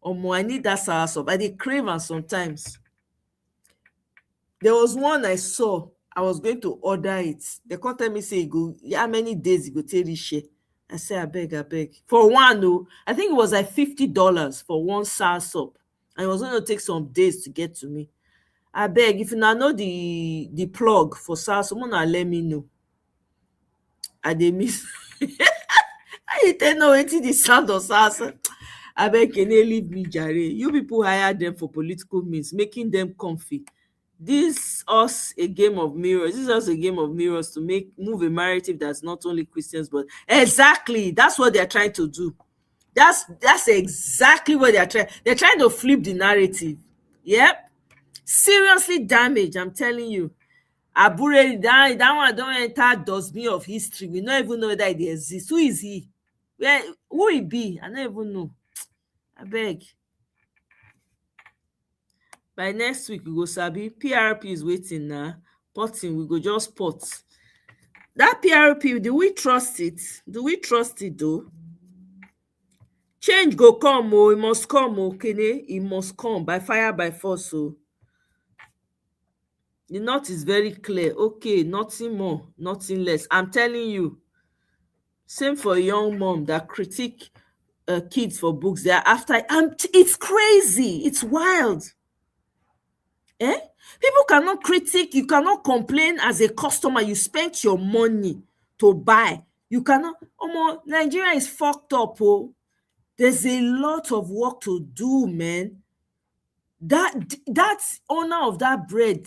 I need that sour soup. I dey crave am sometimes. There was one I saw. I was going to order it. They can't tell me say how many days it go take reach here. I say, I beg. For one, I think it was like $50 for one sour soup. And it was going to take some days to get to me. I beg, if you now know the plug for SARS, someone let me know. I dey miss. I didn't know anything the sound of SARS. I beg, can they leave me, jare? You people hire them for political means, making them comfy. This us a game of mirrors. This is us a game of mirrors to move a narrative that's not only Christians, but exactly that's what they're trying to do. That's exactly what they're trying. They're trying to flip the narrative. Yep. Seriously damaged, I'm telling you. Abure, that one don't enter dustbin of history. We don't even know that it exists. Who is he? Who he be? I don't even know. I beg. By next week, we go sabi. PRP is waiting now. Potting, we go just pot. That PRP, do we trust it? Do we trust it though? Change go come, oh, it must come, okay? It must come by fire, by force. So the north is very clear. Okay, nothing more, nothing less. I'm telling you. Same for a young mom that critique kids for books. They are after. It's crazy. It's wild. People cannot critique. You cannot complain as a customer. You spent your money to buy. You cannot. Nigeria is fucked up. Oh. There's a lot of work to do, man. That owner of that bread,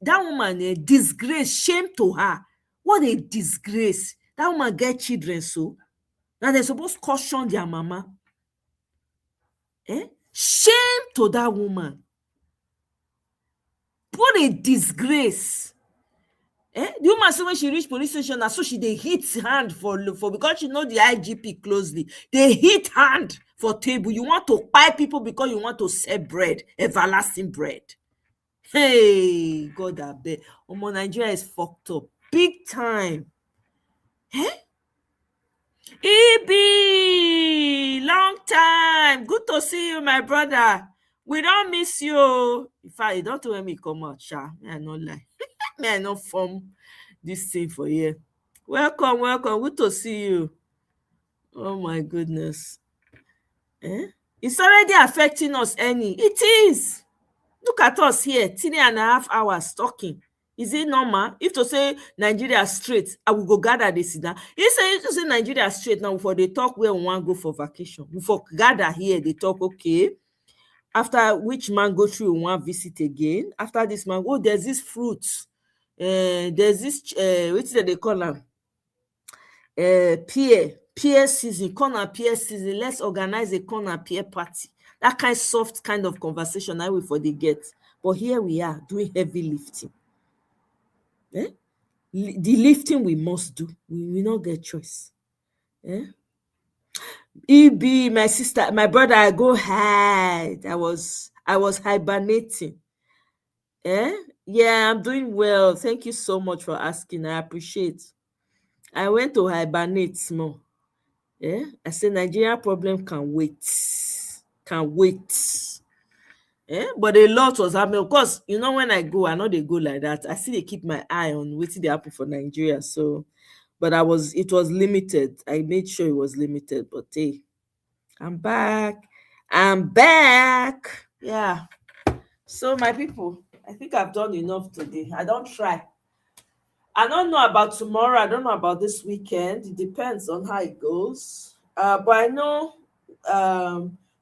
that woman, a disgrace, shame to her. What a disgrace. That woman get children, so now they're supposed to caution their mama. Shame to that woman. What a disgrace. The woman say when she reach police station, so she they hit hand for because she know the IGP closely. They hit hand for table. You want to buy people because you want to sell bread, everlasting bread. Hey, God, I beg. Nigeria is fucked up big time. EB, long time. Good to see you, my brother. We don't miss you. In fact, you don't let me come out, sha. I not lie. I not form this thing for you. Welcome. Good to see you. Oh my goodness. It's already affecting us, Annie. It is. Look at us here, 3.5 hours talking. Is it normal? If to say Nigeria straight, I will go gather this down. If to say Nigeria straight now, before they talk where we want to go for vacation. Before gather here, they talk, okay. After which man go through one visit again. After this man, there's this fruit. There's this what did they call them? Pear season, corn and pear season. Let's organize a corn and pear party. That kind of soft kind of conversation I will for the get. But here we are doing heavy lifting. The lifting we must do. We will not get choice. EB, my sister, my brother, I go hide. I was hibernating. Yeah, I'm doing well. Thank you so much for asking. I appreciate. I went to hibernate small. I said Nigeria problem can wait. But a lot was happening. Of course, when I go, I know they go like that. I still they keep my eye on what's they happen for Nigeria. So, but it was limited. I made sure it was limited. But hey, I'm back. Yeah. So my people, I think I've done enough today. I don't try. I don't know about tomorrow. I don't know about this weekend. It depends on how it goes. But I know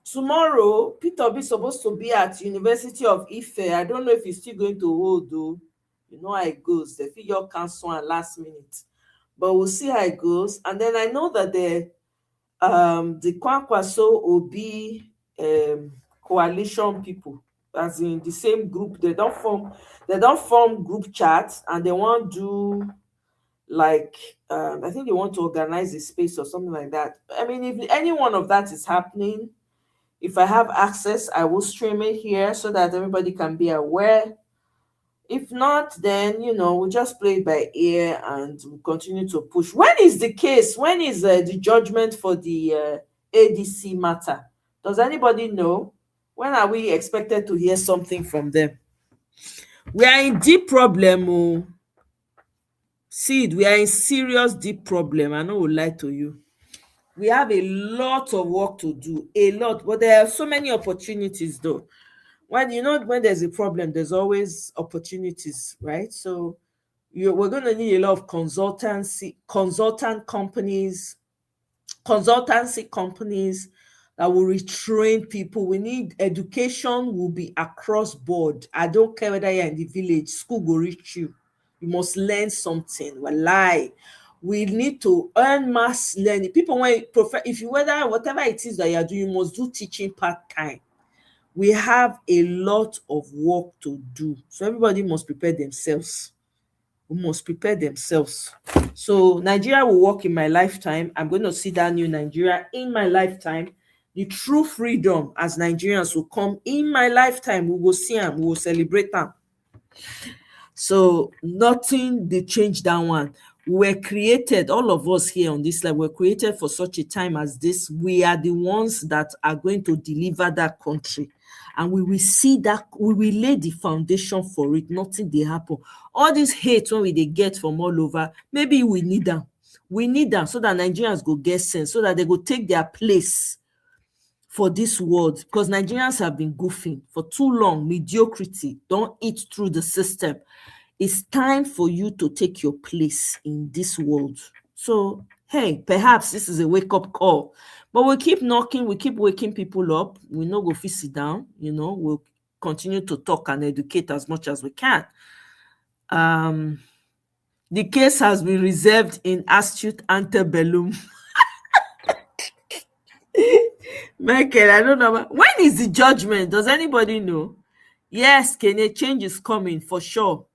tomorrow, Peter will be supposed to be at University of Ife. I don't know if he's still going to hold, though. You know how it goes. The figure cancel at last minute. But we'll see how it goes. And then I know that the Kwankwaso Obi coalition people, as in the same group, they don't form group chats, and they want to do like I think they want to organize a space or something like that. I mean, if any one of that is happening, if I have access, I will stream it here so that everybody can be aware. If not, then we'll just play it by ear and we'll continue to push. When is the case? When is the judgment for the ADC matter? Does anybody know? When are we expected to hear something from them? We are in deep problem. Sid, we are in serious deep problem. I know we'll lie to you. We have a lot of work to do, a lot, but there are so many opportunities though. When there's a problem, there's always opportunities, right? So we're going to need a lot of consultancy companies that will retrain people. We need education will be across board. I don't care whether you're in the village, school will reach you. You must learn something. Wallahi. We need to earn mass learning. People, if you whatever it is that you're doing, you must do teaching part-time. We have a lot of work to do. So everybody must prepare themselves. We must prepare themselves. So Nigeria will work in my lifetime. I'm going to see that new Nigeria in my lifetime. The true freedom as Nigerians will come in my lifetime. We will see them. We will celebrate them. So nothing, they change that one. We're created, all of us here on this life, we're created for such a time as this. We are the ones that are going to deliver that country. And we will see that, we will lay the foundation for it. Nothing they happen. All this hate when they get from all over, maybe we need them. We need them so that Nigerians go get sense, so that they go take their place for this world. Because Nigerians have been goofing for too long. Mediocrity, don't eat through the system. It's time for you to take your place in this world. So, hey, perhaps this is a wake-up call. But we'll keep knocking, we keep waking people up. We no go fit sit down, we'll continue to talk and educate as much as we can. The case has been reserved in astute antebellum. Michael, I don't know. When is the judgment? Does anybody know? Yes, Kenya, change is coming for sure.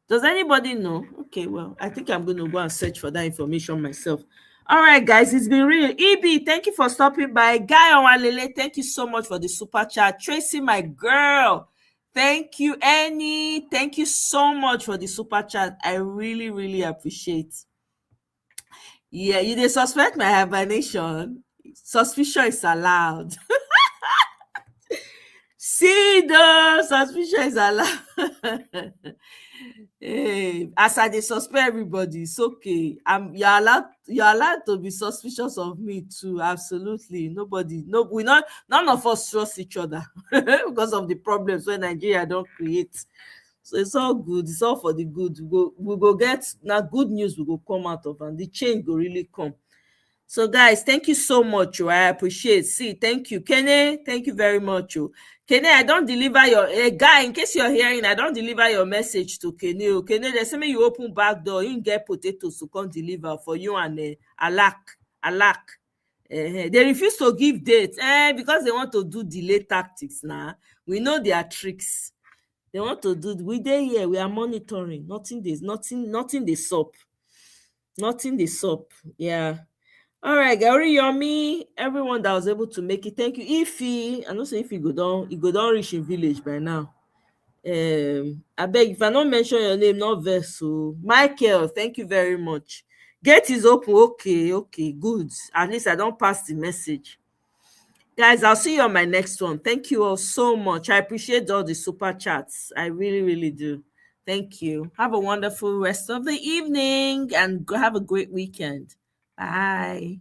Does anybody know? Okay, well, I think I'm going to go and search for that information myself. All right, guys, it's been real. EB, thank you for stopping by. Guy Onwalele, thank you so much for the super chat. Tracy, my girl, thank you. Annie, thank you so much for the super chat. I really, really appreciate. Yeah, you dey suspect my hibernation. Suspicion is allowed. See, the suspicion is allowed. Hey, as I dey suspect everybody, it's okay. You're allowed to be suspicious of me too. Absolutely. None of us trust each other because of the problems when Nigeria don't create. So it's all good. It's all for the good. We go get now good news. We go come out of, and the change will really come. So guys, thank you so much. I appreciate. See, thank you, Kenny. Thank you very much. Kenny, I don't deliver your guy. In case you're hearing, I don't deliver your message to Kenny. Kenny, they say me you open back door, you get potatoes to come deliver for you and Alak. They refuse to give dates because they want to do delay tactics. Now we know their tricks. They want to do. We there here. We are monitoring. Nothing they sup. Nothing they sup. Yeah. All right, Gary Yomi, everyone that was able to make it, thank you. Ify, I don't say if you go down reach in village by now. I beg if I don't mention your name, not vessel. Michael, thank you very much. Gate is open. Okay, good. At least I don't pass the message. Guys, I'll see you on my next one. Thank you all so much. I appreciate all the super chats. I really, really do. Thank you. Have a wonderful rest of the evening and have a great weekend. Bye.